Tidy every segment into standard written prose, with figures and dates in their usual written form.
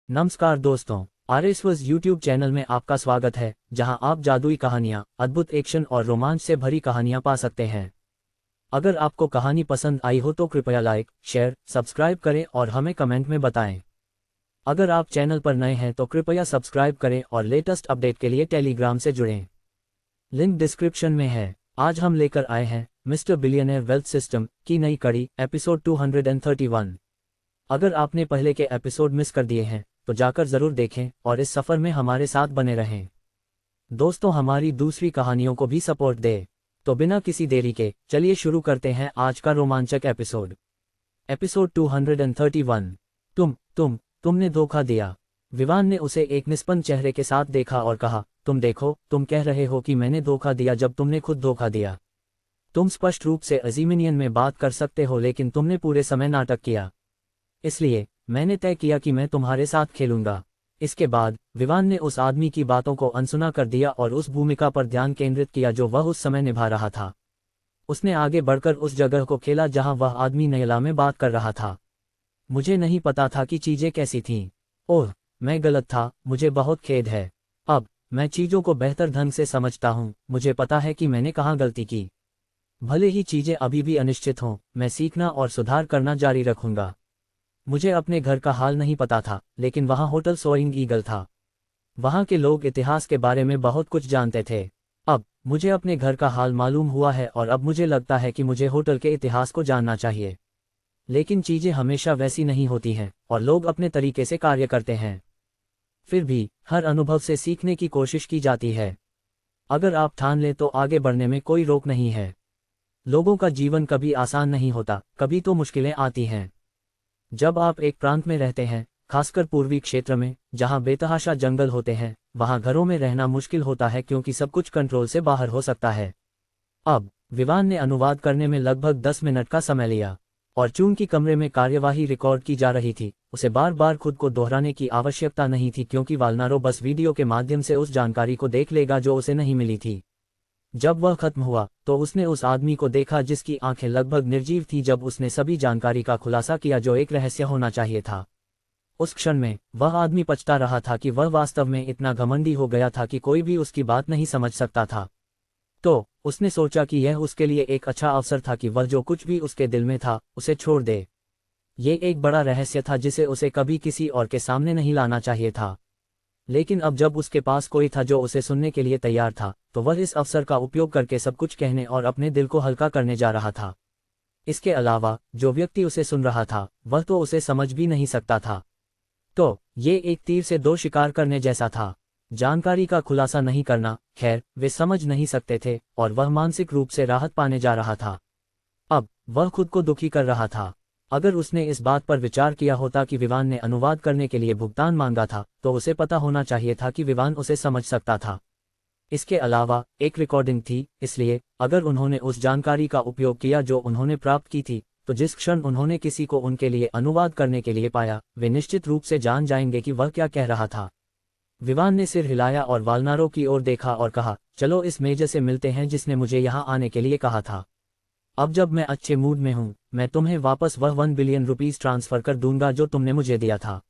नमस्कार दोस्तों, आरएसवस YouTube channel में आपका स्वागत है, जहां आप जादुई कहानियां, अद्भुत एक्शन और रोमांच से भरी कहानियां पा सकते हैं। अगर आपको कहानी पसंद आई हो तो कृपया लाइक, शेयर, सब्सक्राइब करें और हमें कमेंट में बताएं। अगर आप चैनल पर नए हैं तो कृपया सब्सक्राइब करें और लेटेस्ट अपडेट के लिए टेलीग्राम से जुड़ें। लिंक डिस्क्रिप्शन में है। आज हम लेकर आए हैं मिस्टर बिलियनेयर वेल्थ सिस्टम की नई कड़ी, एपिसोड 231। अगर आपने पहले के एपिसोड मिस कर दिए हैं तो जाकर जरूर देखें और इस सफर में हमारे साथ बने रहें। दोस्तों, हमारी दूसरी कहानियों को भी सपोर्ट दे। तो बिना किसी देरी के चलिए शुरू करते हैं आज का रोमांचक एपिसोड। एपिसोड 231। तुमने धोखा दिया। विवान ने उसे एक निष्पन्न चेहरे के साथ देखा और कहा, तुम देखो, तुम कह रहे हो कि मैंने धोखा दिया जब तुमने खुद धोखा दिया। तुम स्पष्ट रूप से अजीमिनियन में बात कर सकते हो, लेकिन तुमने पूरे समय नाटक किया। इसलिए मैंने तय किया कि मैं तुम्हारे साथ खेलूंगा। इसके बाद विवान ने उस आदमी की बातों को अनसुना कर दिया और उस भूमिका पर ध्यान केंद्रित किया जो वह उस समय निभा रहा था। उसने आगे बढ़कर उस जगह को खेला जहां वह आदमी नयला में बात कर रहा था। मुझे नहीं पता था कि चीजें कैसी थीं। ओह, मैं गलत था, मुझे बहुत खेद है। अब मैं चीजों को बेहतर ढंग से समझता हूं, मुझे पता है कि मैंने कहां गलती की। भले ही चीजें अभी भी अनिश्चित हों, मैं सीखना और सुधार करना जारी रखूंगा। मुझे अपने घर का हाल नहीं पता था, लेकिन वहाँ होटल सोइंग ईगल था। वहाँ के लोग इतिहास के बारे में बहुत कुछ जानते थे। अब मुझे अपने घर का हाल मालूम हुआ है और अब मुझे लगता है कि मुझे होटल के इतिहास को जानना चाहिए। लेकिन चीजें हमेशा वैसी नहीं होती हैं और लोग अपने तरीके से कार्य करते हैं। फिर भी हर अनुभव से सीखने की कोशिश की जाती है। अगर आप ठान लें तो आगे बढ़ने में कोई रोक नहीं है। लोगों का जीवन कभी आसान नहीं होता, कभी तो मुश्किलें आती हैं। जब आप एक प्रांत में रहते हैं, खासकर पूर्वी क्षेत्र में जहां बेतहाशा जंगल होते हैं, वहां घरों में रहना मुश्किल होता है क्योंकि सब कुछ कंट्रोल से बाहर हो सकता है। अब विवान ने अनुवाद करने में लगभग 10 मिनट का समय लिया, और चूंकि कमरे में कार्यवाही रिकॉर्ड की जा रही थी, उसे बार बार खुद को दोहराने की आवश्यकता नहीं थी क्योंकि वालनारो बस वीडियो के माध्यम से उस जानकारी को देख लेगा जो उसे नहीं मिली थी। जब वह खत्म हुआ तो उसने उस आदमी को देखा जिसकी आंखें लगभग निर्जीव थीं जब उसने सभी जानकारी का खुलासा किया जो एक रहस्य होना चाहिए था। उस क्षण में वह आदमी पछता रहा था कि वह वास्तव में इतना घमंडी हो गया था कि कोई भी उसकी बात नहीं समझ सकता था। तो उसने सोचा कि यह उसके लिए एक अच्छा अवसर था कि वह जो कुछ भी उसके दिल में था उसे छोड़ दे। ये एक बड़ा रहस्य था जिसे उसे कभी किसी और के सामने नहीं लाना चाहिए था। लेकिन अब जब उसके पास कोई था जो उसे सुनने के लिए तैयार था, तो वह इस अवसर का उपयोग करके सब कुछ कहने और अपने दिल को हल्का करने जा रहा था। इसके अलावा जो व्यक्ति उसे सुन रहा था वह तो उसे समझ भी नहीं सकता था। तो ये एक तीर से दो शिकार करने जैसा था। जानकारी का खुलासा नहीं करना, खैर वे समझ नहीं सकते थे और वह मानसिक रूप से राहत पाने जा रहा था। अब वह खुद को दुखी कर रहा था। अगर उसने इस बात पर विचार किया होता कि विवान ने अनुवाद करने के लिए भुगतान मांगा था, तो उसे पता होना चाहिए था कि विवान उसे समझ सकता था। इसके अलावा एक रिकॉर्डिंग थी, इसलिए अगर उन्होंने उस जानकारी का उपयोग किया जो उन्होंने प्राप्त की थी, तो जिस क्षण उन्होंने किसी को उनके लिए अनुवाद करने के लिए पाया, वे निश्चित रूप से जान जाएंगे कि वह क्या कह रहा था। विवान ने सिर हिलाया और वालनारो की ओर देखा और कहा, चलो इस मेजर से मिलते हैं जिसने मुझे यहाँ आने के लिए कहा था। अब जब मैं अच्छे मूड में हूं, मैं तुम्हें वापस वह 1 बिलियन रुपीस ट्रांसफर कर दूंगा जो तुमने मुझे दिया था।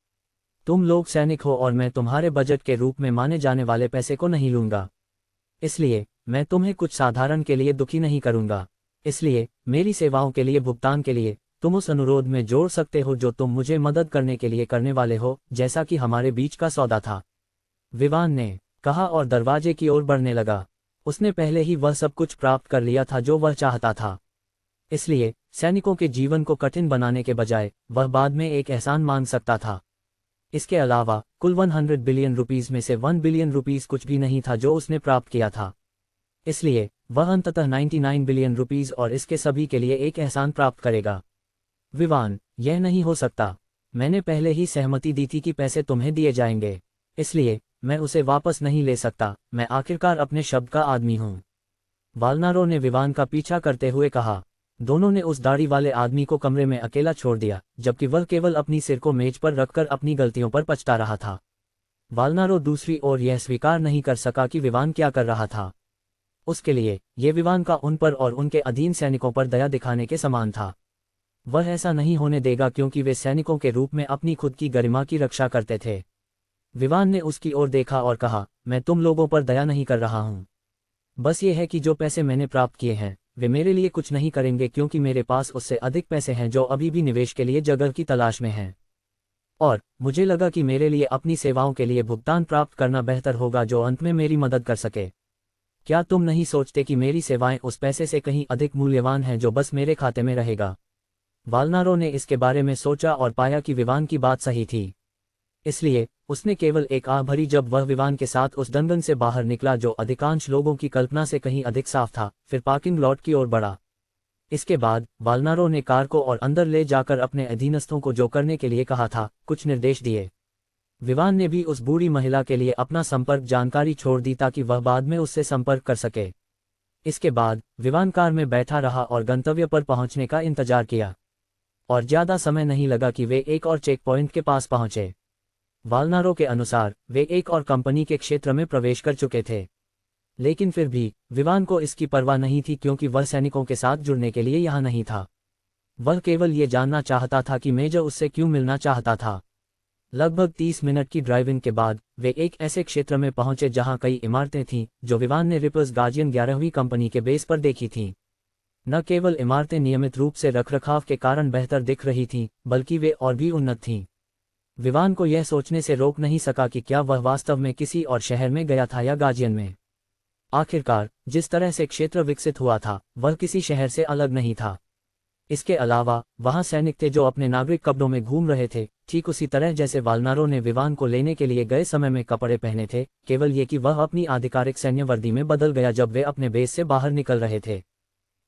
तुम लोग सैनिक हो और मैं तुम्हारे बजट के रूप में माने जाने वाले पैसे को नहीं लूंगा। इसलिए मैं तुम्हें कुछ साधारण के लिए दुखी नहीं करूंगा। इसलिए मेरी सेवाओं के लिए भुगतान के लिए तुम उस अनुरोध में जोड़ सकते हो जो तुम मुझे मदद करने के लिए करने वाले हो, जैसा कि हमारे बीच का सौदा था। विवान ने कहा और दरवाजे की ओर बढ़ने लगा। उसने पहले ही वह सब कुछ प्राप्त कर लिया था जो वह चाहता था। इसलिए सैनिकों के जीवन को कठिन बनाने के बजाय वह बाद में एक एहसान मांग सकता था। इसके अलावा कुल 100 बिलियन रुपीस में से 1 बिलियन रुपीस कुछ भी नहीं था जो उसने प्राप्त किया था। इसलिए वह अंततः 99 बिलियन रुपीस और इसके सभी के लिए एक एहसान प्राप्त करेगा। विवान, यह नहीं हो सकता। मैंने पहले ही सहमति दी थी कि पैसे तुम्हें दिए जाएंगे, इसलिए मैं उसे वापस नहीं ले सकता। मैं आखिरकार अपने शब्द का आदमी हूँ। वालनारो ने विवान का पीछा करते हुए कहा। दोनों ने उस दाढ़ी वाले आदमी को कमरे में अकेला छोड़ दिया, जबकि वह केवल अपनी सिर को मेज पर रखकर अपनी गलतियों पर पछता रहा था। वालनारो दूसरी ओर यह स्वीकार नहीं कर सका कि विवान क्या कर रहा था। उसके लिए यह विवान का उन पर और उनके अधीन सैनिकों पर दया दिखाने के समान था। वह ऐसा नहीं होने देगा क्योंकि वे सैनिकों के रूप में अपनी खुद की गरिमा की रक्षा करते थे। विवान ने उसकी ओर देखा और कहा, मैं तुम लोगों पर दया नहीं कर रहा हूँ। बस ये है कि जो पैसे मैंने प्राप्त किए हैं वे मेरे लिए कुछ नहीं करेंगे क्योंकि मेरे पास उससे अधिक पैसे हैं जो अभी भी निवेश के लिए जगह की तलाश में हैं। और मुझे लगा कि मेरे लिए अपनी सेवाओं के लिए भुगतान प्राप्त करना बेहतर होगा जो अंत में मेरी मदद कर सके। क्या तुम नहीं सोचते कि मेरी सेवाएं उस पैसे से कहीं अधिक मूल्यवान हैं जो बस मेरे खाते में रहेगा? वाल्नारो ने इसके बारे में सोचा और पाया कि विवान की बात सही थी। इसलिए उसने केवल एक आह भरी जब वह विवान के साथ उस दंगन से बाहर निकला जो अधिकांश लोगों की कल्पना से कहीं अधिक साफ था, फिर पार्किंग लॉट की ओर बढ़ा। इसके बाद वाल्नारो ने कार को और अंदर ले जाकर अपने अधीनस्थों को जो करने के लिए कहा था कुछ निर्देश दिए। विवान ने भी उस बूढ़ी महिला के लिए अपना संपर्क जानकारी छोड़ दी ताकि वह बाद में उससे संपर्क कर सके। इसके बाद विवान कार में बैठा रहा और गंतव्य पर पहुंचने का इंतजार किया। और ज्यादा समय नहीं लगा कि वे एक और चेक पॉइंट के पास पहुंचे। वाल्नारो के अनुसार वे एक और कंपनी के क्षेत्र में प्रवेश कर चुके थे, लेकिन फिर भी विवान को इसकी परवाह नहीं थी क्योंकि वह सैनिकों के साथ जुड़ने के लिए यहाँ नहीं था। वह केवल ये जानना चाहता था कि मेजर उससे क्यों मिलना चाहता था। लगभग 30 मिनट की ड्राइविंग के बाद वे एक ऐसे क्षेत्र में पहुंचे जहां कई इमारतें थीं जो विवान ने रिपर्स गार्जियन 11वीं कंपनी के बेस पर देखी थीं। न केवल इमारतें नियमित रूप से रखरखाव के कारण बेहतर दिख रही थीं, बल्कि वे और भी उन्नत थीं। विवान को यह सोचने से रोक नहीं सका कि क्या वह वास्तव में किसी और शहर में गया था या गार्जियन में। आखिरकार जिस तरह से क्षेत्र विकसित हुआ था वह किसी शहर से अलग नहीं था। इसके अलावा वहां सैनिक थे जो अपने नागरिक कपड़ों में घूम रहे थे, ठीक उसी तरह जैसे वाल्नारो ने विवान को लेने के लिए गए समय में कपड़े पहने थे, केवल ये कि वह अपनी आधिकारिक सैन्य वर्दी में बदल गया जब वे अपने बेस से बाहर निकल रहे थे।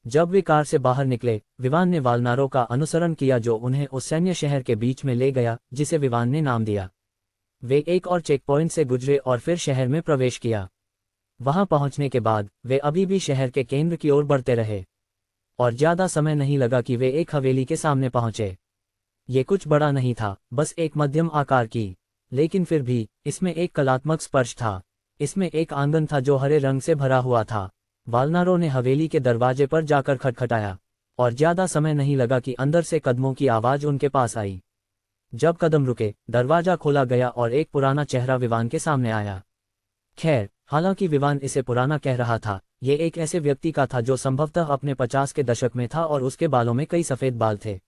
जब वे कार से बाहर निकले, विवान ने वाल्नारो का अनुसरण किया जो उन्हें उस सैन्य शहर के बीच में ले गया जिसे विवान ने नाम दिया। वे एक और चेक पॉइंट से गुजरे और फिर शहर में प्रवेश किया। वहां पहुंचने के बाद वे अभी भी शहर के केंद्र की ओर बढ़ते रहे और ज्यादा समय नहीं लगा कि वे एक हवेली के सामने पहुंचे। ये कुछ बड़ा नहीं था, बस एक मध्यम आकार की, लेकिन फिर भी इसमें एक कलात्मक स्पर्श था। इसमें एक आंगन था जो हरे रंग से भरा हुआ था। वाल्नारो ने हवेली के दरवाजे पर जाकर खटखटाया और ज्यादा समय नहीं लगा कि अंदर से कदमों की आवाज उनके पास आई। जब कदम रुके, दरवाजा खोला गया और एक पुराना चेहरा विवान के सामने आया। खैर, हालांकि विवान इसे पुराना कह रहा था, ये एक ऐसे व्यक्ति का था जो संभवतः अपने 50 के दशक में था और उसके बालों में कई सफेद बाल थे।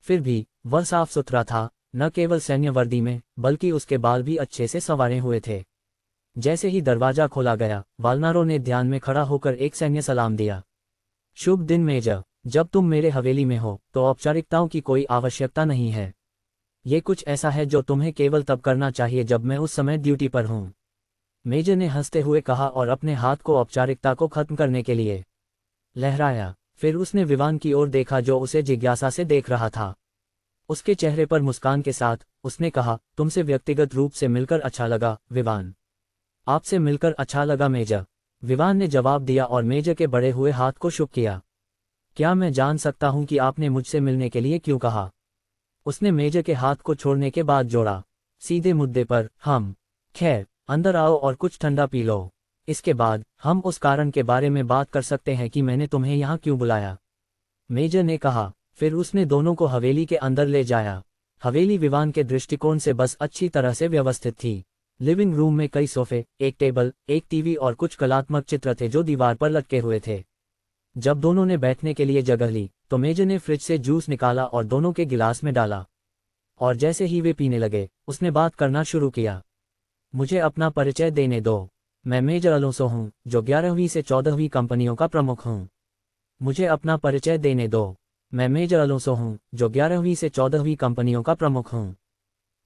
फिर भी वह साफ सुथरा था, न केवल सैन्य वर्दी में बल्कि उसके बाल भी अच्छे से संवारे हुए थे। जैसे ही दरवाजा खोला गया, वाल्नारो ने ध्यान में खड़ा होकर एक सैन्य सलाम दिया। शुभ दिन मेजर, जब तुम मेरे हवेली में हो तो औपचारिकताओं की कोई आवश्यकता नहीं है। ये कुछ ऐसा है जो तुम्हें केवल तब करना चाहिए जब मैं उस समय ड्यूटी पर हूँ, मेजर ने हंसते हुए कहा और अपने हाथ को औपचारिकता को खत्म करने के लिए लहराया। फिर उसने विवान की ओर देखा जो उसे जिज्ञासा से देख रहा था। उसके चेहरे पर मुस्कान के साथ उसने कहा, तुमसे व्यक्तिगत रूप से मिलकर अच्छा लगा विवान। आपसे मिलकर अच्छा लगा मेजर, विवान ने जवाब दिया और मेजर के बढ़े हुए हाथ को शुभ किया। क्या मैं जान सकता हूं कि आपने मुझसे मिलने के लिए क्यों कहा? उसने मेजर के हाथ को छोड़ने के बाद जोड़ा, सीधे मुद्दे पर। हम खैर, अंदर आओ और कुछ ठंडा पी लो। इसके बाद हम उस कारण के बारे में बात कर सकते हैं कि मैंने तुम्हें यहाँ क्यों बुलाया, मेजर ने कहा। फिर उसने दोनों को हवेली के अंदर ले जाया। हवेली विवान के दृष्टिकोण से बस अच्छी तरह से व्यवस्थित थी। लिविंग रूम में कई सोफे, एक टेबल, एक टीवी और कुछ कलात्मक चित्र थे जो दीवार पर लटके हुए थे। जब दोनों ने बैठने के लिए जगह ली तो मेजर ने फ्रिज से जूस निकाला और दोनों के गिलास में डाला, और जैसे ही वे पीने लगे उसने बात करना शुरू किया। मुझे अपना परिचय देने दो, मैं मेजर अलोंसो हूँ जो 11वीं से 14वीं कंपनियों का प्रमुख हूँ। मुझे अपना परिचय देने दो, मैं मेजर अलोंसो हूँ जो 11वीं से 14वीं कंपनियों का प्रमुख हूँ।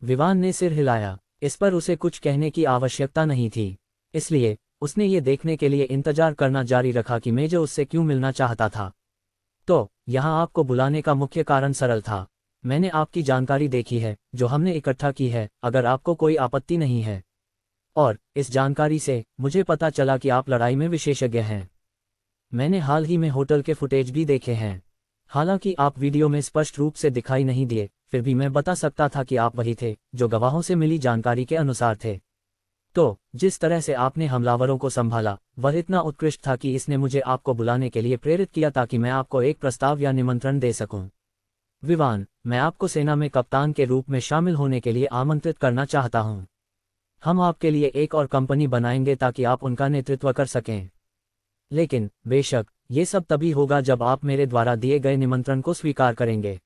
विवान ने सिर हिलाया। इस पर उसे कुछ कहने की आवश्यकता नहीं थी, इसलिए उसने ये देखने के लिए इंतजार करना जारी रखा कि मेजर उससे क्यों मिलना चाहता था। तो यहाँ आपको बुलाने का मुख्य कारण सरल था। मैंने आपकी जानकारी देखी है जो हमने इकट्ठा की है, अगर आपको कोई आपत्ति नहीं है। और इस जानकारी से मुझे पता चला कि आप लड़ाई में विशेषज्ञ हैं। मैंने हाल ही में होटल के फुटेज भी देखे हैं। हालांकि आप वीडियो में स्पष्ट रूप से दिखाई नहीं दिए, फिर भी मैं बता सकता था कि आप वही थे जो गवाहों से मिली जानकारी के अनुसार थे। तो जिस तरह से आपने हमलावरों को संभाला वह इतना उत्कृष्ट था कि इसने मुझे आपको बुलाने के लिए प्रेरित किया ताकि मैं आपको एक प्रस्ताव या निमंत्रण दे सकूं। विवान, मैं आपको सेना में कप्तान के रूप में शामिल होने के लिए आमंत्रित करना चाहता हूं। हम आपके लिए एक और कंपनी बनाएंगे ताकि आप उनका नेतृत्व कर सकें। लेकिन बेशक ये सब तभी होगा जब आप मेरे द्वारा दिए गए निमंत्रण को स्वीकार करेंगे।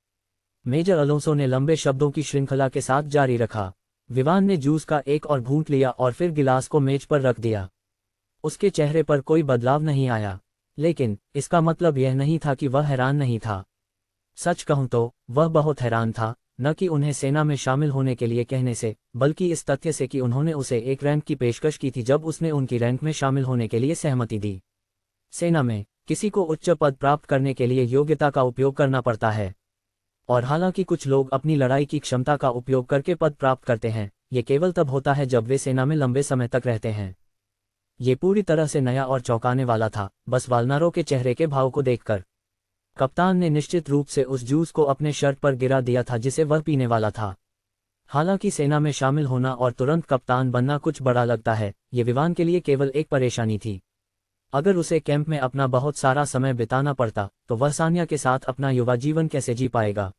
मेजर अलोंसो ने लंबे शब्दों की श्रृंखला के साथ जारी रखा। विवान ने जूस का एक और घूंट लिया और फिर गिलास को मेज पर रख दिया। उसके चेहरे पर कोई बदलाव नहीं आया, लेकिन इसका मतलब यह नहीं था कि वह हैरान नहीं था। सच कहूं तो वह बहुत हैरान था, न कि उन्हें सेना में शामिल होने के लिए कहने से, बल्कि इस तथ्य से कि उन्होंने उसे एक रैंक की पेशकश की थी जब उसने उनकी रैंक में शामिल होने के लिए सहमति दी। सेना में किसी को उच्च पद प्राप्त करने के लिए योग्यता का उपयोग करना पड़ता है, और हालांकि कुछ लोग अपनी लड़ाई की क्षमता का उपयोग करके पद प्राप्त करते हैं, ये केवल तब होता है जब वे सेना में लंबे समय तक रहते हैं। ये पूरी तरह से नया और चौंकाने वाला था, बस वालनारो के चेहरे के भाव को देखकर। कप्तान ने निश्चित रूप से उस जूस को अपने शर्ट पर गिरा दिया था जिसे वह पीने वाला था। हालांकि सेना में शामिल होना और तुरंत कप्तान बनना कुछ बड़ा लगता है, ये विवान के लिए केवल एक परेशानी थी। अगर उसे कैंप में अपना बहुत सारा समय बिताना पड़ता तो वह सानिया के साथ अपना युवा जीवन कैसे जी पाएगा।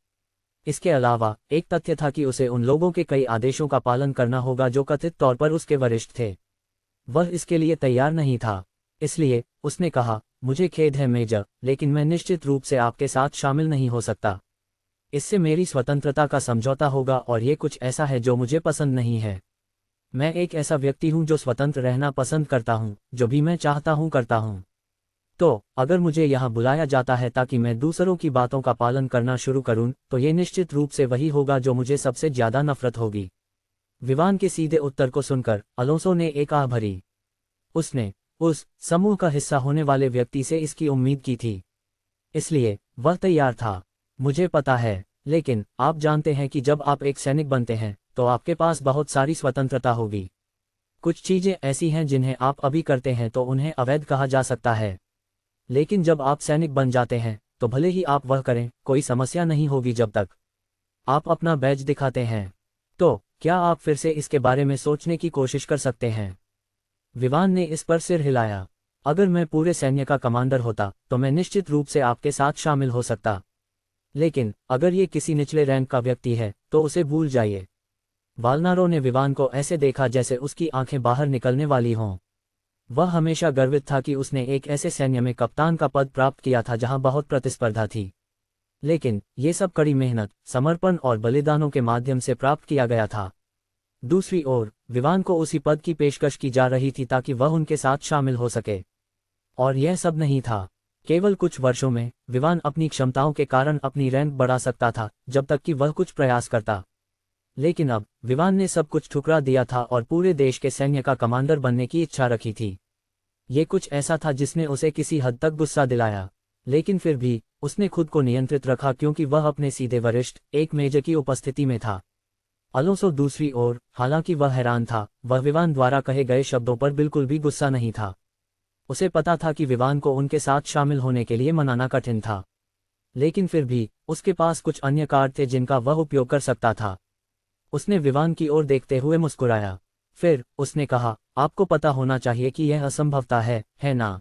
इसके अलावा एक तथ्य था कि उसे उन लोगों के कई आदेशों का पालन करना होगा जो कथित तौर पर उसके वरिष्ठ थे। वह इसके लिए तैयार नहीं था, इसलिए उसने कहा, मुझे खेद है मेजर, लेकिन मैं निश्चित रूप से आपके साथ शामिल नहीं हो सकता। इससे मेरी स्वतंत्रता का समझौता होगा और ये कुछ ऐसा है जो मुझे पसंद नहीं है। मैं एक ऐसा व्यक्ति हूं जो स्वतंत्र रहना पसंद करता हूं, जो भी मैं चाहता हूं करता हूं। तो अगर मुझे यहाँ बुलाया जाता है ताकि मैं दूसरों की बातों का पालन करना शुरू करूं, तो ये निश्चित रूप से वही होगा जो मुझे सबसे ज्यादा नफरत होगी। विवान के सीधे उत्तर को सुनकर अलोंसो ने एक आह भरी। उसने उस समूह का हिस्सा होने वाले व्यक्ति से इसकी उम्मीद की थी, इसलिए वह तैयार था। मुझे पता है, लेकिन आप जानते हैं कि जब आप एक सैनिक बनते हैं तो आपके पास बहुत सारी स्वतंत्रता होगी। कुछ चीजें ऐसी हैं जिन्हें आप अभी करते हैं तो उन्हें अवैध कहा जा सकता है, लेकिन जब आप सैनिक बन जाते हैं तो भले ही आप वह करें, कोई समस्या नहीं होगी जब तक आप अपना बैज दिखाते हैं। तो क्या आप फिर से इसके बारे में सोचने की कोशिश कर सकते हैं? विवान ने इस पर सिर हिलाया। अगर मैं पूरे सैन्य का कमांडर होता तो मैं निश्चित रूप से आपके साथ शामिल हो सकता, लेकिन अगर ये किसी निचले रैंक का व्यक्ति है तो उसे भूल जाइए। वालनारो ने विवान को ऐसे देखा जैसे उसकी आंखें बाहर निकलने वाली हों। वह हमेशा गर्वित था कि उसने एक ऐसे सैन्य में कप्तान का पद प्राप्त किया था जहां बहुत प्रतिस्पर्धा थी, लेकिन ये सब कड़ी मेहनत, समर्पण और बलिदानों के माध्यम से प्राप्त किया गया था। दूसरी ओर विवान को उसी पद की पेशकश की जा रही थी ताकि वह उनके साथ शामिल हो सके, और यह सब नहीं था। केवल कुछ वर्षों में विवान अपनी क्षमताओं के कारण अपनी रैंक बढ़ा सकता था जब तक कि वह कुछ प्रयास करता, लेकिन अब विवान ने सब कुछ ठुकरा दिया था और पूरे देश के सैन्य का कमांडर बनने की इच्छा रखी थी। ये कुछ ऐसा था जिसने उसे किसी हद तक गुस्सा दिलाया, लेकिन फिर भी उसने खुद को नियंत्रित रखा क्योंकि वह अपने सीधे वरिष्ठ एक मेजर की उपस्थिति में था। अलोंसो दूसरी ओर, हालांकि वह हैरान था, वह विवान द्वारा कहे गए शब्दों पर बिल्कुल भी गुस्सा नहीं था। उसे पता था कि विवान को उनके साथ शामिल होने के लिए मनाना कठिन था, लेकिन फिर भी उसके पास कुछ अन्य कार्ड थे जिनका वह उपयोग कर सकता था। उसने विवान की ओर देखते हुए मुस्कुराया। फिर उसने कहा, आपको पता होना चाहिए कि यह असंभवता है ना?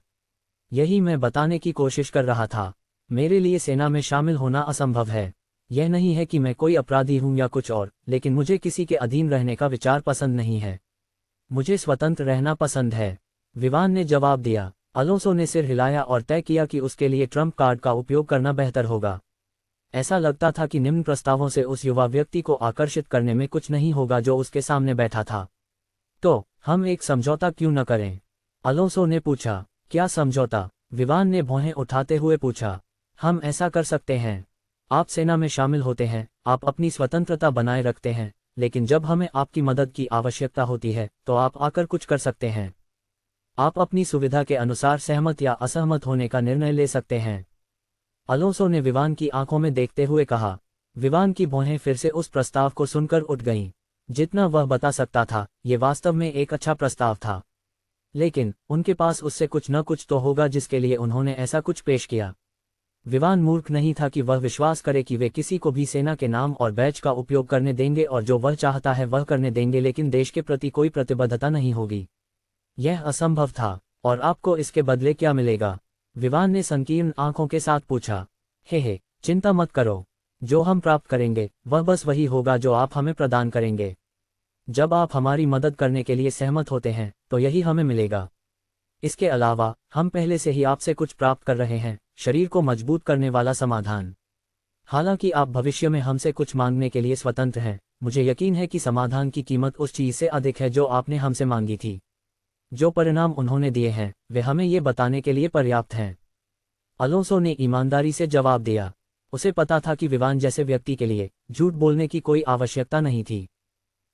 यही मैं बताने की कोशिश कर रहा था। मेरे लिए सेना में शामिल होना असंभव है। यह नहीं है कि मैं कोई अपराधी हूं या कुछ और, लेकिन मुझे किसी के अधीन रहने का विचार पसंद नहीं है। मुझे स्वतंत्र रहना पसंद है, विवान ने जवाब दिया। अलोंसो ने सिर हिलाया और तय किया कि उसके लिए ट्रम्प कार्ड का उपयोग करना बेहतर होगा। ऐसा लगता था कि निम्न प्रस्तावों से उस युवा व्यक्ति को आकर्षित करने में कुछ नहीं होगा जो उसके सामने बैठा था। तो हम एक समझौता क्यों न करें? अलोंसो ने पूछा। क्या समझौता? विवान ने भौहें उठाते हुए पूछा। हम ऐसा कर सकते हैं। आप सेना में शामिल होते हैं, आप अपनी स्वतंत्रता बनाए रखते हैं, लेकिन जब हमें आपकी मदद की आवश्यकता होती है तो आप आकर कुछ कर सकते हैं। आप अपनी सुविधा के अनुसार सहमत या असहमत होने का निर्णय ले सकते हैं। अलोंसो ने विवान की आंखों में देखते हुए कहा। विवान की भौहें फिर से उस प्रस्ताव को सुनकर उठ गईं। जितना वह बता सकता था, ये वास्तव में एक अच्छा प्रस्ताव था, लेकिन उनके पास उससे कुछ न कुछ तो होगा जिसके लिए उन्होंने ऐसा कुछ पेश किया। विवान मूर्ख नहीं था कि वह विश्वास करे कि वे किसी को भी सेना के नाम और बैच का उपयोग करने देंगे और जो वह चाहता है वह करने देंगे, लेकिन देश के प्रति कोई प्रतिबद्धता नहीं होगी। यह असंभव था, और आपको इसके बदले क्या मिलेगा? विवान ने संकीर्ण आंखों के साथ पूछा। हे चिंता मत करो, जो हम प्राप्त करेंगे वह बस वही होगा जो आप हमें प्रदान करेंगे। जब आप हमारी मदद करने के लिए सहमत होते हैं तो यही हमें मिलेगा। इसके अलावा हम पहले से ही आपसे कुछ प्राप्त कर रहे हैं, शरीर को मजबूत करने वाला समाधान। हालांकि आप भविष्य में हमसे कुछ मांगने के लिए स्वतंत्र हैं, मुझे यकीन है कि समाधान की कीमत उस चीज़ से अधिक है जो आपने हमसे मांगी थी। जो परिणाम उन्होंने दिए हैं वे हमें ये बताने के लिए पर्याप्त हैं। अलोंसो ने ईमानदारी से जवाब दिया। उसे पता था कि विवान जैसे व्यक्ति के लिए झूठ बोलने की कोई आवश्यकता नहीं थी।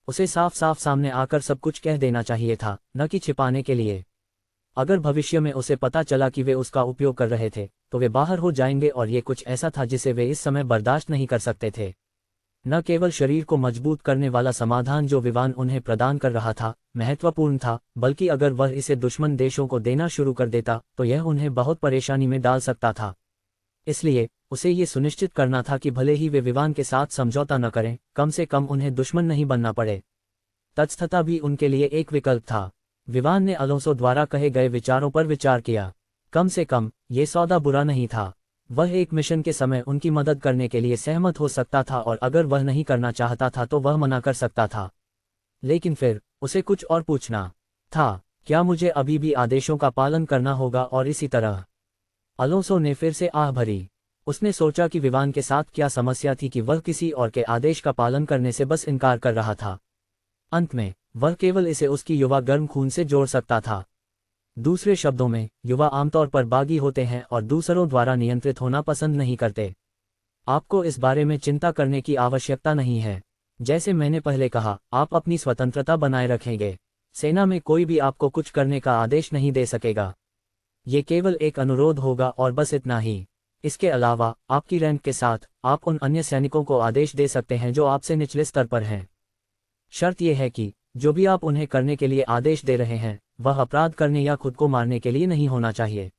उसे साफ साफ सामने आकर सब कुछ कह देना चाहिए था, न कि छिपाने के लिए। अगर भविष्य में उसे पता चला कि वे उसका उपयोग कर रहे थे तो वे बाहर हो जाएंगे, और ये कुछ ऐसा था जिसे वे इस समय बर्दाश्त नहीं कर सकते थे। न केवल शरीर को मजबूत करने वाला समाधान जो विवान उन्हें प्रदान कर रहा था महत्वपूर्ण था, बल्कि अगर वह इसे दुश्मन देशों को देना शुरू कर देता तो यह उन्हें बहुत परेशानी में डाल सकता था। इसलिए उसे ये सुनिश्चित करना था कि भले ही वे विवान के साथ समझौता न करें, कम से कम उन्हें दुश्मन नहीं बनना पड़े। तत्स्थता भी उनके लिए एक विकल्प था। विवान ने अलोंसो द्वारा कहे गए विचारों पर विचार किया। कम से कम ये सौदा बुरा नहीं था। वह एक मिशन के समय उनकी मदद करने के लिए सहमत हो सकता था, और अगर वह नहीं करना चाहता था तो वह मना कर सकता था। लेकिन फिर उसे कुछ और पूछना था, क्या मुझे अभी भी आदेशों का पालन करना होगा और इसी तरह। अलोंसो ने फिर से आह भरी। उसने सोचा कि विवान के साथ क्या समस्या थी कि वह किसी और के आदेश का पालन करने से बस इनकार कर रहा था। अंत में वह केवल इसे उसकी युवा गर्म खून से जोड़ सकता था। दूसरे शब्दों में, युवा आमतौर पर बागी होते हैं और दूसरों द्वारा नियंत्रित होना पसंद नहीं करते। आपको इस बारे में चिंता करने की आवश्यकता नहीं है। जैसे मैंने पहले कहा, आप अपनी स्वतंत्रता बनाए रखेंगे। सेना में कोई भी आपको कुछ करने का आदेश नहीं दे सकेगा। ये केवल एक अनुरोध होगा और बस इतना ही। इसके अलावा आपकी रैंक के साथ आप उन अन्य सैनिकों को आदेश दे सकते हैं जो आपसे निचले स्तर पर हैं। शर्त यह है कि जो भी आप उन्हें करने के लिए आदेश दे रहे हैं वह अपराध करने या खुद को मारने के लिए नहीं होना चाहिए।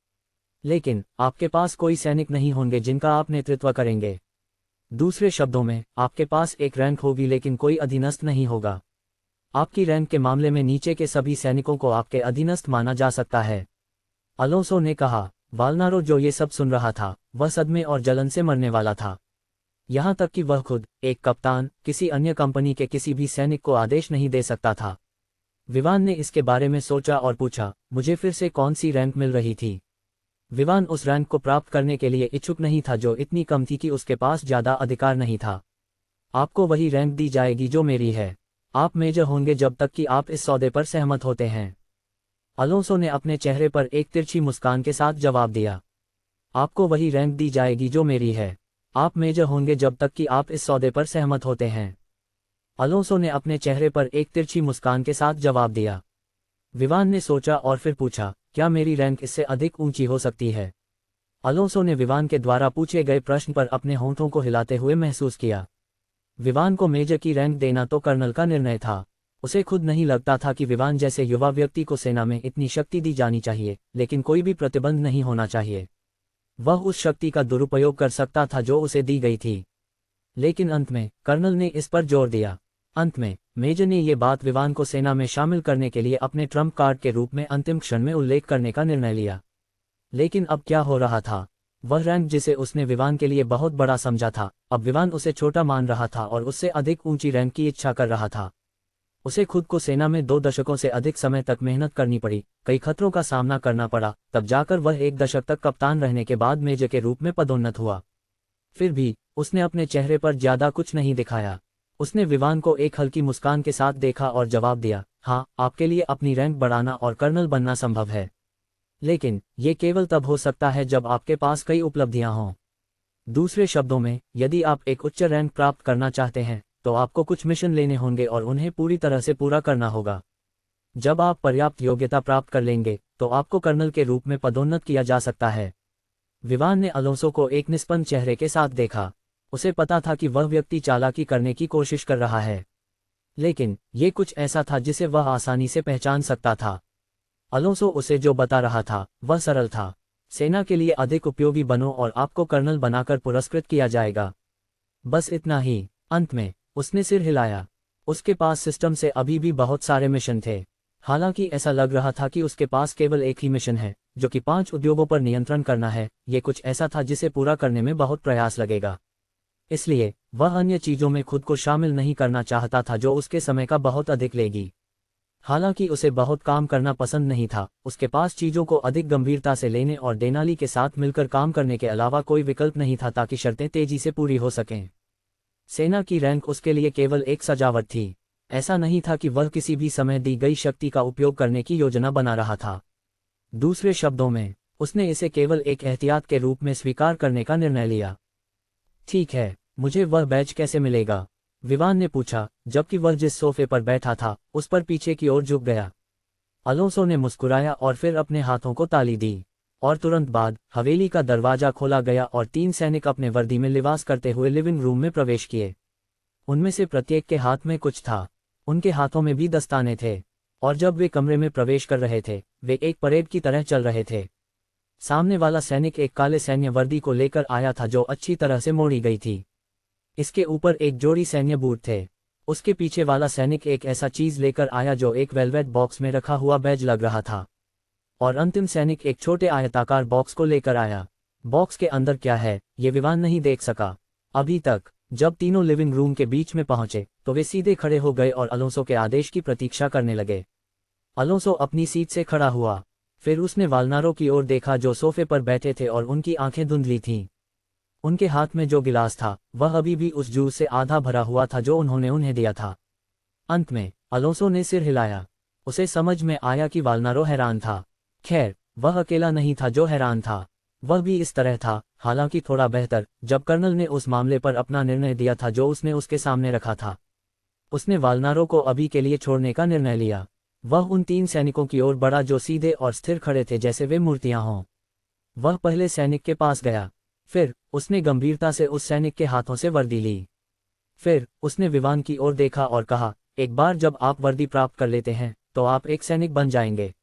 लेकिन आपके पास कोई सैनिक नहीं होंगे जिनका आप नेतृत्व करेंगे। दूसरे शब्दों में, आपके पास एक रैंक होगी लेकिन कोई अधीनस्थ नहीं होगा। आपकी रैंक के मामले में नीचे के सभी सैनिकों को आपके अधीनस्थ माना जा सकता है। अलोंसो ने कहा। वालनारो जो ये सब सुन रहा था वह सदमे और जलन से मरने वाला था। यहाँ तक कि वह खुद, एक कप्तान, किसी अन्य कंपनी के किसी भी सैनिक को आदेश नहीं दे सकता था। विवान ने इसके बारे में सोचा और पूछा, मुझे फिर से कौन सी रैंक मिल रही थी? विवान उस रैंक को प्राप्त करने के लिए इच्छुक नहीं था जो इतनी कम थी कि उसके पास ज़्यादा अधिकार नहीं था। आपको वही रैंक दी जाएगी जो मेरी है। आप मेजर होंगे जब तक कि आप इस सौदे पर सहमत होते हैं। अलोंसो ने अपने चेहरे पर एक तिरछी मुस्कान के साथ जवाब दिया। आपको वही रैंक दी जाएगी जो मेरी है। आप मेजर होंगे जब तक कि आप इस सौदे पर सहमत होते हैं। अलोंसो ने अपने चेहरे पर एक तिरछी मुस्कान के साथ जवाब दिया। विवान ने सोचा और फिर पूछा, क्या मेरी रैंक इससे अधिक ऊंची हो सकती है? अलोंसो ने विवान के द्वारा पूछे गए प्रश्न पर अपने होंठों को हिलाते हुए महसूस किया। विवान को मेजर की रैंक देना तो कर्नल का निर्णय था। उसे खुद नहीं लगता था कि विवान जैसे युवा व्यक्ति को सेना में इतनी शक्ति दी जानी चाहिए, लेकिन कोई भी प्रतिबंध नहीं होना चाहिए। वह उस शक्ति का दुरुपयोग कर सकता था जो उसे दी गई थी। लेकिन अंत में कर्नल ने इस पर जोर दिया। अंत में मेजर ने ये बात विवान को सेना में शामिल करने के लिए अपने ट्रम्प कार्ड के रूप में अंतिम क्षण में उल्लेख करने का निर्णय लिया। लेकिन अब क्या हो रहा था? वह रैंक जिसे उसने विवान के लिए बहुत बड़ा समझा था, अब विवान उसे छोटा मान रहा था और उससे अधिक ऊंची रैंक की इच्छा कर रहा था। उसे खुद को सेना में 2 दशकों से अधिक समय तक मेहनत करनी पड़ी, कई खतरों का सामना करना पड़ा, तब जाकर वह 1 दशक तक कप्तान रहने के बाद मेजर के रूप में पदोन्नत हुआ। फिर भी उसने अपने चेहरे पर ज्यादा कुछ नहीं दिखाया। उसने विवान को एक हल्की मुस्कान के साथ देखा और जवाब दिया, हाँ, आपके लिए अपनी रैंक बढ़ाना और कर्नल बनना संभव है, लेकिन ये केवल तब हो सकता है जब आपके पास कई उपलब्धियां हों। दूसरे शब्दों में, यदि आप एक उच्च रैंक प्राप्त करना चाहते हैं तो आपको कुछ मिशन लेने होंगे और उन्हें पूरी तरह से पूरा करना होगा। जब आप पर्याप्त योग्यता प्राप्त कर लेंगे तो आपको कर्नल के रूप में पदोन्नत किया जा सकता है। विवान ने अलोंसो को एक निष्पन्न चेहरे के साथ देखा। उसे पता था कि वह व्यक्ति चालाकी करने की कोशिश कर रहा है, लेकिन ये कुछ ऐसा था जिसे वह आसानी से पहचान सकता था। अलोंसो उसे जो बता रहा था वह सरल था। सेना के लिए अधिक उपयोगी बनो और आपको कर्नल बनाकर पुरस्कृत किया जाएगा। बस इतना ही। अंत में उसने सिर हिलाया। उसके पास सिस्टम से अभी भी बहुत सारे मिशन थे। हालांकि ऐसा लग रहा था कि उसके पास केवल एक ही मिशन है, जो कि 5 उद्योगों पर नियंत्रण करना है। ये कुछ ऐसा था जिसे पूरा करने में बहुत प्रयास लगेगा। इसलिए वह अन्य चीजों में खुद को शामिल नहीं करना चाहता था जो उसके समय का बहुत अधिक लेगी। हालांकि उसे बहुत काम करना पसंद नहीं था, उसके पास चीजों को अधिक गंभीरता से लेने और देनाली के साथ मिलकर काम करने के अलावा कोई विकल्प नहीं था ताकि शर्तें तेजी से पूरी हो सकें। सेना की रैंक उसके लिए केवल एक सजावट थी। ऐसा नहीं था कि वह किसी भी समय दी गई शक्ति का उपयोग करने की योजना बना रहा था। दूसरे शब्दों में, उसने इसे केवल एक एहतियात के रूप में स्वीकार करने का निर्णय लिया। ठीक है, मुझे वह बैज कैसे मिलेगा? विवान ने पूछा, जबकि वह जिस सोफे पर बैठा था उस पर पीछे की ओर झुक गया। अलोंसो ने मुस्कुराया और फिर अपने हाथों को ताली दी, और तुरंत बाद हवेली का दरवाजा खोला गया और 3 सैनिक अपने वर्दी में लिबास करते हुए लिविंग रूम में प्रवेश किए। उनमें से प्रत्येक के हाथ में कुछ था, उनके हाथों में भी दस्ताने थे, और जब वे कमरे में प्रवेश कर रहे थे वे एक परेड की तरह चल रहे थे। सामने वाला सैनिक एक काले सैन्य वर्दी को लेकर आया था जो अच्छी तरह से मोड़ी गई थी। इसके ऊपर एक जोड़ी सैन्य बूट थे। उसके पीछे वाला सैनिक एक ऐसा चीज लेकर आया जो एक वेलवेट बॉक्स में रखा हुआ बैज लग रहा था, और अंतिम सैनिक एक छोटे आयताकार बॉक्स को लेकर आया। बॉक्स के अंदर क्या है ये विवान नहीं देख सका अभी तक। जब तीनों लिविंग रूम के बीच में पहुंचे तो वे सीधे खड़े हो गए और अलोंसो के आदेश की प्रतीक्षा करने लगे। अलोंसो अपनी सीट से खड़ा हुआ, फिर उसने वालनारो की ओर देखा जो सोफे पर बैठे थे और उनकी आंखें धुंधली थीं। उनके हाथ में जो गिलास था वह अभी भी उस जूस से आधा भरा हुआ था जो उन्होंने उन्हें दिया था। अंत में अलोंसो ने सिर हिलाया। उसे समझ में आया कि वालनारो हैरान था। खैर, वह अकेला नहीं था जो हैरान था, वह भी इस तरह था, हालांकि थोड़ा बेहतर, जब कर्नल ने उस मामले पर अपना निर्णय दिया था जो उसने उसके सामने रखा था। उसने वालनारो को अभी के लिए छोड़ने का निर्णय लिया। वह उन 3 सैनिकों की ओर बढ़ा जो सीधे और स्थिर खड़े थे जैसे वे मूर्तियां हों। वह पहले सैनिक के पास गया, फिर उसने गंभीरता से उस सैनिक के हाथों से वर्दी ली। फिर उसने विवान की ओर देखा और कहा, एक बार जब आप वर्दी प्राप्त कर लेते हैं तो आप एक सैनिक बन जाएंगे।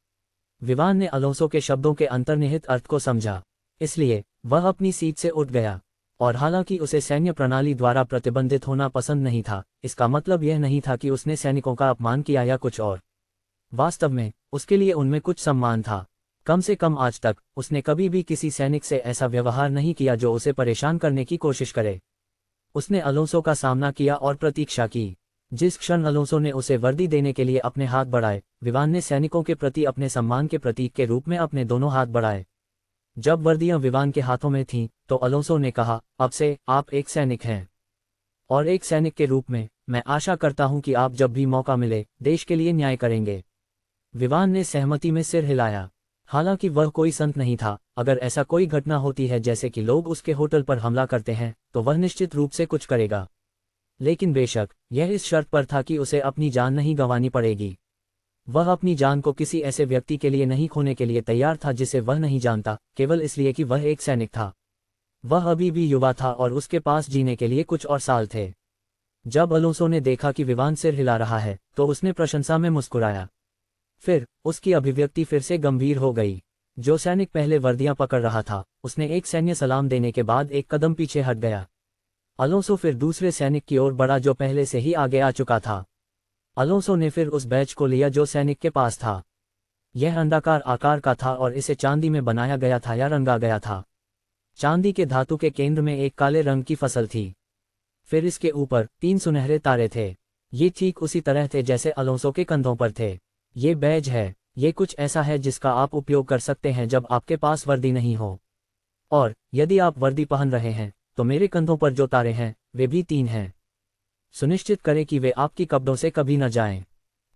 विवान ने अलोंसो के शब्दों के अंतर्निहित अर्थ को समझा, इसलिए वह अपनी सीट से उठ गया। और हालांकि उसे सैन्य प्रणाली द्वारा प्रतिबंधित होना पसंद नहीं था, इसका मतलब यह नहीं था कि उसने सैनिकों का अपमान किया या कुछ और। वास्तव में उसके लिए उनमें कुछ सम्मान था। कम से कम आज तक उसने कभी भी किसी सैनिक से ऐसा व्यवहार नहीं किया जो उसे परेशान करने की कोशिश करे। उसने अलोंसो का सामना किया और प्रतीक्षा की। जिस क्षण अलोंसो ने उसे वर्दी देने के लिए अपने हाथ बढ़ाए, विवान ने सैनिकों के प्रति अपने सम्मान के प्रतीक के रूप में अपने दोनों हाथ बढ़ाए। जब वर्दियां विवान के हाथों में थीं, तो अलोंसो ने कहा, अब से आप एक सैनिक हैं, और एक सैनिक के रूप में मैं आशा करता हूं कि आप जब भी मौका मिले देश के लिए न्याय करेंगे। विवान ने सहमति में सिर हिलाया। हालांकि वह कोई संत नहीं था, अगर ऐसा कोई घटना होती है जैसे कि लोग उसके होटल पर हमला करते हैं तो वह निश्चित रूप से कुछ करेगा। लेकिन बेशक यह इस शर्त पर था कि उसे अपनी जान नहीं गंवानी पड़ेगी। वह अपनी जान को किसी ऐसे व्यक्ति के लिए नहीं खोने के लिए तैयार था जिसे वह नहीं जानता, केवल इसलिए कि वह एक सैनिक था। वह अभी भी युवा था और उसके पास जीने के लिए कुछ और साल थे। जब अलोंसो ने देखा कि विवान सिर हिला रहा है तो उसने प्रशंसा में मुस्कुराया। फिर उसकी अभिव्यक्ति फिर से गंभीर हो गई। जो सैनिक पहले वर्दियां पकड़ रहा था उसने एक सैन्य सलाम देने के बाद एक कदम पीछे हट गया। अलोंसो फिर दूसरे सैनिक की ओर बढ़ा जो पहले से ही आगे आ चुका था। अलोंसो ने फिर उस बैच को लिया जो सैनिक के पास था। यह अंडाकार आकार का था और इसे चांदी में बनाया गया था या रंगा गया था। चांदी के धातु के केंद्र में एक काले रंग की फसल थी। फिर इसके ऊपर 3 सुनहरे तारे थे। ये ठीक उसी तरह थे जैसे अलोंसो के कंधों पर थे। ये बैज है, ये कुछ ऐसा है जिसका आप उपयोग कर सकते हैं जब आपके पास वर्दी नहीं हो। और यदि आप वर्दी पहन रहे हैं तो मेरे कंधों पर जो तारे हैं वे भी 3 हैं। सुनिश्चित करें कि वे आपकी कपड़ों से कभी न जाएं,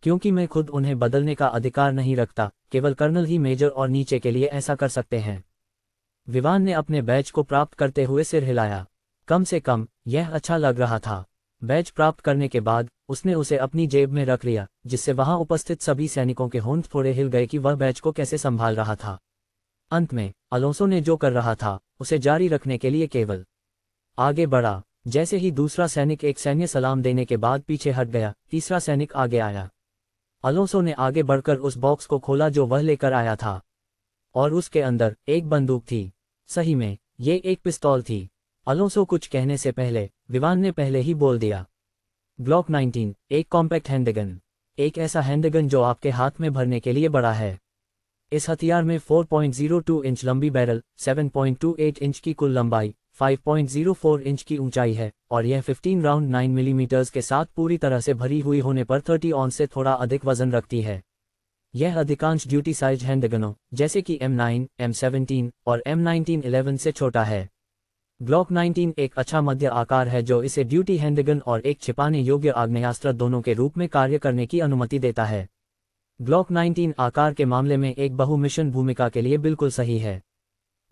क्योंकि मैं खुद उन्हें बदलने का अधिकार नहीं रखता, केवल कर्नल ही मेजर और नीचे के लिए ऐसा कर सकते हैं। विवान ने अपने बैज को प्राप्त करते हुए सिर हिलाया। कम से कम यह अच्छा लग रहा था। बैज प्राप्त करने के बाद उसने उसे अपनी जेब में रख लिया, जिससे वहां उपस्थित सभी सैनिकों के होंठ थोड़े हिल गए कि वह बैज को कैसे संभाल रहा था। अंत में अलोंसो ने जो कर रहा था उसे जारी रखने के लिए केवल आगे बढ़ा। जैसे ही दूसरा सैनिक एक सैन्य सलाम देने के बाद पीछे हट गया, तीसरा सैनिक आगे आया। अलोंसो ने आगे बढ़कर उस बॉक्स को खोला जो वह लेकर आया था, और उसके अंदर एक बंदूक थी। सही में ये एक पिस्तौल थी। अलोंसो कुछ कहने से पहले विवान ने पहले ही बोल दिया। ग्लॉक 19, एक कॉम्पैक्ट हैंडगन, एक ऐसा हैंडगन जो आपके हाथ में भरने के लिए बड़ा है। इस हथियार में 4.02 इंच लंबी बैरल, 7.28 इंच की कुल लंबाई, 5.04 इंच की ऊंचाई है और यह 15 राउंड 9 मिलीमीटर्स के साथ पूरी तरह से भरी हुई होने पर 30 ऑन से थोड़ा अधिक वजन रखती है। यह अधिकांश ड्यूटी साइज हैंडगनों जैसे कि M9, M17 और M1911 से छोटा है। ग्लॉक 19 एक अच्छा मध्य आकार है जो इसे ड्यूटी हैंडगन और एक छिपाने योग्य आग्नेयास्त्र दोनों के रूप में कार्य करने की अनुमति देता है। ग्लॉक 19 आकार के मामले में एक बहु मिशन भूमिका के लिए बिल्कुल सही है।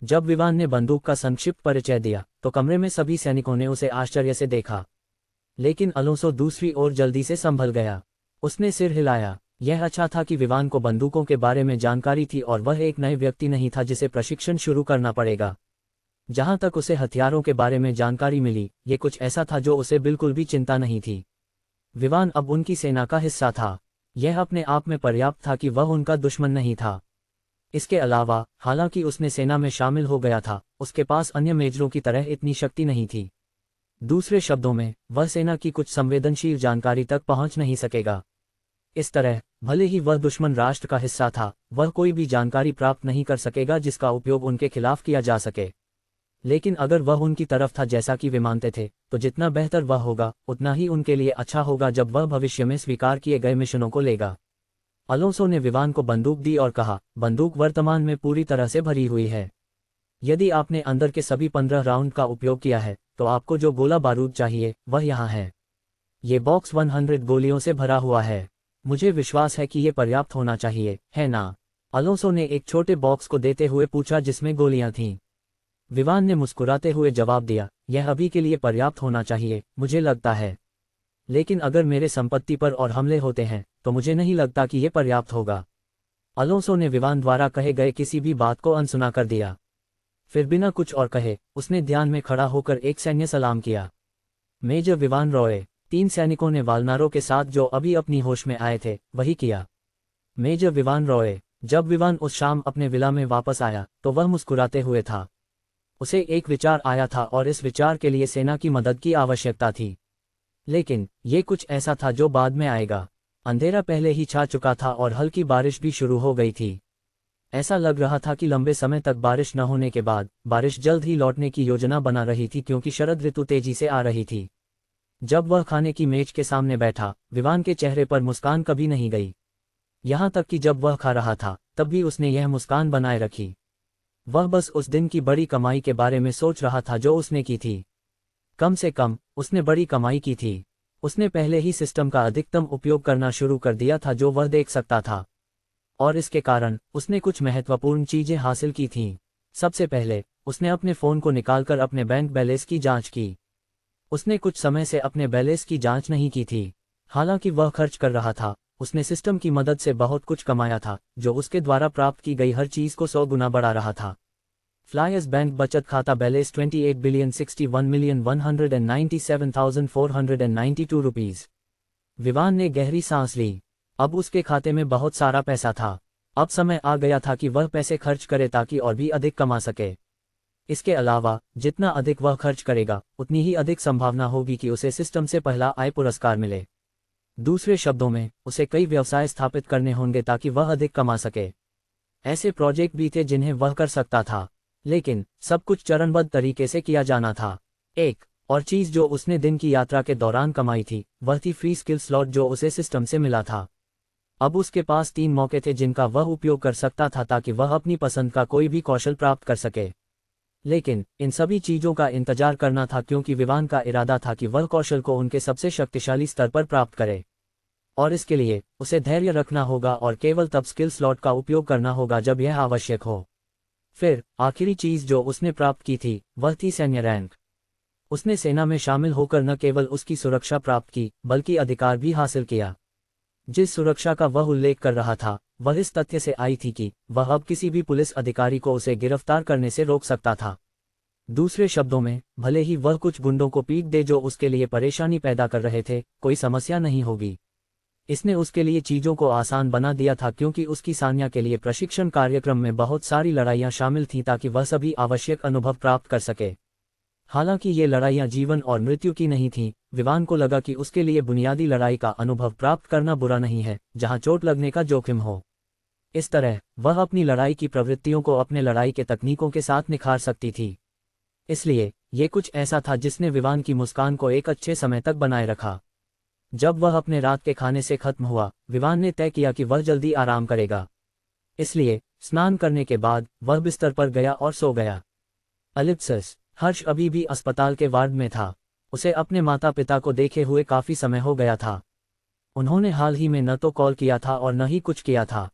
जब विवान ने बंदूक का संक्षिप्त परिचय दिया तो कमरे में सभी सैनिकों ने उसे आश्चर्य से देखा, लेकिन अलोंसो दूसरी ओर जल्दी से संभल गया। उसने सिर हिलाया। यह अच्छा था कि विवान को बंदूकों के बारे में जानकारी थी और वह एक नए व्यक्ति नहीं था जिसे प्रशिक्षण शुरू करना पड़ेगा। जहां तक उसे हथियारों के बारे में जानकारी मिली, ये कुछ ऐसा था जो उसे बिल्कुल भी चिंता नहीं थी। विवान अब उनकी सेना का हिस्सा था। यह अपने आप में पर्याप्त था कि वह उनका दुश्मन नहीं था। इसके अलावा, हालांकि उसने सेना में शामिल हो गया था, उसके पास अन्य मेजरों की तरह इतनी शक्ति नहीं थी। दूसरे शब्दों में, वह सेना की कुछ संवेदनशील जानकारी तक पहुंच नहीं सकेगा। इस तरह, भले ही वह दुश्मन राष्ट्र का हिस्सा था, वह कोई भी जानकारी प्राप्त नहीं कर सकेगा जिसका उपयोग उनके खिलाफ किया जा सके। लेकिन अगर वह उनकी तरफ था जैसा कि वे मानते थे, तो जितना बेहतर वह होगा, उतना ही उनके लिए अच्छा होगा जब वह भविष्य में स्वीकार किए गए मिशनों को लेगा। अलोंसो ने विवान को बंदूक दी और कहा, बंदूक वर्तमान में पूरी तरह से भरी हुई है। यदि आपने अंदर के सभी 15 राउंड का उपयोग किया है, तो आपको जो गोला बारूद चाहिए, वह यहाँ है। ये बॉक्स 100 गोलियों से भरा हुआ है। मुझे विश्वास है कि ये पर्याप्त होना चाहिए, है ना? अलोंसो ने एक छोटे बॉक्स को देते हुए पूछा जिसमें गोलियां थीं। विवान ने मुस्कुराते हुए जवाब दिया, यह अभी के लिए पर्याप्त होना चाहिए, मुझे लगता है। लेकिन अगर मेरे संपत्ति पर और हमले होते हैं, तो मुझे नहीं लगता कि ये पर्याप्त होगा। अलोंसो ने विवान द्वारा कहे गए किसी भी बात को अनसुना कर दिया। फिर बिना कुछ और कहे, उसने ध्यान में खड़ा होकर एक सैन्य सलाम किया। मेजर विवान रॉय। 3 सैनिकों ने वालनारों के साथ जो अभी अपनी होश में आए थे, वही किया। मेजर विवान रॉय। जब विवान उस शाम अपने विला में वापस आया, तो वह मुस्कुराते हुए था। उसे एक विचार आया था और इस विचार के लिए सेना की मदद की आवश्यकता थी। लेकिन ये कुछ ऐसा था जो बाद में आएगा। अंधेरा पहले ही छा चुका था और हल्की बारिश भी शुरू हो गई थी। ऐसा लग रहा था कि लंबे समय तक बारिश न होने के बाद बारिश जल्द ही लौटने की योजना बना रही थी क्योंकि शरद ऋतु तेजी से आ रही थी। जब वह खाने की मेज के सामने बैठा, विवान के चेहरे पर मुस्कान कभी नहीं गई। यहां तक कि जब वह खा रहा था, तब भी उसने यह मुस्कान बनाए रखी। वह बस उस दिन की बड़ी कमाई के बारे में सोच रहा था जो उसने की थी। कम से कम, उसने बड़ी कमाई की थी। उसने पहले ही सिस्टम का अधिकतम उपयोग करना शुरू कर दिया था जो वह देख सकता था। और इसके कारण, उसने कुछ महत्वपूर्ण चीजें हासिल की थीं। सबसे पहले, उसने अपने फ़ोन को निकालकर अपने बैंक बैलेंस की जांच की। उसने कुछ समय से अपने बैलेंस की जांच नहीं की थी। हालांकि वह खर्च कर रहा था, उसने सिस्टम की मदद से बहुत कुछ कमाया था, जो उसके द्वारा प्राप्त की गई हर चीज़ को 100 गुना बढ़ा रहा था। फ्लायर्स बैंक बचत खाता बैलेंस 28,61,197,492 रुपीज़। विवान ने गहरी सांस ली। अब उसके खाते में बहुत सारा पैसा था। अब समय आ गया था कि वह पैसे खर्च करे ताकि और भी अधिक कमा सके। इसके अलावा, जितना अधिक वह खर्च करेगा, उतनी ही अधिक संभावना होगी कि उसे सिस्टम से पहला आय पुरस्कार मिले। दूसरे शब्दों में, उसे कई व्यवसाय स्थापित करने होंगे ताकि वह अधिक कमा सके। ऐसे प्रोजेक्ट भी थे जिन्हें वह कर सकता था, लेकिन सब कुछ चरणबद्ध तरीके से किया जाना था। एक और चीज़ जो उसने दिन की यात्रा के दौरान कमाई थी, वह थी फ्री स्किल स्लॉट जो उसे सिस्टम से मिला था। अब उसके पास 3 मौके थे जिनका वह उपयोग कर सकता था ताकि वह अपनी पसंद का कोई भी कौशल प्राप्त कर सके। लेकिन इन सभी चीज़ों का इंतजार करना था क्योंकि विवान का इरादा था कि वह कौशल को उनके सबसे शक्तिशाली स्तर पर प्राप्त करे। और इसके लिए, उसे धैर्य रखना होगा और केवल तब स्किल स्लॉट का उपयोग करना होगा जब यह आवश्यक हो। फिर, आखिरी चीज़ जो उसने प्राप्त की थी, वह थी सैन्य रैंक। उसने सेना में शामिल होकर न केवल उसकी सुरक्षा प्राप्त की, बल्कि अधिकार भी हासिल किया। जिस सुरक्षा का वह उल्लेख कर रहा था, वह इस तथ्य से आई थी कि वह अब किसी भी पुलिस अधिकारी को उसे गिरफ्तार करने से रोक सकता था। दूसरे शब्दों में, भले ही वह कुछ गुंडों को पीट दे जो उसके लिए परेशानी पैदा कर रहे थे, कोई समस्या नहीं होगी। इसने उसके लिए चीज़ों को आसान बना दिया था क्योंकि उसकी सान्या के लिए प्रशिक्षण कार्यक्रम में बहुत सारी लड़ाइयाँ शामिल थीं ताकि वह सभी आवश्यक अनुभव प्राप्त कर सके। हालांकि ये लड़ाइयाँ जीवन और मृत्यु की नहीं थीं, विवान को लगा कि उसके लिए बुनियादी लड़ाई का अनुभव प्राप्त करना बुरा नहीं है, जहां चोट लगने का जोखिम हो। इस तरह, वह अपनी लड़ाई की प्रवृत्तियों को अपने लड़ाई के तकनीकों के साथ निखार सकती थी। इसलिए, ये कुछ ऐसा था जिसने विवान की मुस्कान को एक अच्छे समय तक बनाए रखा। जब वह अपने रात के खाने से खत्म हुआ, विवान ने तय किया कि वह जल्दी आराम करेगा। इसलिए स्नान करने के बाद वह बिस्तर पर गया और सो गया। एलिप्सिस। हर्ष अभी भी अस्पताल के वार्ड में था। उसे अपने माता पिता को देखे हुए काफी समय हो गया था। उन्होंने हाल ही में न तो कॉल किया था और न ही कुछ किया था।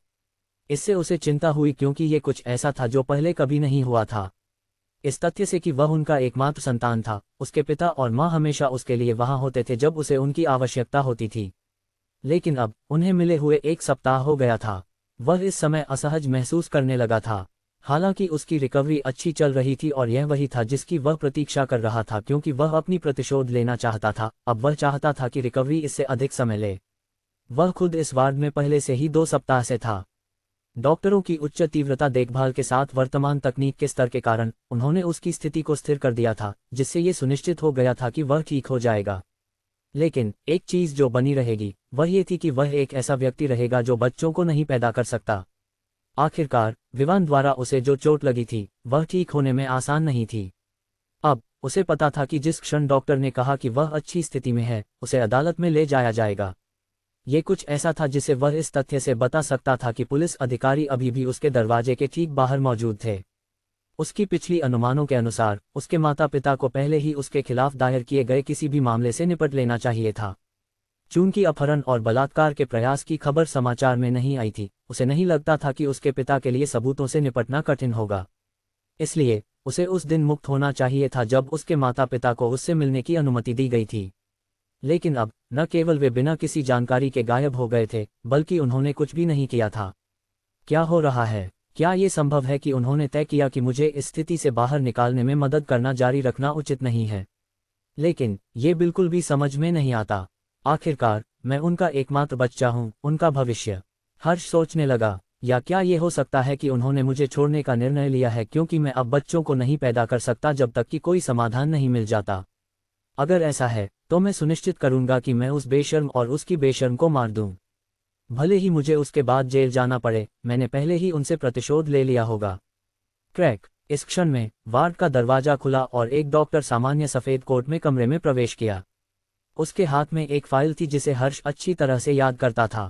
इससे उसे चिंता हुई क्योंकि ये कुछ ऐसा था जो पहले कभी नहीं हुआ था। इस तथ्य से कि वह उनका एकमात्र संतान था, उसके पिता और माँ हमेशा उसके लिए वहां होते थे जब उसे उनकी आवश्यकता होती थी। लेकिन अब उन्हें मिले हुए 1 सप्ताह हो गया था। वह इस समय असहज महसूस करने लगा था। हालांकि उसकी रिकवरी अच्छी चल रही थी और यह वही था जिसकी वह प्रतीक्षा कर रहा था, क्योंकि वह अपनी प्रतिशोध लेना चाहता था। अब वह चाहता था कि रिकवरी इससे अधिक समय ले। वह खुद इस वार्ड में पहले से ही 2 सप्ताह से था। डॉक्टरों की उच्च तीव्रता देखभाल के साथ वर्तमान तकनीक के स्तर के कारण उन्होंने उसकी स्थिति को स्थिर कर दिया था, जिससे ये सुनिश्चित हो गया था कि वह ठीक हो जाएगा। लेकिन एक चीज जो बनी रहेगी वह ये थी कि वह एक ऐसा व्यक्ति रहेगा जो बच्चों को नहीं पैदा कर सकता। आखिरकार विवान द्वारा उसे जो चोट लगी थी वह ठीक होने में आसान नहीं थी। अब उसे पता था कि जिस क्षण डॉक्टर ने कहा कि वह अच्छी स्थिति में है, उसे अदालत में ले जाया जाएगा। ये कुछ ऐसा था जिसे वह इस तथ्य से बता सकता था कि पुलिस अधिकारी अभी भी उसके दरवाजे के ठीक बाहर मौजूद थे। उसकी पिछली अनुमानों के अनुसार उसके माता पिता को पहले ही उसके खिलाफ दायर किए गए किसी भी मामले से निपट लेना चाहिए था। चूंकि अपहरण और बलात्कार के प्रयास की खबर समाचार में नहीं आई थी, उसे नहीं लगता था कि उसके पिता के लिए सबूतों से निपटना कठिन होगा। इसलिए उसे उस दिन मुक्त होना चाहिए था जब उसके माता पिता को उससे मिलने की अनुमति दी गई थी। लेकिन अब न केवल वे बिना किसी जानकारी के गायब हो गए थे, बल्कि उन्होंने कुछ भी नहीं किया था। क्या हो रहा है? क्या ये संभव है कि उन्होंने तय किया कि मुझे इस स्थिति से बाहर निकालने में मदद करना जारी रखना उचित नहीं है? लेकिन ये बिल्कुल भी समझ में नहीं आता। आखिरकार मैं उनका एकमात्र बच्चा हूँ, उनका भविष्य। हर्ष सोचने लगा, या क्या ये हो सकता है कि उन्होंने मुझे छोड़ने का निर्णय लिया है क्योंकि मैं अब बच्चों को नहीं पैदा कर सकता जब तक कि कोई समाधान नहीं मिल जाता। अगर ऐसा है तो मैं सुनिश्चित करूंगा कि मैं उस बेशर्म और उसकी बेशर्म को मार दूं। भले ही मुझे उसके बाद जेल जाना पड़े, मैंने पहले ही उनसे प्रतिशोध ले लिया होगा। क्रैक। इस क्षण में वार्ड का दरवाजा खुला और एक डॉक्टर सामान्य सफेद कोट में कमरे में प्रवेश किया। उसके हाथ में एक फाइल थी जिसे हर्ष अच्छी तरह से याद करता था।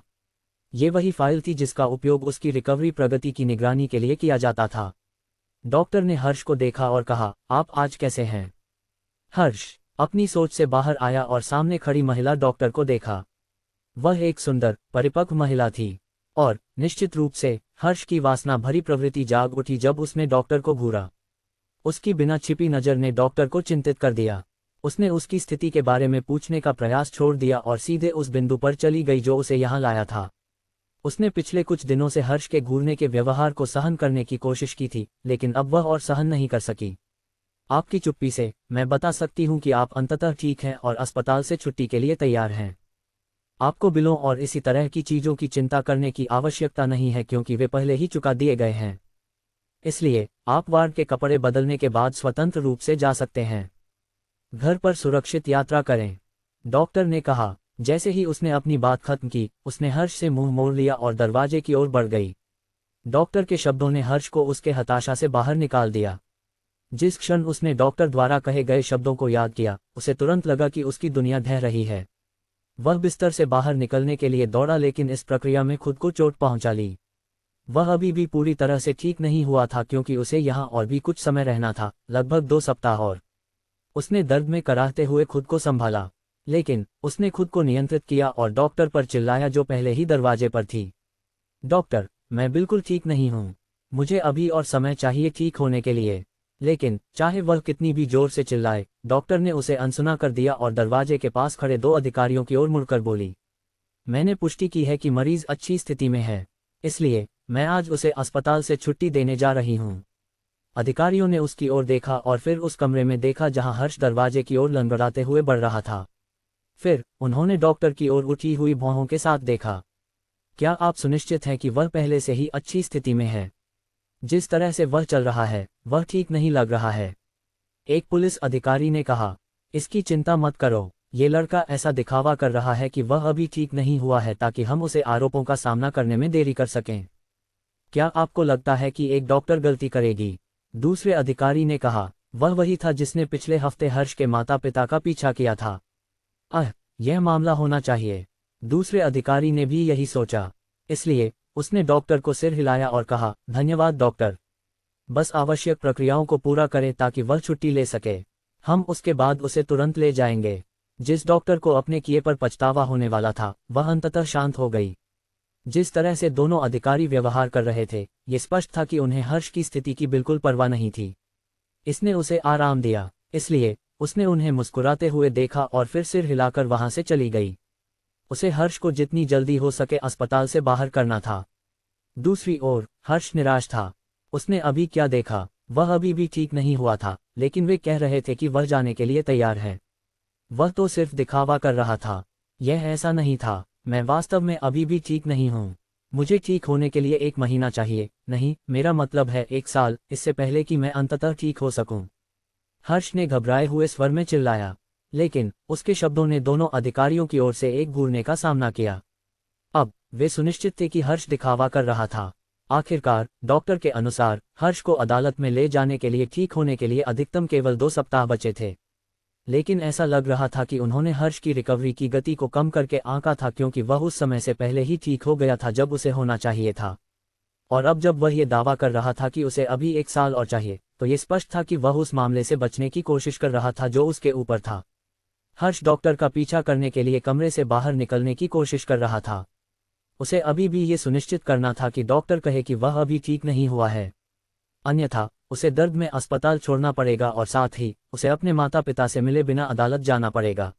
ये वही फाइल थी जिसका उपयोग उसकी रिकवरी प्रगति की निगरानी के लिए किया जाता था। डॉक्टर ने हर्ष को देखा और कहा, आप आज कैसे हैं? हर्ष अपनी सोच से बाहर आया और सामने खड़ी महिला डॉक्टर को देखा। वह एक सुंदर, परिपक्व महिला थी और निश्चित रूप से हर्ष की वासना भरी प्रवृत्ति जाग उठी जब उसने डॉक्टर को घूरा। उसकी बिना छिपी नजर ने डॉक्टर को चिंतित कर दिया। उसने उसकी स्थिति के बारे में पूछने का प्रयास छोड़ दिया और सीधे उस बिंदु पर चली गई जो उसे यहाँ लाया था। उसने पिछले कुछ दिनों से हर्ष के घूरने के व्यवहार को सहन करने की कोशिश की थी, लेकिन अब वह और सहन नहीं कर सकी। आपकी चुप्पी से मैं बता सकती हूँ कि आप अंततः ठीक हैं और अस्पताल से छुट्टी के लिए तैयार हैं। आपको बिलों और इसी तरह की चीज़ों की चिंता करने की आवश्यकता नहीं है क्योंकि वे पहले ही चुका दिए गए हैं। इसलिए आप वार्ड के कपड़े बदलने के बाद स्वतंत्र रूप से जा सकते हैं। घर पर सुरक्षित यात्रा करें, डॉक्टर ने कहा। जैसे ही उसने अपनी बात खत्म की, उसने हर्ष से मुंह मोड़ लिया और दरवाजे की ओर बढ़ गई। डॉक्टर के शब्दों ने हर्ष को उसके हताशा से बाहर निकाल दिया। जिस क्षण उसने डॉक्टर द्वारा कहे गए शब्दों को याद किया, उसे तुरंत लगा कि उसकी दुनिया ढह रही है। वह बिस्तर से बाहर निकलने के लिए दौड़ा, लेकिन इस प्रक्रिया में खुद को चोट पहुंचा ली। वह अभी भी पूरी तरह से ठीक नहीं हुआ था क्योंकि उसे यहाँ और भी कुछ समय रहना था, लगभग 2 सप्ताह और। उसने दर्द में कराहते हुए खुद को संभाला, लेकिन उसने खुद को नियंत्रित किया और डॉक्टर पर चिल्लाया जो पहले ही दरवाजे पर थी। डॉक्टर, मैं बिल्कुल ठीक नहीं हूँ। मुझे अभी और समय चाहिए ठीक होने के लिए। लेकिन चाहे वह कितनी भी जोर से चिल्लाए, डॉक्टर ने उसे अनसुना कर दिया और दरवाजे के पास खड़े 2 अधिकारियों की ओर मुड़कर बोली, मैंने पुष्टि की है कि मरीज अच्छी स्थिति में है, इसलिए मैं आज उसे अस्पताल से छुट्टी देने जा रही हूँ। अधिकारियों ने उसकी ओर देखा और फिर उस कमरे में देखा जहां हर्ष दरवाजे की ओर लंगड़ाते हुए बढ़ रहा था। फिर उन्होंने डॉक्टर की ओर उठी हुई भौहों के साथ देखा। क्या आप सुनिश्चित हैं कि वह पहले से ही अच्छी स्थिति में है? जिस तरह से वह चल रहा है वह ठीक नहीं लग रहा है, एक पुलिस अधिकारी ने कहा। इसकी चिंता मत करो, ये लड़का ऐसा दिखावा कर रहा है कि वह अभी ठीक नहीं हुआ है ताकि हम उसे आरोपों का सामना करने में देरी कर सकें। क्या आपको लगता है कि एक डॉक्टर गलती करेगी? दूसरे अधिकारी ने कहा। वह वही था जिसने पिछले हफ्ते हर्ष के माता पिता का पीछा किया था। यह मामला होना चाहिए। दूसरे अधिकारी ने भी यही सोचा। इसलिए उसने डॉक्टर को सिर हिलाया और कहा, धन्यवाद डॉक्टर। बस आवश्यक प्रक्रियाओं को पूरा करें ताकि वह छुट्टी ले सके। हम उसके बाद उसे तुरंत ले जाएंगे। जिस डॉक्टर को अपने किए पर पछतावा होने वाला था, वह अंततः शांत हो गई। जिस तरह से दोनों अधिकारी व्यवहार कर रहे थे, ये स्पष्ट था कि उन्हें हर्ष की स्थिति की बिल्कुल परवाह नहीं थी। इसने उसे आराम दिया, इसलिए उसने उन्हें मुस्कुराते हुए देखा और फिर सिर हिलाकर वहां से चली गई। उसे हर्ष को जितनी जल्दी हो सके अस्पताल से बाहर करना था। दूसरी ओर हर्ष निराश था। उसने अभी क्या देखा, वह अभी भी ठीक नहीं हुआ था, लेकिन वे कह रहे थे कि वह जाने के लिए तैयार है। वह तो सिर्फ दिखावा कर रहा था। यह ऐसा नहीं था। मैं वास्तव में अभी भी ठीक नहीं हूँ। मुझे ठीक होने के लिए 1 महीना चाहिए, नहीं, मेरा मतलब है 1 साल, इससे पहले कि मैं अंततः ठीक हो सकूं। हर्ष ने घबराए हुए स्वर में चिल्लाया, लेकिन उसके शब्दों ने दोनों अधिकारियों की ओर से एक घूरने का सामना किया। अब वे सुनिश्चित थे कि हर्ष दिखावा कर रहा था। आखिरकार डॉक्टर के अनुसार हर्ष को अदालत में ले जाने के लिए ठीक होने के लिए अधिकतम केवल 2 सप्ताह बचे थे। लेकिन ऐसा लग रहा था कि उन्होंने हर्ष की रिकवरी की गति को कम करके आंका था, क्योंकि वह उस समय से पहले ही ठीक हो गया था जब उसे होना चाहिए था। और अब जब वह ये दावा कर रहा था कि उसे अभी 1 साल और चाहिए, तो ये स्पष्ट था कि वह उस मामले से बचने की कोशिश कर रहा था जो उसके ऊपर था। हर्ष डॉक्टर का पीछा करने के लिए कमरे से बाहर निकलने की कोशिश कर रहा था। उसे अभी भी ये सुनिश्चित करना था कि डॉक्टर कहे कि वह अभी ठीक नहीं हुआ है, अन्यथा उसे दर्द में अस्पताल छोड़ना पड़ेगा और साथ ही उसे अपने माता पिता से मिले बिना अदालत जाना पड़ेगा।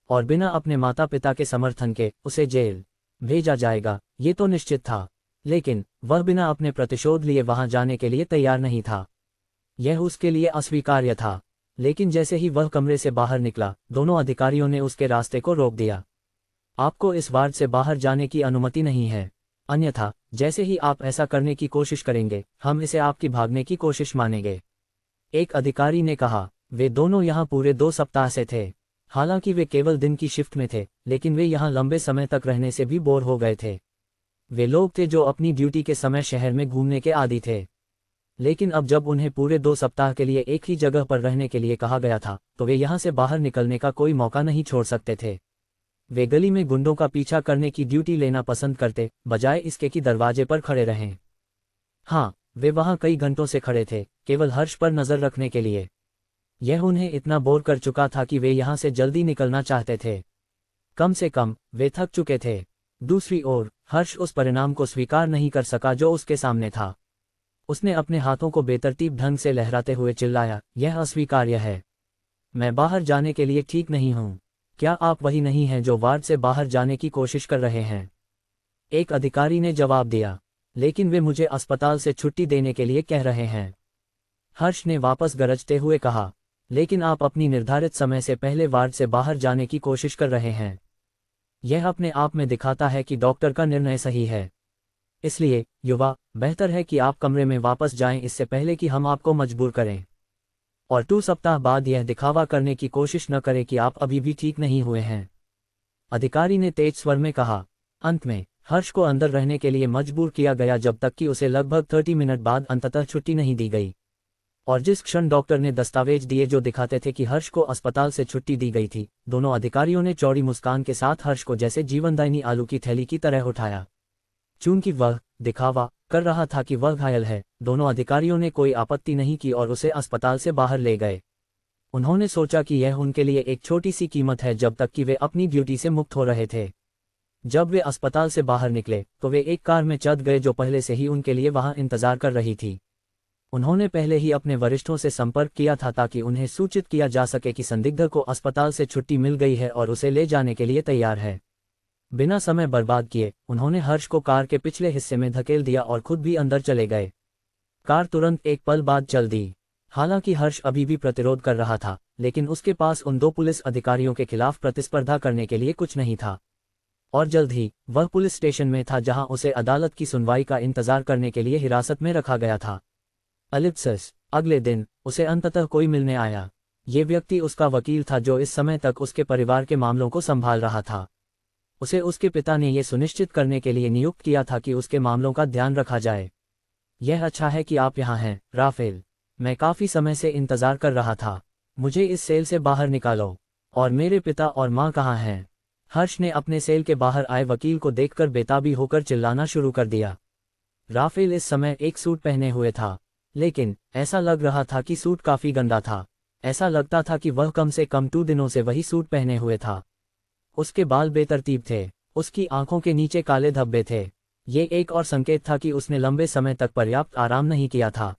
और बिना अपने माता पिता के समर्थन के उसे जेल भेजा जाएगा, ये तो निश्चित था। लेकिन वह बिना अपने प्रतिशोध लिए वहां जाने के लिए तैयार नहीं था। यह उसके लिए अस्वीकार्य था। लेकिन जैसे ही वह कमरे से बाहर निकला, दोनों अधिकारियों ने उसके रास्ते को रोक दिया। आपको इस वार्ड से बाहर जाने की अनुमति नहीं है, अन्यथा जैसे ही आप ऐसा करने की कोशिश करेंगे, हम इसे आपकी भागने की कोशिश मानेंगे, एक अधिकारी ने कहा। वे दोनों यहाँ पूरे 2 सप्ताह से थे। हालांकि वे केवल दिन की शिफ्ट में थे, लेकिन वे यहाँ लंबे समय तक रहने से भी बोर हो गए थे। वे लोग थे जो अपनी ड्यूटी के समय शहर में घूमने के आदी थे। लेकिन अब जब उन्हें पूरे 2 सप्ताह के लिए एक ही जगह पर रहने के लिए कहा गया था, तो वे यहाँ से बाहर निकलने का कोई मौका नहीं छोड़ सकते थे। वे गली में गुंडों का पीछा करने की ड्यूटी लेना पसंद करते, बजाय इसके कि दरवाजे पर खड़े रहें। हाँ, वे वहां कई घंटों से खड़े थे, केवल हर्ष पर नजर रखने के लिए। यह उन्हें इतना बोर कर चुका था कि वे यहां से जल्दी निकलना चाहते थे। कम से कम वे थक चुके थे। दूसरी ओर हर्ष उस परिणाम को स्वीकार नहीं कर सका जो उसके सामने था। उसने अपने हाथों को बेतरतीब ढंग से लहराते हुए चिल्लाया, यह अस्वीकार्य है। मैं बाहर जाने के लिए ठीक नहीं हूं। क्या आप वही नहीं हैं जो वार्ड से बाहर जाने की कोशिश कर रहे हैं? एक अधिकारी ने जवाब दिया। लेकिन वे मुझे अस्पताल से छुट्टी देने के लिए कह रहे हैं, हर्ष ने वापस गरजते हुए कहा। लेकिन आप अपनी निर्धारित समय से पहले वार्ड से बाहर जाने की कोशिश कर रहे हैं। यह अपने आप में दिखाता है कि डॉक्टर का निर्णय सही है। इसलिए युवा, बेहतर है कि आप कमरे में वापस जाएं इससे पहले कि हम आपको मजबूर करें। और 2 सप्ताह बाद यह दिखावा करने की कोशिश न करें कि आप अभी भी ठीक नहीं हुए हैं, अधिकारी ने तेज स्वर में कहा। अंत में हर्ष को अंदर रहने के लिए मजबूर किया गया जब तक कि उसे लगभग 30 मिनट बाद अंततः छुट्टी नहीं दी गई। और जिस क्षण डॉक्टर ने दस्तावेज दिए जो दिखाते थे कि हर्ष को अस्पताल से छुट्टी दी गई थी, दोनों अधिकारियों ने चौड़ी मुस्कान के साथ हर्ष को जैसे जीवनदायिनी आलू की थैली की तरह उठाया। चूंकि वह दिखावा कर रहा था कि वह घायल है, दोनों अधिकारियों ने कोई आपत्ति नहीं की और उसे अस्पताल से बाहर ले गए। उन्होंने सोचा कि यह उनके लिए एक छोटी सी कीमत है जब तक कि वे अपनी ड्यूटी से मुक्त हो रहे थे। जब वे अस्पताल से बाहर निकले तो वे एक कार में चढ़ गए जो पहले से ही उनके लिए वहां इंतजार कर रही थी। उन्होंने पहले ही अपने वरिष्ठों से संपर्क किया था ताकि उन्हें सूचित किया जा सके कि संदिग्ध को अस्पताल से छुट्टी मिल गई है और उसे ले जाने के लिए तैयार है। बिना समय बर्बाद किए उन्होंने हर्ष को कार के पिछले हिस्से में धकेल दिया और खुद भी अंदर चले गए। कार तुरंत एक पल बाद चल दी। हालांकि हर्ष अभी भी प्रतिरोध कर रहा था, लेकिन उसके पास उन 2 पुलिस अधिकारियों के खिलाफ प्रतिस्पर्धा करने के लिए कुछ नहीं था। और जल्द ही वह पुलिस स्टेशन में था जहां उसे अदालत की सुनवाई का इंतजार करने के लिए हिरासत में रखा गया था। एलिप्सिस। अगले दिन उसे अंततः कोई मिलने आया। ये व्यक्ति उसका वकील था जो इस समय तक उसके परिवार के मामलों को संभाल रहा था। उसे उसके पिता ने यह सुनिश्चित करने के लिए नियुक्त किया था कि उसके मामलों का ध्यान रखा जाए। यह अच्छा है कि आप यहाँ हैं, राफेल। मैं काफी समय से इंतजार कर रहा था। मुझे इस सेल से बाहर निकालो। और मेरे पिता और माँ कहाँ हैं? हर्ष ने अपने सेल के बाहर आए वकील को देखकर बेताबी होकर चिल्लाना शुरू कर दिया। राफेल इस समय एक सूट पहने हुए था, लेकिन ऐसा लग रहा था कि सूट काफी गंदा था। ऐसा लगता था कि वह कम से कम 2 दिनों से वही सूट पहने हुए था। उसके बाल बेतरतीब थे, उसकी आंखों के नीचे काले धब्बे थे। ये एक और संकेत था कि उसने लंबे समय तक पर्याप्त आराम नहीं किया था।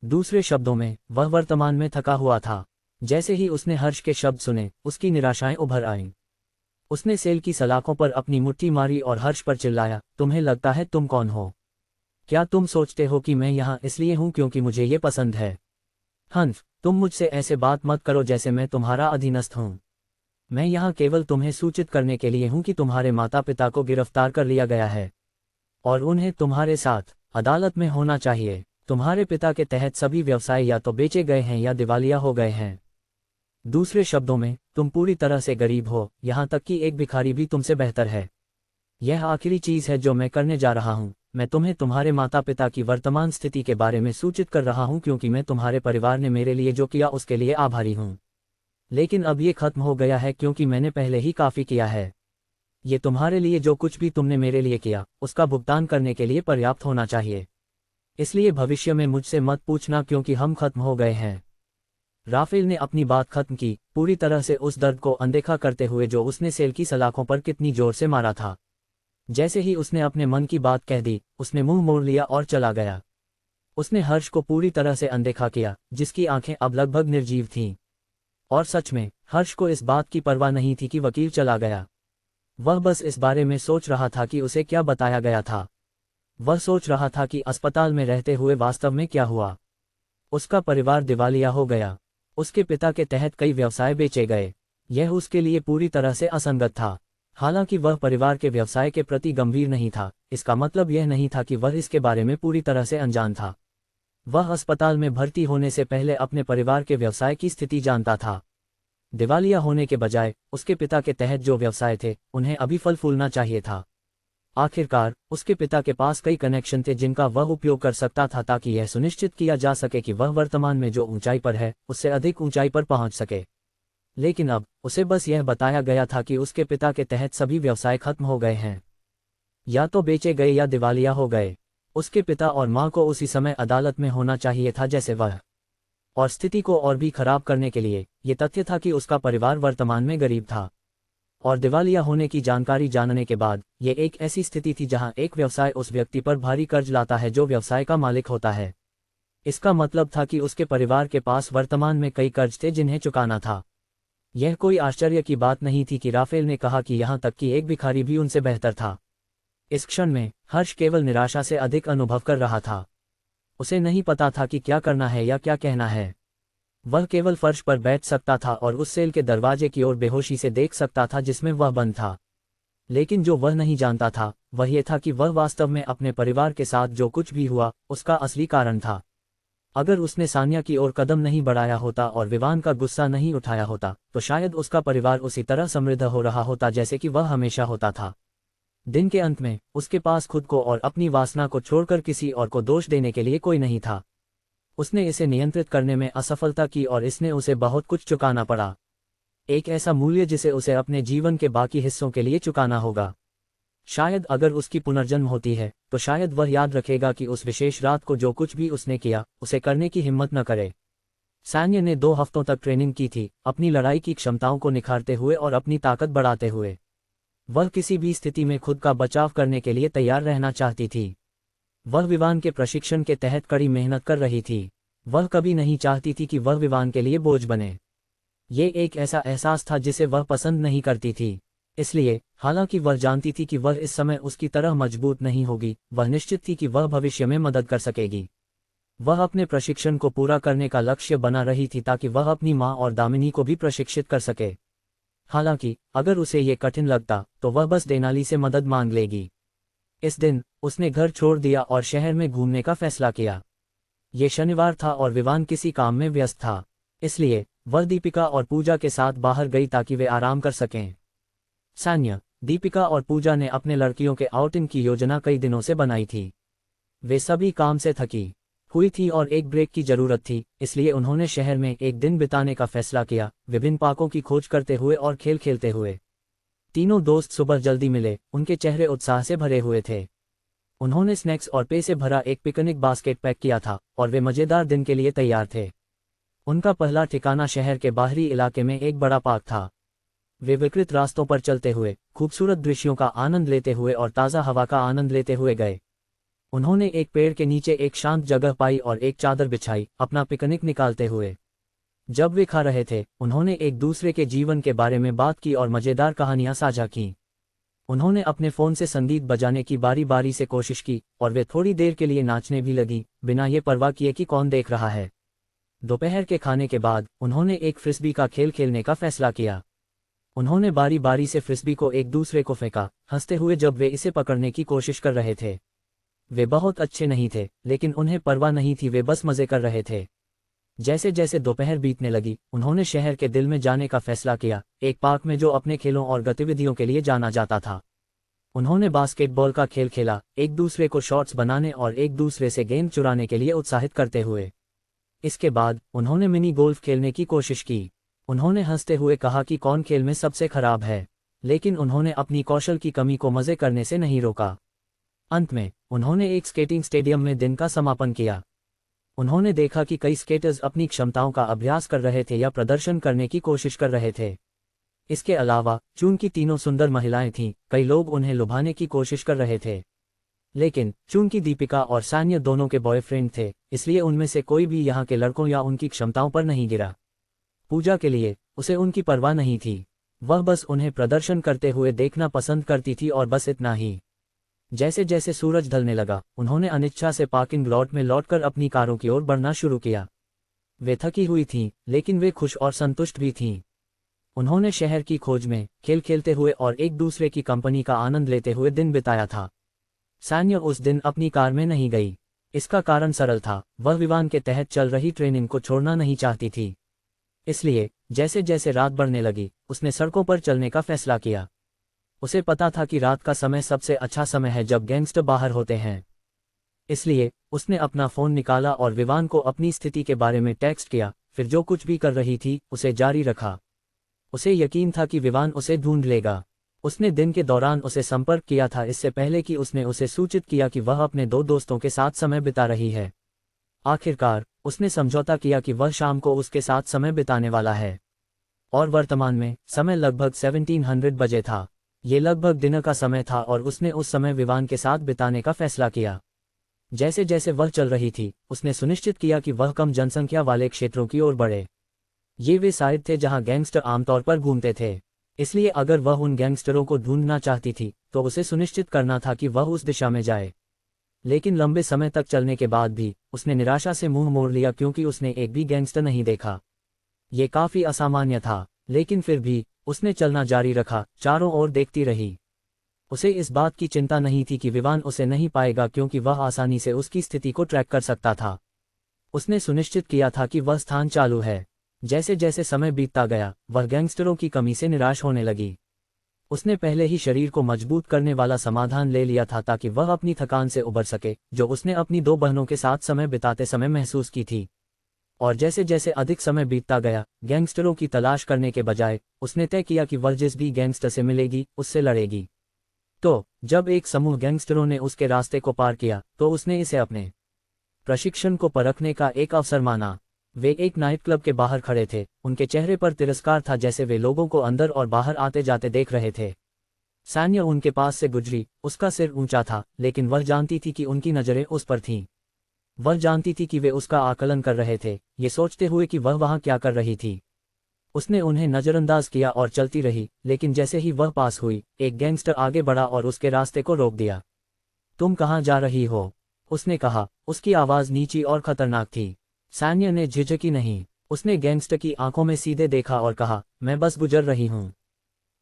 दूसरे शब्दों में, वह वर्तमान में थका हुआ था। जैसे ही उसने हर्ष के शब्द सुने, उसकी निराशाएं उभर आईं। उसने सेल की सलाखों पर अपनी मुट्ठी मारी और हर्ष पर चिल्लाया, तुम्हें लगता है तुम कौन हो? क्या तुम सोचते हो कि मैं यहाँ इसलिए हूँ क्योंकि मुझे ये पसंद है? हंस, तुम मुझसे ऐसे बात मत करो जैसे मैं तुम्हारा अधीनस्थ हूँ। मैं यहाँ केवल तुम्हें सूचित करने के लिए हूँ कि तुम्हारे माता पिता को गिरफ्तार कर लिया गया है और उन्हें तुम्हारे साथ अदालत में होना चाहिए। तुम्हारे पिता के तहत सभी व्यवसाय या तो बेचे गए हैं या दिवालिया हो गए हैं। दूसरे शब्दों में, तुम पूरी तरह से गरीब हो, यहाँ तक कि एक भिखारी भी तुमसे बेहतर है। यह आखिरी चीज है जो मैं करने जा रहा हूँ। मैं तुम्हें तुम्हारे माता पिता की वर्तमान स्थिति के बारे में सूचित कर रहा हूँ क्योंकि मैं तुम्हारे परिवार ने मेरे लिए जो किया उसके लिए आभारी हूँ। लेकिन अब ये खत्म हो गया है क्योंकि मैंने पहले ही काफी किया है। ये तुम्हारे लिए जो कुछ भी तुमने मेरे लिए किया, उसका भुगतान करने के लिए पर्याप्त होना चाहिए। इसलिए भविष्य में मुझसे मत पूछना क्योंकि हम खत्म हो गए हैं। राफेल ने अपनी बात खत्म की, पूरी तरह से उस दर्द को अनदेखा करते हुए जो उसने सेल की सलाखों पर कितनी जोर से मारा था। जैसे ही उसने अपने मन की बात कह दी, उसने मुंह मोड़ लिया और चला गया। उसने हर्ष को पूरी तरह से अनदेखा किया, जिसकी आंखें अब लगभग निर्जीव थीं। और सच में, हर्ष को इस बात की परवाह नहीं थी कि वकील चला गया। वह बस इस बारे में सोच रहा था कि उसे क्या बताया गया था। वह सोच रहा था कि अस्पताल में रहते हुए वास्तव में क्या हुआ। उसका परिवार दिवालिया हो गया। उसके पिता के तहत कई व्यवसाय बेचे गए। यह उसके लिए पूरी तरह से असंगत था। हालांकि वह परिवार के व्यवसाय के प्रति गंभीर नहीं था, इसका मतलब यह नहीं था कि वह इसके बारे में पूरी तरह से अनजान था। वह अस्पताल में भर्ती होने से पहले अपने परिवार के व्यवसाय की स्थिति जानता था। दिवालिया होने के बजाय उसके पिता के तहत जो व्यवसाय थे, उन्हें अभी फल फूलना चाहिए था। आखिरकार, उसके पिता के पास कई कनेक्शन थे जिनका वह उपयोग कर सकता था ताकि यह सुनिश्चित किया जा सके कि वह वर्तमान में जो ऊंचाई पर है, उससे अधिक ऊंचाई पर पहुंच सके। लेकिन अब, उसे बस यह बताया गया था कि उसके पिता के तहत सभी व्यवसाय खत्म हो गए हैं, या तो बेचे गए या दिवालिया हो गए। उसके पिता और माँ को उसी समय अदालत में होना चाहिए था जैसे वह। और स्थिति को और भी खराब करने के लिए, ये तथ्य था कि उसका परिवार वर्तमान में गरीब था। और दिवालिया होने की जानकारी जानने के बाद, ये एक ऐसी स्थिति थी जहां एक व्यवसाय उस व्यक्ति पर भारी कर्ज लाता है जो व्यवसाय का मालिक होता है। इसका मतलब था कि उसके परिवार के पास वर्तमान में कई कर्ज थे जिन्हें चुकाना था। यह कोई आश्चर्य की बात नहीं थी कि राफेल ने कहा कि यहाँ तक कि एक भिखारी भी उनसे बेहतर था। इस क्षण में, हर्ष केवल निराशा से अधिक अनुभव कर रहा था। उसे नहीं पता था कि क्या करना है या क्या कहना है। वह केवल फर्श पर बैठ सकता था और उस सेल के दरवाजे की ओर बेहोशी से देख सकता था जिसमें वह बंद था। लेकिन जो वह नहीं जानता था, वह ये था कि वह वास्तव में अपने परिवार के साथ जो कुछ भी हुआ, उसका असली कारण था। अगर उसने सान्या की ओर कदम नहीं बढ़ाया होता और विवान का गुस्सा नहीं उठाया होता, तो शायद उसका परिवार उसी तरह समृद्ध हो रहा होता जैसे कि वह हमेशा होता था। दिन के अंत में, उसके पास खुद को और अपनी वासना को छोड़कर किसी और को दोष देने के लिए कोई नहीं था। उसने इसे नियंत्रित करने में असफलता की और इसने उसे बहुत कुछ चुकाना पड़ा। एक ऐसा मूल्य जिसे उसे अपने जीवन के बाकी हिस्सों के लिए चुकाना होगा। शायद अगर उसकी पुनर्जन्म होती है, तो शायद वह याद रखेगा कि उस विशेष रात को जो कुछ भी उसने किया, उसे करने की हिम्मत न करे। सैन्य ने 2 हफ्तों तक ट्रेनिंग की थी, अपनी लड़ाई की क्षमताओं को निखारते हुए और अपनी ताकत बढ़ाते हुए। वह किसी भी स्थिति में खुद का बचाव करने के लिए तैयार रहना चाहती थी। वह विवान के प्रशिक्षण के तहत कड़ी मेहनत कर रही थी। वह कभी नहीं चाहती थी कि वह विवान के लिए बोझ बने। ये एक ऐसा एहसास था जिसे वह पसंद नहीं करती थी। इसलिए, हालांकि वह जानती थी कि वह इस समय उसकी तरह मजबूत नहीं होगी, वह निश्चित थी कि वह भविष्य में मदद कर सकेगी। वह अपने प्रशिक्षण को पूरा करने का लक्ष्य बना रही थी ताकि वह अपनी माँ और दामिनी को भी प्रशिक्षित कर सके। हालांकि, अगर उसे ये कठिन लगता, तो वह बस डेनाली से मदद मांग लेगी। इस दिन, उसने घर छोड़ दिया और शहर में घूमने का फैसला किया। ये शनिवार था और विवान किसी काम में व्यस्त था। इसलिए, वह दीपिका और पूजा के साथ बाहर गई ताकि वे आराम कर सकें। सान्या, दीपिका और पूजा ने अपने लड़कियों के आउटिंग की योजना कई दिनों से बनाई थी। वे सभी काम से थकी हुई थी और एक ब्रेक की जरूरत थी, इसलिए उन्होंने शहर में एक दिन बिताने का फैसला किया, विभिन्न पार्कों की खोज करते हुए और खेल खेलते हुए। तीनों दोस्त सुबह जल्दी मिले, उनके चेहरे उत्साह से भरे हुए थे। उन्होंने स्नैक्स और पेय से भरा एक पिकनिक बास्केट पैक किया था और वे मजेदार दिन के लिए तैयार थे। उनका पहला ठिकाना शहर के बाहरी इलाके में एक बड़ा पार्क था। वे विकृत रास्तों पर चलते हुए, खूबसूरत दृश्यों का आनंद लेते हुए और ताज़ा हवा का आनंद लेते हुए गए। उन्होंने एक पेड़ के नीचे एक शांत जगह पाई और एक चादर बिछाई, अपना पिकनिक निकालते हुए। जब वे खा रहे थे, उन्होंने एक दूसरे के जीवन के बारे में बात की और मजेदार कहानियां साझा कीं। उन्होंने अपने फ़ोन से संगीत बजाने की बारी बारी से कोशिश की और वे थोड़ी देर के लिए नाचने भी लगी, बिना ये परवाह किए कि कौन देख रहा है। दोपहर के खाने के बाद उन्होंने एक फ्रिस्बी का खेल खेलने का फैसला किया। उन्होंने बारी बारी से फ्रिस्बी को एक दूसरे को फेंका, हंसते हुए जब वे इसे पकड़ने की कोशिश कर रहे थे। वे बहुत अच्छे नहीं थे, लेकिन उन्हें परवाह नहीं थी, वे बस मजे कर रहे थे। जैसे जैसे दोपहर बीतने लगी, उन्होंने शहर के दिल में जाने का फैसला किया, एक पार्क में जो अपने खेलों और गतिविधियों के लिए जाना जाता था। उन्होंने बास्केटबॉल का खेल खेला, एक दूसरे को शॉट्स बनाने और एक दूसरे से गेंद चुराने के लिए उत्साहित करते हुए। इसके बाद उन्होंने मिनी गोल्फ खेलने की कोशिश की। उन्होंने हंसते हुए कहा कि कौन खेल में सबसे खराब है, लेकिन उन्होंने अपनी कौशल की कमी को मजे करने से नहीं रोका। अंत में उन्होंने एक स्केटिंग स्टेडियम में दिन का समापन किया। उन्होंने देखा कि कई स्केटर्स अपनी क्षमताओं का अभ्यास कर रहे थे या प्रदर्शन करने की कोशिश कर रहे थे। इसके अलावा चूंकि तीनों सुंदर महिलाएं थीं, कई लोग उन्हें लुभाने की कोशिश कर रहे थे। लेकिन चूंकि दीपिका और सान्या दोनों के बॉयफ्रेंड थे, इसलिए उनमें से कोई भी यहाँ के लड़कों या उनकी क्षमताओं पर नहीं गिरा। पूजा के लिए उसे उनकी परवाह नहीं थी, वह बस उन्हें प्रदर्शन करते हुए देखना पसंद करती थी और बस इतना ही। जैसे जैसे सूरज ढलने लगा, उन्होंने अनिच्छा से पार्किंग लॉट में लौटकर अपनी कारों की ओर बढ़ना शुरू किया। वे थकी हुई थीं, लेकिन वे खुश और संतुष्ट भी थीं। उन्होंने शहर की खोज में, खेल खेलते हुए और एक दूसरे की कंपनी का आनंद लेते हुए दिन बिताया था। सान्या उस दिन अपनी कार में नहीं गई। इसका कारण सरल था, वह विमान के तहत चल रही ट्रेनिंग को छोड़ना नहीं चाहती थी। इसलिए जैसे जैसे रात बढ़ने लगी, उसने सड़कों पर चलने का फैसला किया। उसे पता था कि रात का समय सबसे अच्छा समय है जब गैंगस्टर बाहर होते हैं। इसलिए उसने अपना फ़ोन निकाला और विवान को अपनी स्थिति के बारे में टेक्स्ट किया, फिर जो कुछ भी कर रही थी उसे जारी रखा। उसे यकीन था कि विवान उसे ढूंढ लेगा। उसने दिन के दौरान उसे संपर्क किया था, इससे पहले कि उसने उसे सूचित किया कि वह अपने दो दोस्तों के साथ समय बिता रही है। आखिरकार उसने समझौता किया कि वह शाम को उसके साथ समय बिताने वाला है। और वर्तमान में समय लगभग 1700 बजे था। ये लगभग दिन का समय था और उसने उस समय विवान के साथ बिताने का फैसला किया। जैसे जैसे वह चल रही थी, उसने सुनिश्चित किया कि वह कम जनसंख्या वाले क्षेत्रों की ओर बढ़े। ये वे साइट थे जहां गैंगस्टर आमतौर पर घूमते थे, इसलिए अगर वह उन गैंगस्टरों को ढूंढना चाहती थी तो उसे सुनिश्चित करना था कि वह उस दिशा में जाए। लेकिन लंबे समय तक चलने के बाद भी उसने निराशा से मुंह मोड़ लिया, क्योंकि उसने एक भी गैंगस्टर नहीं देखा। ये काफी असामान्य था, लेकिन फिर भी उसने चलना जारी रखा, चारों ओर देखती रही। उसे इस बात की चिंता नहीं थी कि विवान उसे नहीं पाएगा, क्योंकि वह आसानी से उसकी स्थिति को ट्रैक कर सकता था। उसने सुनिश्चित किया था कि वह स्थान चालू है। जैसे जैसे समय बीतता गया, वह गैंगस्टरों की कमी से निराश होने लगी। उसने पहले ही शरीर को मजबूत करने वाला समाधान ले लिया था ताकि वह अपनी थकान से उबर सके, जो उसने अपनी दो बहनों के साथ समय बिताते समय महसूस की थी। और जैसे जैसे अधिक समय बीतता गया, गैंगस्टरों की तलाश करने के बजाय उसने तय किया कि वह जिस भी गैंगस्टर से मिलेगी उससे लड़ेगी। तो जब एक समूह गैंगस्टरों ने उसके रास्ते को पार किया, तो उसने इसे अपने प्रशिक्षण को परखने का एक अवसर माना। वे एक नाइट क्लब के बाहर खड़े थे, उनके चेहरे पर तिरस्कार था जैसे वे लोगों को अंदर और बाहर आते जाते देख रहे थे। सान्या उनके पास से गुजरी, उसका सिर ऊंचा था, लेकिन वह जानती थी कि उनकी नजरें उस पर थीं। वह जानती थी कि वे उसका आकलन कर रहे थे, ये सोचते हुए कि वह वहां क्या कर रही थी। उसने उन्हें नजरअंदाज किया और चलती रही, लेकिन जैसे ही वह पास हुई, एक गैंगस्टर आगे बढ़ा और उसके रास्ते को रोक दिया। तुम कहाँ जा रही हो? उसने कहा। उसकी आवाज़ नीची और खतरनाक थी। सान्या ने झिझकी नहीं। उसने गैंगस्टर की आंखों में सीधे देखा और कहा, मैं बस गुजर रही हूँ,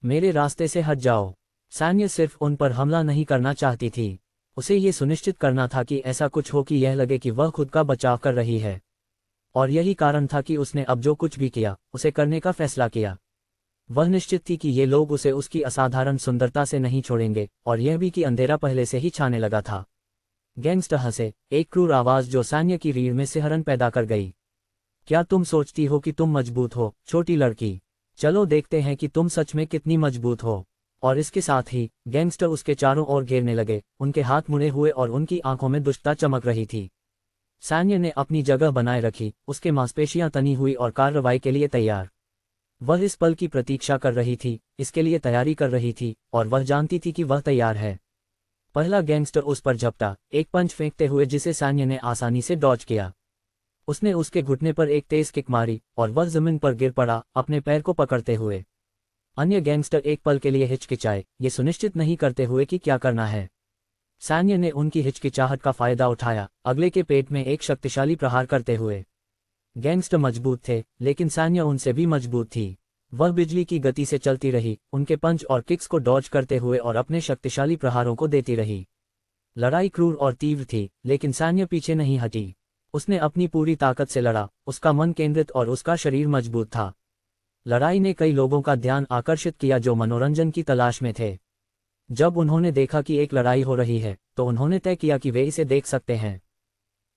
मेरे रास्ते से हट जाओ। सान्या सिर्फ उन पर हमला नहीं करना चाहती थी, उसे ये सुनिश्चित करना था कि ऐसा कुछ हो कि यह लगे कि वह खुद का बचाव कर रही है। और यही कारण था कि उसने अब जो कुछ भी किया, उसे करने का फैसला किया। वह निश्चित थी कि ये लोग उसे उसकी असाधारण सुंदरता से नहीं छोड़ेंगे, और यह भी कि अंधेरा पहले से ही छाने लगा था। गैंगस्टर हंसे, एक क्रूर आवाज जो सान्या की रीढ़ में सिहरन पैदा कर गई। क्या तुम सोचती हो कि तुम मजबूत हो, छोटी लड़की? चलो देखते हैं कि तुम सच में कितनी मजबूत हो। और इसके साथ ही गैंगस्टर उसके चारों ओर घेरने लगे, उनके हाथ मुड़े हुए और उनकी आंखों में दुष्टता चमक रही थी। सान्या ने अपनी जगह बनाए रखी, उसके मांसपेशियां तनी हुई और कार्रवाई के लिए तैयार। वह इस पल की प्रतीक्षा कर रही थी, इसके लिए तैयारी कर रही थी, और वह जानती थी कि वह तैयार है। पहला गैंगस्टर उस पर झपटा, एक पंच फेंकते हुए जिसे सान्या ने आसानी से डॉज किया। उसने उसके घुटने पर एक तेज किक मारी और वह जमीन पर गिर पड़ा, अपने पैर को पकड़ते हुए। अन्य गैंगस्टर एक पल के लिए हिचकिचाए, ये सुनिश्चित नहीं करते हुए कि क्या करना है। सान्या ने उनकी हिचकिचाहट का फायदा उठाया, अगले के पेट में एक शक्तिशाली प्रहार करते हुए। गैंगस्टर मजबूत थे, लेकिन सान्या उनसे भी मजबूत थी। वह बिजली की गति से चलती रही, उनके पंच और किक्स को डॉज करते हुए और अपने शक्तिशाली प्रहारों को देती रही। लड़ाई क्रूर और तीव्र थी, लेकिन सान्या पीछे नहीं हटी। उसने अपनी पूरी ताकत से लड़ा, उसका मन केंद्रित और उसका शरीर मजबूत था। लड़ाई ने कई लोगों का ध्यान आकर्षित किया जो मनोरंजन की तलाश में थे। जब उन्होंने देखा कि एक लड़ाई हो रही है, तो उन्होंने तय किया कि वे इसे देख सकते हैं।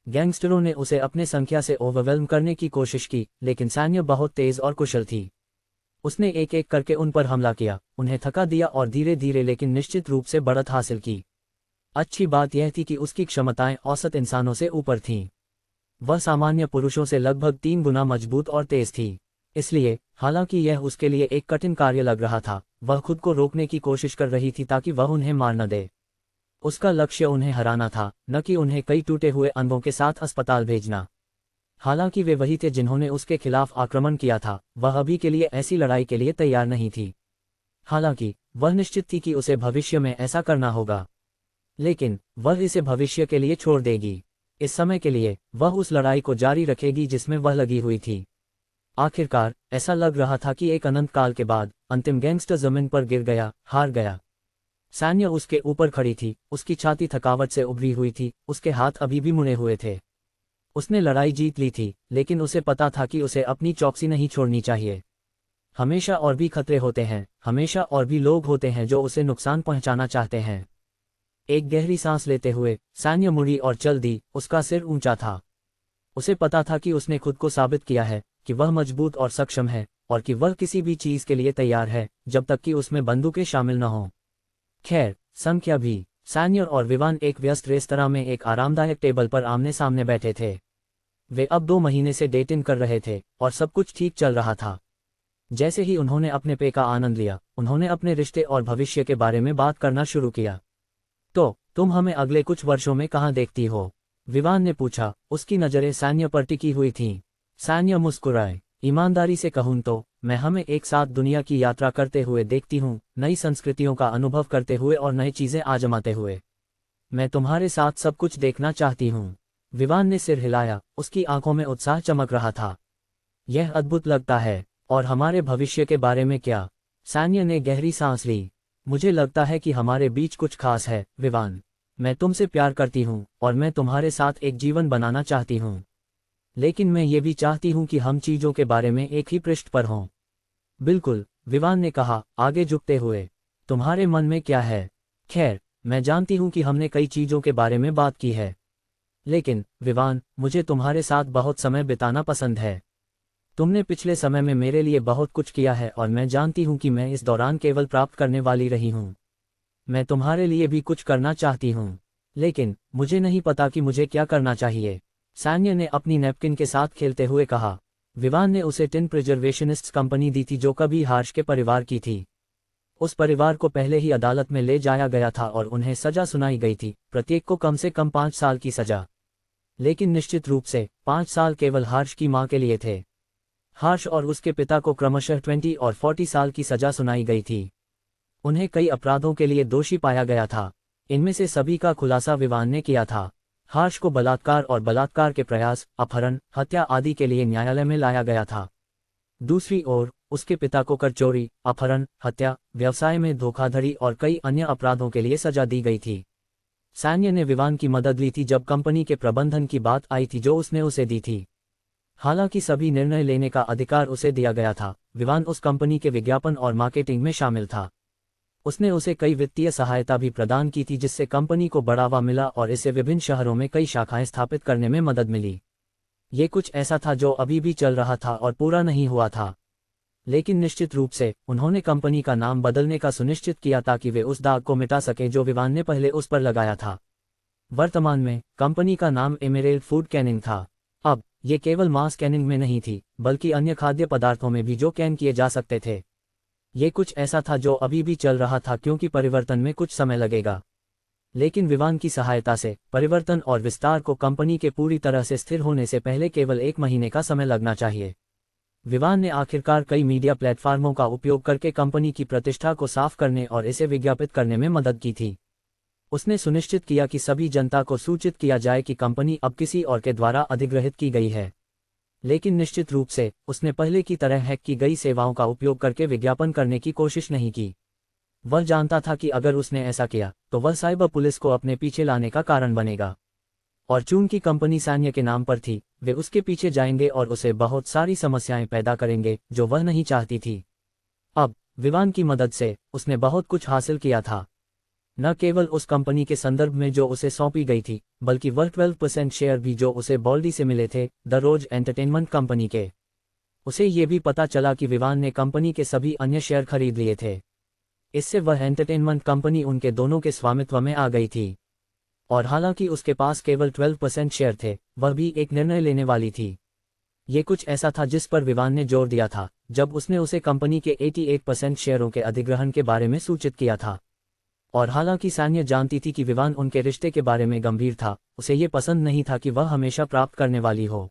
गैंगस्टरों ने उसे अपने संख्या से ओवरवेल्म करने की कोशिश की, लेकिन सान्या बहुत तेज और कुशल थी। उसने एक एक करके उन पर हमला किया, उन्हें थका दिया और धीरे धीरे लेकिन निश्चित रूप से बढ़त हासिल की। अच्छी बात यह थी कि उसकी क्षमताएं औसत इंसानों से ऊपर थीं। वह सामान्य पुरुषों से लगभग 3 गुना मजबूत और तेज थी। इसलिए, हालांकि यह उसके लिए एक कठिन कार्य लग रहा था, वह खुद को रोकने की कोशिश कर रही थी ताकि वह उन्हें मार न दे। उसका लक्ष्य उन्हें हराना था, न कि उन्हें कई टूटे हुए अंगों के साथ अस्पताल भेजना। हालांकि वे वही थे जिन्होंने उसके खिलाफ आक्रमण किया था, वह अभी के लिए ऐसी लड़ाई के लिए तैयार नहीं थी। हालांकि वह निश्चित थी कि उसे भविष्य में ऐसा करना होगा, लेकिन वह इसे भविष्य के लिए छोड़ देगी। इस समय के लिए वह उस लड़ाई को जारी रखेगी जिसमें वह लगी हुई थी। आखिरकार ऐसा लग रहा था कि एक अनंत काल के बाद अंतिम गैंगस्टर जमीन पर गिर गया, हार गया। सान्या उसके ऊपर खड़ी थी, उसकी छाती थकावट से उभरी हुई थी, उसके हाथ अभी भी मुड़े हुए थे। उसने लड़ाई जीत ली थी, लेकिन उसे पता था कि उसे अपनी चौकसी नहीं छोड़नी चाहिए। हमेशा और भी खतरे होते हैं, हमेशा और भी लोग होते हैं जो उसे नुकसान पहुंचाना चाहते हैं। एक गहरी सांस लेते हुए सान्या मुड़ी और चल दी, उसका सिर ऊंचा था। उसे पता था कि उसने खुद को साबित किया है कि वह मजबूत और सक्षम है, और कि वह किसी भी चीज के लिए तैयार है, जब तक कि उसमें बंदूकें शामिल न हों। खैर, संख्या भी। सान्या और विवान एक व्यस्त रेस्तरां में एक आरामदायक टेबल पर आमने सामने बैठे थे। वे अब 2 महीने से डेटिंग कर रहे थे, और सब कुछ ठीक चल रहा था। जैसे ही उन्होंने अपने पे का आनंद लिया, उन्होंने अपने रिश्ते और भविष्य के बारे में बात करना शुरू किया। तो तुम हमें अगले कुछ वर्षों में कहाँ देखती हो? विवान ने पूछा, उसकी नज़रें सान्या पर टिकी हुई थीं। सान्या मुस्कुराए, ईमानदारी से कहूं तो मैं हमें एक साथ दुनिया की यात्रा करते हुए देखती हूँ, नई संस्कृतियों का अनुभव करते हुए और नई चीज़ें आजमाते हुए। मैं तुम्हारे साथ सब कुछ देखना चाहती हूँ। विवान ने सिर हिलाया, उसकी आंखों में उत्साह चमक रहा था। यह अद्भुत लगता है। और हमारे भविष्य के बारे में क्या? सान्या ने गहरी सांस ली। मुझे लगता है कि हमारे बीच कुछ खास है, विवान। मैं तुमसे प्यार करती हूँ, और मैं तुम्हारे साथ एक जीवन बनाना चाहती हूँ। लेकिन मैं ये भी चाहती हूँ कि हम चीज़ों के बारे में एक ही पृष्ठ पर हों। बिल्कुल, विवान ने कहा, आगे झुकते हुए। तुम्हारे मन में क्या है? खैर, मैं जानती हूँ कि हमने कई चीज़ों के बारे में बात की है। लेकिन, विवान, मुझे तुम्हारे साथ बहुत समय बिताना पसंद है। तुमने पिछले समय में मेरे लिए बहुत कुछ किया है और मैं जानती हूँ कि मैं इस दौरान केवल प्राप्त करने वाली रही हूँ। मैं तुम्हारे लिए भी कुछ करना चाहती हूँ, लेकिन मुझे नहीं पता कि मुझे क्या करना चाहिए। सान्या ने अपनी नैपकिन के साथ खेलते हुए कहा। विवान ने उसे टिन प्रिजर्वेशनिस्ट्स कंपनी दी थी जो कभी हार्श के परिवार की थी। उस परिवार को पहले ही अदालत में ले जाया गया था और उन्हें सजा सुनाई गई थी, प्रत्येक को कम से कम 5 साल की सजा। लेकिन निश्चित रूप से 5 साल केवल हार्श की मां के लिए थे। हार्श और उसके पिता को क्रमशः 20 और 40 साल की सजा सुनाई गई थी। उन्हें कई अपराधों के लिए दोषी पाया गया था। इनमें से सभी का खुलासा विवान ने किया था। हार्श को बलात्कार और बलात्कार के प्रयास, अपहरण, हत्या आदि के लिए न्यायालय में लाया गया था। दूसरी ओर, उसके पिता को कर चोरी, अपहरण, हत्या, व्यवसाय में धोखाधड़ी और कई अन्य अपराधों के लिए सजा दी गई थी। सान्या ने विवान की मदद ली थी जब कंपनी के प्रबंधन की बात आई थी जो उसने उसे दी थी। हालांकि सभी निर्णय लेने का अधिकार उसे दिया गया था, विवान उस कंपनी के विज्ञापन और मार्केटिंग में शामिल था। उसने उसे कई वित्तीय सहायता भी प्रदान की थी जिससे कंपनी को बढ़ावा मिला और इसे विभिन्न शहरों में कई शाखाएं स्थापित करने में मदद मिली। ये कुछ ऐसा था जो अभी भी चल रहा था और पूरा नहीं हुआ था। लेकिन निश्चित रूप से उन्होंने कंपनी का नाम बदलने का सुनिश्चित किया ताकि वे उस दाग को मिटा सकें जो विवान ने पहले उस पर लगाया था। वर्तमान में कंपनी का नाम एमेरेल्ड फूड कैनिंग था। अब ये केवल मांस कैनिंग में नहीं थी बल्कि अन्य खाद्य पदार्थों में भी जो कैन किए जा सकते थे। ये कुछ ऐसा था जो अभी भी चल रहा था क्योंकि परिवर्तन में कुछ समय लगेगा। लेकिन विवान की सहायता से परिवर्तन और विस्तार को कंपनी के पूरी तरह से स्थिर होने से पहले केवल 1 महीने का समय लगना चाहिए। विवान ने आखिरकार कई मीडिया प्लेटफार्मों का उपयोग करके कंपनी की प्रतिष्ठा को साफ करने और इसे विज्ञापित करने में मदद की थी। उसने सुनिश्चित किया कि सभी जनता को सूचित किया जाए कि कंपनी अब किसी और के द्वारा अधिग्रहित की गई है। लेकिन निश्चित रूप से उसने पहले की तरह हैक की गई सेवाओं का उपयोग करके विज्ञापन करने की कोशिश नहीं की। वह जानता था कि अगर उसने ऐसा किया तो वह साइबर पुलिस को अपने पीछे लाने का कारण बनेगा। और चूंकि कंपनी सैन्य के नाम पर थी, वे उसके पीछे जाएंगे और उसे बहुत सारी समस्याएं पैदा करेंगे जो वह नहीं चाहती थी। अब विवान की मदद से उसने बहुत कुछ हासिल किया था, न केवल उस कंपनी के संदर्भ में जो उसे सौंपी गई थी, बल्कि वह 12% शेयर भी जो उसे बॉल्डी से मिले थे, द रोज एंटरटेनमेंट कंपनी के। उसे ये भी पता चला कि विवान ने कंपनी के सभी अन्य शेयर खरीद लिए थे। इससे वह एंटरटेनमेंट कंपनी उनके दोनों के स्वामित्व में आ गई थी। और हालांकि उसके पास केवल 12% शेयर थे, वह भी एक निर्णय लेने वाली थी। ये कुछ ऐसा था जिस पर विवान ने जोर दिया था जब उसने उसे कंपनी के 88% शेयरों के अधिग्रहण के बारे में सूचित किया था। और हालांकि सैन्य जानती थी कि विवान उनके रिश्ते के बारे में गंभीर था, उसे ये पसंद नहीं था कि वह हमेशा प्राप्त करने वाली हो।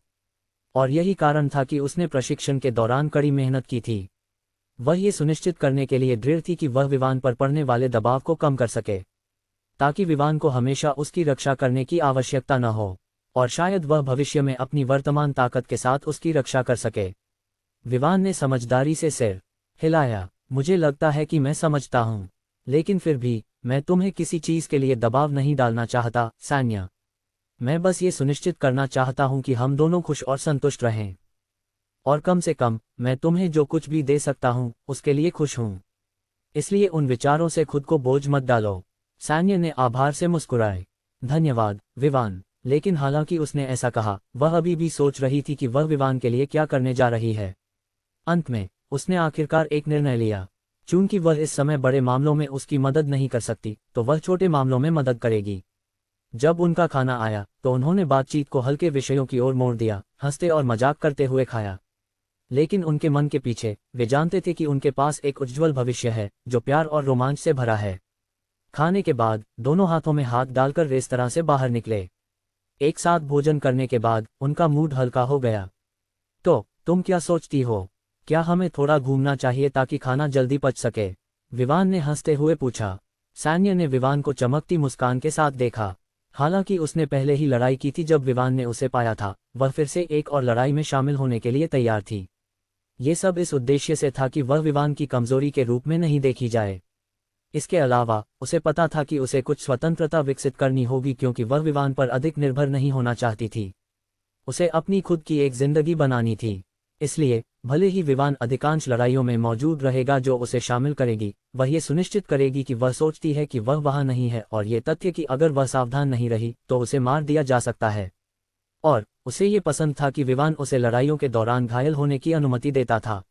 और यही कारण था कि उसने प्रशिक्षण के दौरान कड़ी मेहनत की थी। वह ये सुनिश्चित करने के लिए दृढ़ थी कि वह विवान पर पड़ने वाले दबाव को कम कर सके, ताकि विवान को हमेशा उसकी रक्षा करने की आवश्यकता न हो, और शायद वह भविष्य में अपनी वर्तमान ताकत के साथ उसकी रक्षा कर सके। विवान ने समझदारी से सिर हिलाया। मुझे लगता है कि मैं समझता हूँ, लेकिन फिर भी मैं तुम्हें किसी चीज के लिए दबाव नहीं डालना चाहता, सैन्य। मैं बस ये सुनिश्चित करना चाहता हूं कि हम दोनों खुश और संतुष्ट रहें। और कम से कम मैं तुम्हें जो कुछ भी दे सकता हूं उसके लिए खुश हूं। इसलिए उन विचारों से खुद को बोझ मत डालो। सैन्य ने आभार से मुस्कुराए। धन्यवाद विवान। लेकिन हालांकि उसने ऐसा कहा, वह अभी भी सोच रही थी कि वह विवान के लिए क्या करने जा रही है। अंत में उसने आखिरकार एक निर्णय लिया। चूंकि वह इस समय बड़े मामलों में उसकी मदद नहीं कर सकती, तो वह छोटे मामलों में मदद करेगी। जब उनका खाना आया तो उन्होंने बातचीत को हल्के विषयों की ओर मोड़ दिया, हंसते और मजाक करते हुए खाया। लेकिन उनके मन के पीछे वे जानते थे कि उनके पास एक उज्ज्वल भविष्य है जो प्यार और रोमांच से भरा है। खाने के बाद दोनों हाथों में हाथ डालकर रेस्तरां से बाहर निकले। एक साथ भोजन करने के बाद उनका मूड हल्का हो गया। तो तुम क्या सोचती हो, क्या हमें थोड़ा घूमना चाहिए ताकि खाना जल्दी पच सके? विवान ने हंसते हुए पूछा। सैन्य ने विवान को चमकती मुस्कान के साथ देखा। हालांकि उसने पहले ही लड़ाई की थी जब विवान ने उसे पाया था, वह फिर से एक और लड़ाई में शामिल होने के लिए तैयार थी। ये सब इस उद्देश्य से था कि वह विवान की कमजोरी के रूप में नहीं देखी जाए। इसके अलावा उसे पता था कि उसे कुछ स्वतंत्रता विकसित करनी होगी क्योंकि वह विवान पर अधिक निर्भर नहीं होना चाहती थी। उसे अपनी खुद की एक जिंदगी बनानी थी। इसलिए भले ही विवान अधिकांश लड़ाइयों में मौजूद रहेगा जो उसे शामिल करेगी, वह ये सुनिश्चित करेगी कि वह सोचती है कि वह वहां नहीं है, और ये तथ्य कि अगर वह सावधान नहीं रही तो उसे मार दिया जा सकता है। और उसे ये पसंद था कि विवान उसे लड़ाइयों के दौरान घायल होने की अनुमति देता था।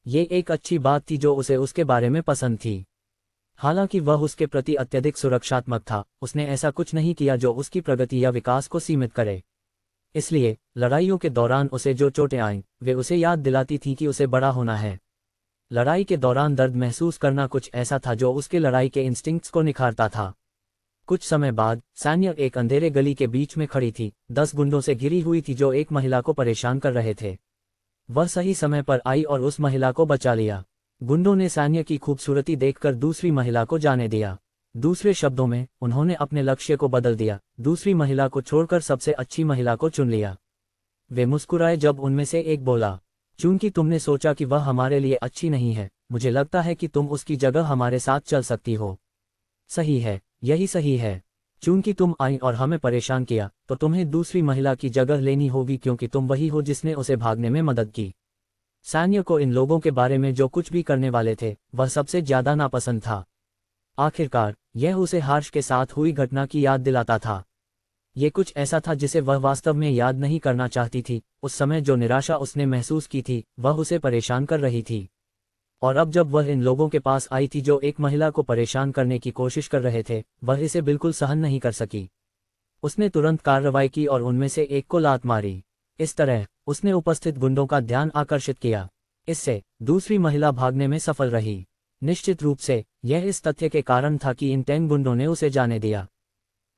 ये एक अच्छी बात थी जो उसे उसके बारे में पसंद थी। हालांकि वह उसके प्रति अत्यधिक सुरक्षात्मक था, उसने ऐसा कुछ नहीं किया जो उसकी प्रगति या विकास को सीमित करे। इसलिए लड़ाइयों के दौरान उसे जो चोटें आईं, वे उसे याद दिलाती थीं कि उसे बड़ा होना है। लड़ाई के दौरान दर्द महसूस करना कुछ ऐसा था जो उसके लड़ाई के इंस्टिंक्ट्स को निखारता था। कुछ समय बाद सैन्य एक अंधेरे गली के बीच में खड़ी थी, 10 गुंडों से घिरी हुई थी जो एक महिला को परेशान कर रहे थे। वह सही समय पर आई और उस महिला को बचा लिया। गुंडों ने सैन्य की खूबसूरती देखकर दूसरी महिला को जाने दिया। दूसरे शब्दों में उन्होंने अपने लक्ष्य को बदल दिया, दूसरी महिला को छोड़कर सबसे अच्छी महिला को चुन लिया। वे मुस्कुराए जब उनमें से एक बोला, चूंकि तुमने सोचा कि वह हमारे लिए अच्छी नहीं है, मुझे लगता है कि तुम उसकी जगह हमारे साथ चल सकती हो। सही है, यही सही है। चूंकि तुम आई और हमें परेशान किया, तो तुम्हें दूसरी महिला की जगह लेनी होगी क्योंकि तुम वही हो जिसने उसे भागने में मदद की। सैन्य को इन लोगों के बारे में जो कुछ भी करने वाले थे वह सबसे ज्यादा नापसंद था। आखिरकार यह उसे हर्ष के साथ हुई घटना की याद दिलाता था। ये कुछ ऐसा था जिसे वह वास्तव में याद नहीं करना चाहती थी। उस समय जो निराशा उसने महसूस की थी वह उसे परेशान कर रही थी, और अब जब वह इन लोगों के पास आई थी जो एक महिला को परेशान करने की कोशिश कर रहे थे, वह इसे बिल्कुल सहन नहीं कर सकी। उसने तुरंत कार्रवाई की और उनमें से एक को लात मारी। इस तरह उसने उपस्थित गुंडों का ध्यान आकर्षित किया। इससे दूसरी महिला भागने में सफल रही। निश्चित रूप से यह इस तथ्य के कारण था कि इन 10 गुंडों ने उसे जाने दिया,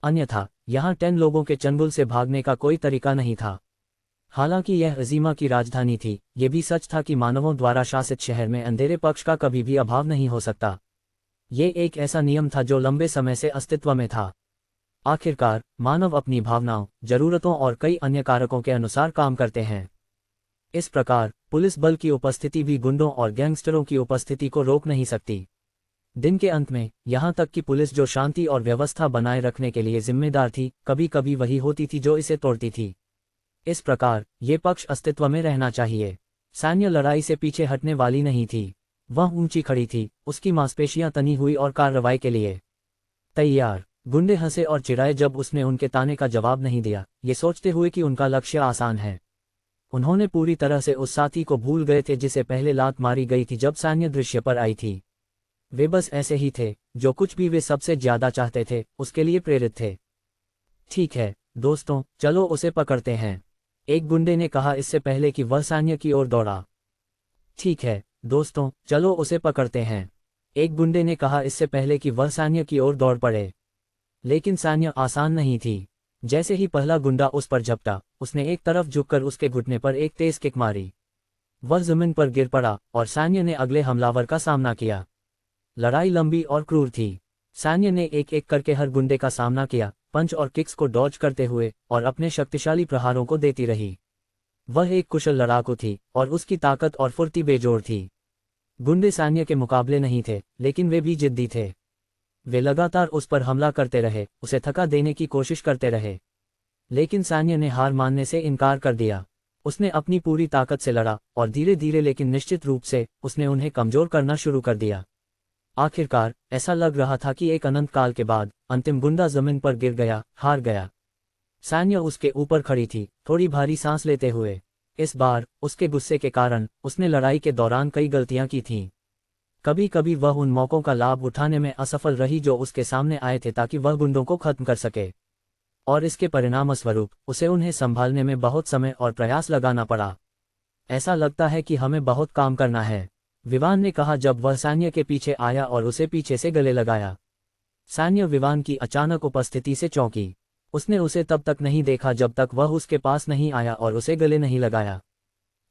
अन्यथा यहाँ 10 लोगों के चंगुल से भागने का कोई तरीका नहीं था। हालांकि यह अजीमा की राजधानी थी, ये भी सच था कि मानवों द्वारा शासित शहर में अंधेरे पक्ष का कभी भी अभाव नहीं हो सकता। ये एक ऐसा नियम था जो लंबे समय से अस्तित्व में था। आखिरकार मानव अपनी भावनाओं, जरूरतों और कई अन्य कारकों के अनुसार काम करते हैं। इस प्रकार पुलिस बल की उपस्थिति भी गुंडों और गैंगस्टरों की उपस्थिति को रोक नहीं सकती। दिन के अंत में यहाँ तक कि पुलिस जो शांति और व्यवस्था बनाए रखने के लिए जिम्मेदार थी, कभी कभी वही होती थी जो इसे तोड़ती थी। इस प्रकार ये पक्ष अस्तित्व में रहना चाहिए। सैन्य लड़ाई से पीछे हटने वाली नहीं थी। वह ऊंची खड़ी थी, उसकी मांसपेशियां तनी हुई और कार्रवाई के लिए तैयार। गुंडे हंसे और चिढ़ाए जब उसने उनके ताने का जवाब नहीं दिया, ये सोचते हुए कि उनका लक्ष्य आसान है। उन्होंने पूरी तरह से उस साथी को भूल गए थे जिसे पहले लात मारी गई थी जब सैन्य दृश्य पर आई थी। वे बस ऐसे ही थे, जो कुछ भी वे सबसे ज्यादा चाहते थे उसके लिए प्रेरित थे। ठीक है दोस्तों, चलो उसे पकड़ते हैं, एक गुंडे ने कहा इससे पहले कि वह सैन्य की ओर दौड़ा। ठीक है दोस्तों, चलो उसे पकड़ते हैं, एक गुंडे ने कहा इससे पहले कि वह सैन्य की ओर दौड़ पड़े। लेकिन सैन्य आसान नहीं थी। जैसे ही पहला गुंडा उस पर झपटा, उसने एक तरफ झुककर उसके घुटने पर एक तेज किक मारी। वह जमीन पर गिर पड़ा और सैन्य ने अगले हमलावर का सामना किया। लड़ाई लंबी और क्रूर थी। सैन्य ने एक एक करके हर गुंडे का सामना किया, पंच और किक्स को डॉज करते हुए और अपने शक्तिशाली प्रहारों को देती रही। वह एक कुशल लड़ाकू थी और उसकी ताकत और फुर्ती बेजोड़ थी। गुंडे सैन्य के मुकाबले नहीं थे, लेकिन वे भी जिद्दी थे। वे लगातार उस पर हमला करते रहे, उसे थका देने की कोशिश करते रहे। लेकिन सैन्य ने हार मानने से इनकार कर दिया। उसने अपनी पूरी ताकत से लड़ा और धीरे धीरे लेकिन निश्चित रूप से उसने उन्हें कमजोर करना शुरू कर दिया। आखिरकार ऐसा लग रहा था कि एक अनंत काल के बाद अंतिम गुंडा जमीन पर गिर गया, हार गया। सैन्य उसके ऊपर खड़ी थी, थोड़ी भारी सांस लेते हुए। इस बार उसके गुस्से के कारण उसने लड़ाई के दौरान कई गलतियां की थीं। कभी कभी वह उन मौकों का लाभ उठाने में असफल रही जो उसके सामने आए थे ताकि वह गुंडों को खत्म कर सके, और इसके परिणामस्वरूप उसे उन्हें संभालने में बहुत समय और प्रयास लगाना पड़ा। ऐसा लगता है कि हमें बहुत काम करना है, विवान ने कहा जब वह सैन्य के पीछे आया और उसे पीछे से गले लगाया। सैन्य विवान की अचानक उपस्थिति से चौंकी। उसने उसे तब तक नहीं देखा जब तक वह उसके पास नहीं आया और उसे गले नहीं लगाया।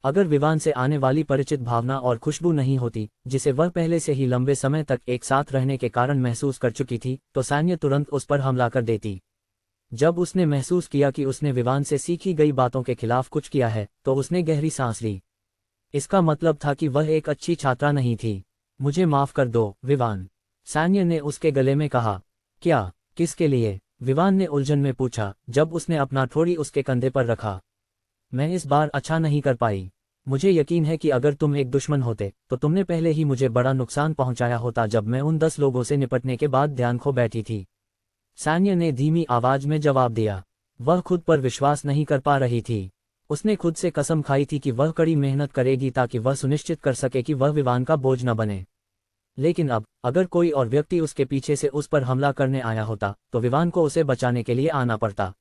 अगर विवान से आने वाली परिचित भावना और खुशबू नहीं होती, जिसे वह पहले से ही लंबे समय तक एक साथ रहने के कारण महसूस कर चुकी थी, तो सैन्य तुरंत उस पर हमला कर देती। जब उसने महसूस किया कि उसने विवान से सीखी गई बातों के खिलाफ कुछ किया है, तो उसने गहरी सांस ली। इसका मतलब था कि वह एक अच्छी छात्रा नहीं थी। मुझे माफ कर दो विवान, सैन्य ने उसके गले में कहा। क्या? किसके लिए? विवान ने उलझन में पूछा जब उसने अपना ठोड़ी उसके कंधे पर रखा। मैं इस बार अच्छा नहीं कर पाई। मुझे यकीन है कि अगर तुम एक दुश्मन होते तो तुमने पहले ही मुझे बड़ा नुकसान पहुंचाया होता जब मैं उन 10 लोगों से निपटने के बाद ध्यान खो बैठी थी। सैन्य ने धीमी आवाज में जवाब दिया। वह खुद पर विश्वास नहीं कर पा रही थी। उसने खुद से कसम खाई थी कि वह कड़ी मेहनत करेगी ताकि वह सुनिश्चित कर सके कि वह विवान का बोझ न बने। लेकिन अब अगर कोई और व्यक्ति उसके पीछे से उस पर हमला करने आया होता तो विवान को उसे बचाने के लिए आना पड़ता।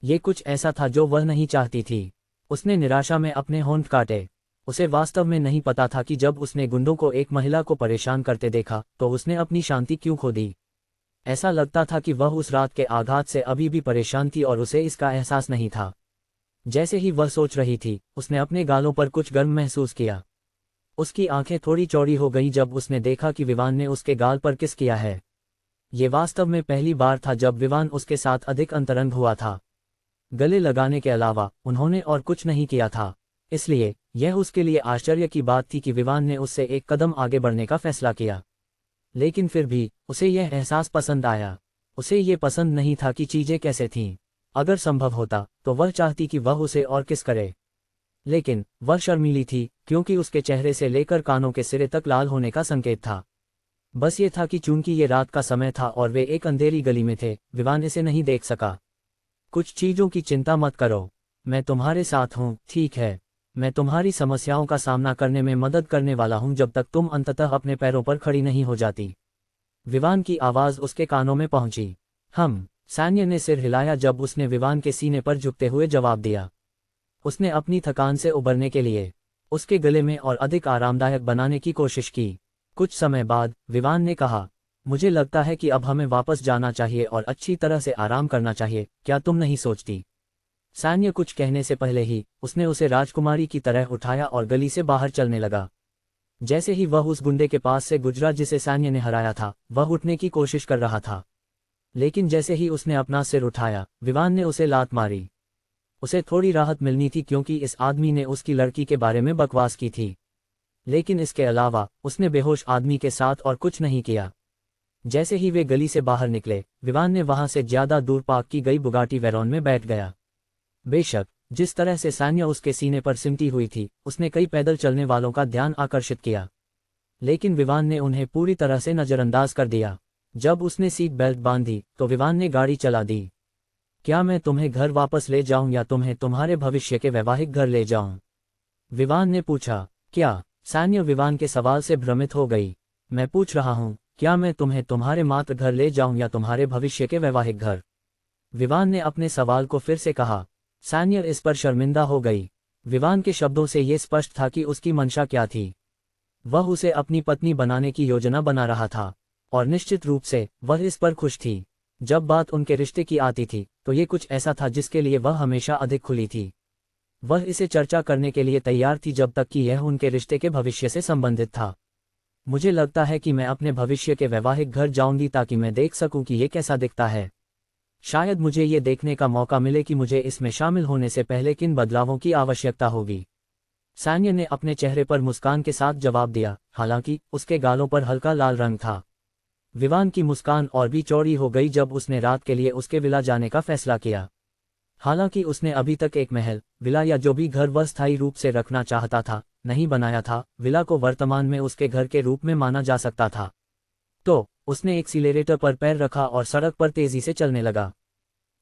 ये कुछ ऐसा था जो वह नहीं चाहती थी। उसने निराशा में अपने होंठ काटे। उसे वास्तव में नहीं पता था कि जब उसने गुंडों को एक महिला को परेशान करते देखा तो उसने अपनी शांति क्यों खो दी। ऐसा लगता था कि वह उस रात के आघात से अभी भी परेशान थी और उसे इसका एहसास नहीं था। जैसे ही वह सोच रही थी, उसने अपने गालों पर कुछ गर्म महसूस किया। उसकी आंखें थोड़ी चौड़ी हो गईं जब उसने देखा कि विवान ने उसके गाल पर किस किया है। ये वास्तव में पहली बार था जब विवान उसके साथ अधिक अंतरंग हुआ था। गले लगाने के अलावा उन्होंने और कुछ नहीं किया था, इसलिए यह उसके लिए आश्चर्य की बात थी कि विवान ने उससे एक कदम आगे बढ़ने का फैसला किया। लेकिन फिर भी उसे यह एहसास पसंद आया। उसे ये पसंद नहीं था कि चीजें कैसे थीं। अगर संभव होता तो वह चाहती कि वह उसे और किस करे, लेकिन वह शर्मीली थी क्योंकि उसके चेहरे से लेकर कानों के सिरे तक लाल होने का संकेत था। बस ये था कि चूंकि ये रात का समय था और वे एक अंधेरी गली में थे, विवान इसे नहीं देख सका। कुछ चीजों की चिंता मत करो, मैं तुम्हारे साथ हूँ, ठीक है। मैं तुम्हारी समस्याओं का सामना करने में मदद करने वाला हूँ जब तक तुम अंततः अपने पैरों पर खड़ी नहीं हो जाती। विवान की आवाज उसके कानों में पहुंची। सैन्य ने सिर हिलाया जब उसने विवान के सीने पर झुकते हुए जवाब दिया। उसने अपनी थकान से उबरने के लिए उसके गले में और अधिक आरामदायक बनाने की कोशिश की। कुछ समय बाद विवान ने कहा, मुझे लगता है कि अब हमें वापस जाना चाहिए और अच्छी तरह से आराम करना चाहिए, क्या तुम नहीं सोचती? सैन्य कुछ कहने से पहले ही उसने उसे राजकुमारी की तरह उठाया और गली से बाहर चलने लगा। जैसे ही वह उस गुंडे के पास से गुजरा जिसे सैन्य ने हराया था, वह उठने की कोशिश कर रहा था। लेकिन जैसे ही उसने अपना सिर उठाया, विवान ने उसे लात मारी। उसे थोड़ी राहत मिलनी थी क्योंकि इस आदमी ने उसकी लड़की के बारे में बकवास की थी। लेकिन इसके अलावा उसने बेहोश आदमी के साथ और कुछ नहीं किया। जैसे ही वे गली से बाहर निकले, विवान ने वहां से ज्यादा दूर पार्क की गई बुगाटी वेरॉन में बैठ गया। बेशक जिस तरह से सैन्य उसके सीने पर सिमटी हुई थी, उसने कई पैदल चलने वालों का ध्यान आकर्षित किया। लेकिन विवान ने उन्हें पूरी तरह से नजरअंदाज कर दिया। जब उसने सीट बेल्ट बांधी तो विवान ने गाड़ी चला दी। क्या मैं तुम्हें घर वापस ले जाऊं या तुम्हें तुम्हारे भविष्य के वैवाहिक घर ले जाऊं? विवान ने पूछा। क्या? सैन्य विवान के सवाल से भ्रमित हो गई। मैं पूछ रहा हूं, क्या मैं तुम्हें तुम्हारे मातृ घर ले जाऊं या तुम्हारे भविष्य के वैवाहिक घर? विवान ने अपने सवाल को फिर से कहा। सैन्य इस पर शर्मिंदा हो गई। विवान के शब्दों से यह स्पष्ट था कि उसकी मंशा क्या थी। वह उसे अपनी पत्नी बनाने की योजना बना रहा था, और निश्चित रूप से वह इस पर खुश थी। जब बात उनके रिश्ते की आती थी तो ये कुछ ऐसा था जिसके लिए वह हमेशा अधिक खुली थी। वह इसे चर्चा करने के लिए तैयार थी जब तक कि यह उनके रिश्ते के भविष्य से संबंधित था। मुझे लगता है कि मैं अपने भविष्य के वैवाहिक घर जाऊंगी ताकि मैं देख सकूं कि यह कैसा दिखता है। शायद मुझे ये देखने का मौका मिले कि मुझे इसमें शामिल होने से पहले किन बदलावों की आवश्यकता होगी। सैन्य ने अपने चेहरे पर मुस्कान के साथ जवाब दिया, हालांकि उसके गालों पर हल्का लाल रंग था। विवान की मुस्कान और भी चौड़ी हो गई जब उसने रात के लिए उसके विला जाने का फैसला किया। हालांकि उसने अभी तक एक महल, विला या जो भी घर वह स्थायी रूप से रखना चाहता था, नहीं बनाया था। विला को वर्तमान में उसके घर के रूप में माना जा सकता था। तो उसने एक्सीलरेटर पर पैर रखा और सड़क पर तेजी से चलने लगा।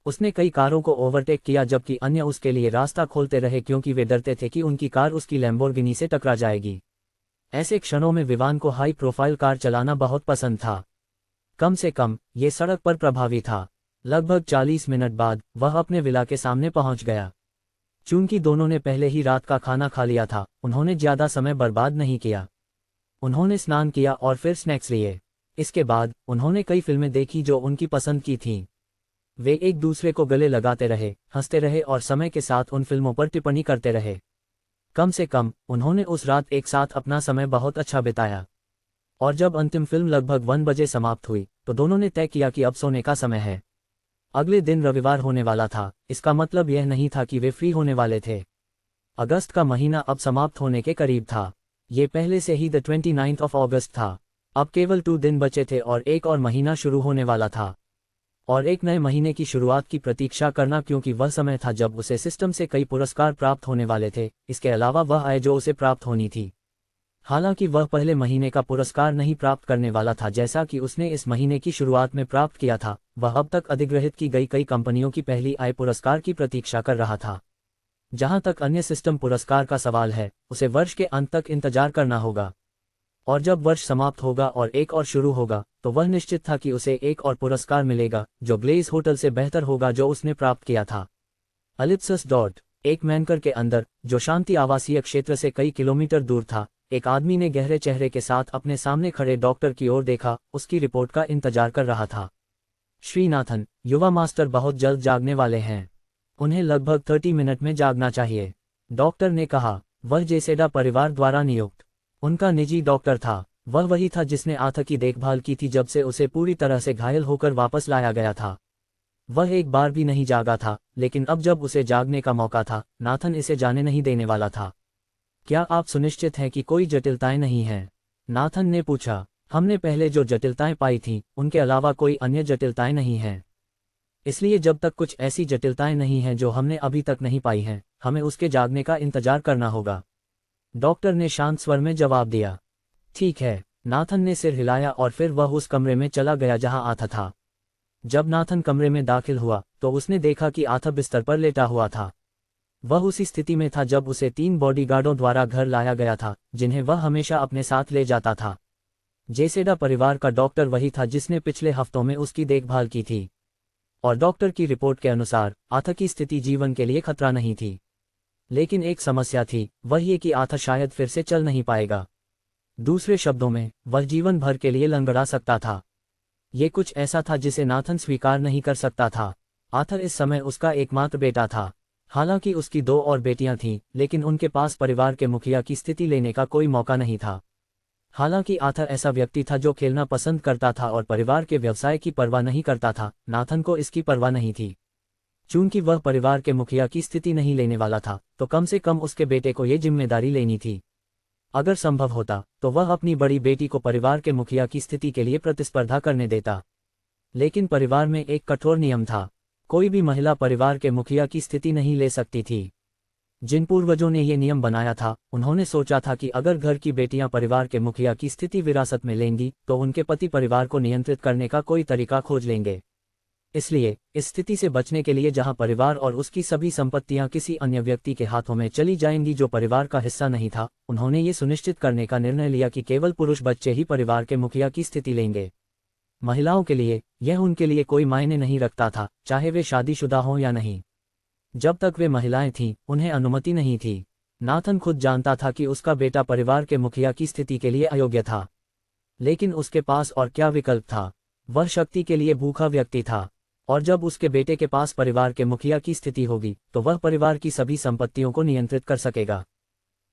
उसने कई कारों को ओवरटेक किया जबकि अन्य उसके लिए रास्ता खोलते रहे क्योंकि वे डरते थे कि उनकी कार उसकी लैम्बोर्गिनी से टकरा जाएगी। ऐसे क्षणों में विवान को हाई प्रोफाइल कार चलाना बहुत पसंद था। कम से कम ये सड़क पर प्रभावी था। लगभग 40 मिनट बाद वह अपने विला के सामने पहुंच गया। चूंकि दोनों ने पहले ही रात का खाना खा लिया था, उन्होंने ज्यादा समय बर्बाद नहीं किया। उन्होंने स्नान किया और फिर स्नैक्स लिए। इसके बाद उन्होंने कई फिल्में देखी जो उनकी पसंद की थीं। वे एक दूसरे को गले लगाते रहे, हंसते रहे और समय के साथ उन फिल्मों पर टिप्पणी करते रहे। कम से कम उन्होंने उस रात एक साथ अपना समय बहुत अच्छा बिताया। और जब अंतिम फिल्म लगभग 1 बजे समाप्त हुई तो दोनों ने तय किया कि अब सोने का समय है। अगले दिन रविवार होने वाला था, इसका मतलब यह नहीं था कि वे फ्री होने वाले थे। अगस्त का महीना अब समाप्त होने के करीब था। ये पहले से ही 29 अगस्त था। अब केवल 2 दिन बचे थे और एक और महीना शुरू होने वाला था। और एक नए महीने की शुरुआत की प्रतीक्षा करना, क्योंकि वह समय था जब उसे सिस्टम से कई पुरस्कार प्राप्त होने वाले थे। इसके अलावा वह आय जो उसे प्राप्त होनी थी। हालांकि वह पहले महीने का पुरस्कार नहीं प्राप्त करने वाला था जैसा कि उसने इस महीने की शुरुआत में प्राप्त किया था। वह अब तक अधिग्रहित की गई कई कंपनियों की पहली आय पुरस्कार की प्रतीक्षा कर रहा था। जहां तक अन्य सिस्टम पुरस्कार का सवाल है, उसे वर्ष के अंत तक इंतजार करना होगा। और जब वर्ष समाप्त होगा और एक और शुरू होगा, तो वह निश्चित था कि उसे एक और पुरस्कार मिलेगा जो ब्लेज होटल से बेहतर होगा जो उसने प्राप्त किया था। अलिप्सस डॉट एक मैनकर के अंदर, जो शांति आवासीय क्षेत्र से कई किलोमीटर दूर था, एक आदमी ने गहरे चेहरे के साथ अपने सामने खड़े डॉक्टर की ओर देखा, उसकी रिपोर्ट का इंतजार कर रहा था। श्रीनाथन, युवा मास्टर बहुत जल्द जागने वाले हैं। उन्हें लगभग 30 मिनट में जागना चाहिए, डॉक्टर ने कहा। वह जेसेडा परिवार द्वारा नियुक्त उनका निजी डॉक्टर था। वह वही था जिसने आथा की देखभाल की थी जब से उसे पूरी तरह से घायल होकर वापस लाया गया था। वह एक बार भी नहीं जागा था, लेकिन अब जब उसे जागने का मौका था, नाथन इसे जाने नहीं देने वाला था। क्या आप सुनिश्चित हैं कि कोई जटिलताएं नहीं हैं? नाथन ने पूछा। हमने पहले जो जटिलताएं पाई थीं, उनके अलावा कोई अन्य जटिलताएं नहीं हैं। इसलिए जब तक कुछ ऐसी जटिलताएं नहीं हैं जो हमने अभी तक नहीं पाई हैं, हमें उसके जागने का इंतजार करना होगा, डॉक्टर ने शांत स्वर में जवाब दिया। ठीक है, नाथन ने सिर हिलाया और फिर वह उस कमरे में चला गया जहां आथा था। जब नाथन कमरे में दाखिल हुआ तो उसने देखा कि आथा बिस्तर पर लेटा हुआ था। वह उसी स्थिति में था जब उसे 3 बॉडीगार्डों द्वारा घर लाया गया था, जिन्हें वह हमेशा अपने साथ ले जाता था। जेसेडा परिवार का डॉक्टर वही था जिसने पिछले हफ्तों में उसकी देखभाल की थी, और डॉक्टर की रिपोर्ट के अनुसार आथा की स्थिति जीवन के लिए खतरा नहीं थी। लेकिन एक समस्या थी, वह ये कि आथा शायद फिर से चल नहीं पाएगा। दूसरे शब्दों में, वह जीवन भर के लिए लंगड़ा सकता था। ये कुछ ऐसा था जिसे नाथन स्वीकार नहीं कर सकता था। आथर इस समय उसका एकमात्र बेटा था। हालांकि उसकी 2 और बेटियां थीं, लेकिन उनके पास परिवार के मुखिया की स्थिति लेने का कोई मौका नहीं था। हालांकि आथर ऐसा व्यक्ति था जो खेलना पसंद करता था और परिवार के व्यवसाय की परवाह नहीं करता था, नाथन को इसकी परवाह नहीं थी। चूंकि वह परिवार के मुखिया की स्थिति नहीं लेने वाला था, तो कम से कम उसके बेटे को ये जिम्मेदारी लेनी थी। अगर संभव होता तो वह अपनी बड़ी बेटी को परिवार के मुखिया की स्थिति के लिए प्रतिस्पर्धा करने देता। लेकिन परिवार में एक कठोर नियम था, कोई भी महिला परिवार के मुखिया की स्थिति नहीं ले सकती थी। जिन पूर्वजों ने ये नियम बनाया था, उन्होंने सोचा था कि अगर घर की बेटियां परिवार के मुखिया की स्थिति विरासत में लेंगी तो उनके पति परिवार को नियंत्रित करने का कोई तरीका खोज लेंगे। इसलिए इस स्थिति से बचने के लिए जहां परिवार और उसकी सभी संपत्तियां किसी अन्य व्यक्ति के हाथों में चली जाएंगी जो परिवार का हिस्सा नहीं था, उन्होंने ये सुनिश्चित करने का निर्णय लिया कि केवल पुरुष बच्चे ही परिवार के मुखिया की स्थिति लेंगे। महिलाओं के लिए यह उनके लिए कोई मायने नहीं रखता था, चाहे वे शादीशुदा हों या नहीं। जब तक वे महिलाएं थीं, उन्हें अनुमति नहीं थी। नाथन खुद जानता था कि उसका बेटा परिवार के मुखिया की स्थिति के लिए अयोग्य था, लेकिन उसके पास और क्या विकल्प था। वह शक्ति के लिए भूखा व्यक्ति था, और जब उसके बेटे के पास परिवार के मुखिया की स्थिति होगी तो वह परिवार की सभी संपत्तियों को नियंत्रित कर सकेगा।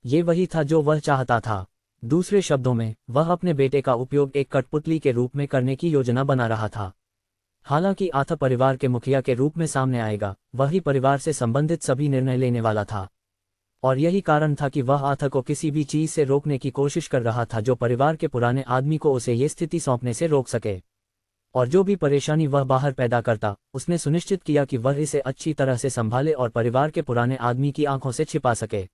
ये वही था जो वह चाहता था। दूसरे शब्दों में, वह अपने बेटे का उपयोग एक कठपुतली के रूप में करने की योजना बना रहा था। हालांकि आथा परिवार के मुखिया के रूप में सामने आएगा, वही परिवार से संबंधित सभी निर्णय लेने वाला था। और यही कारण था कि वह आथा को किसी भी चीज से रोकने की कोशिश कर रहा था जो परिवार के पुराने आदमी को उसे ये स्थिति सौंपने से रोक सके। और जो भी परेशानी वह बाहर पैदा करता, उसने सुनिश्चित किया कि वह इसे अच्छी तरह से संभाले और परिवार के पुराने आदमी की आंखों से छिपा सके।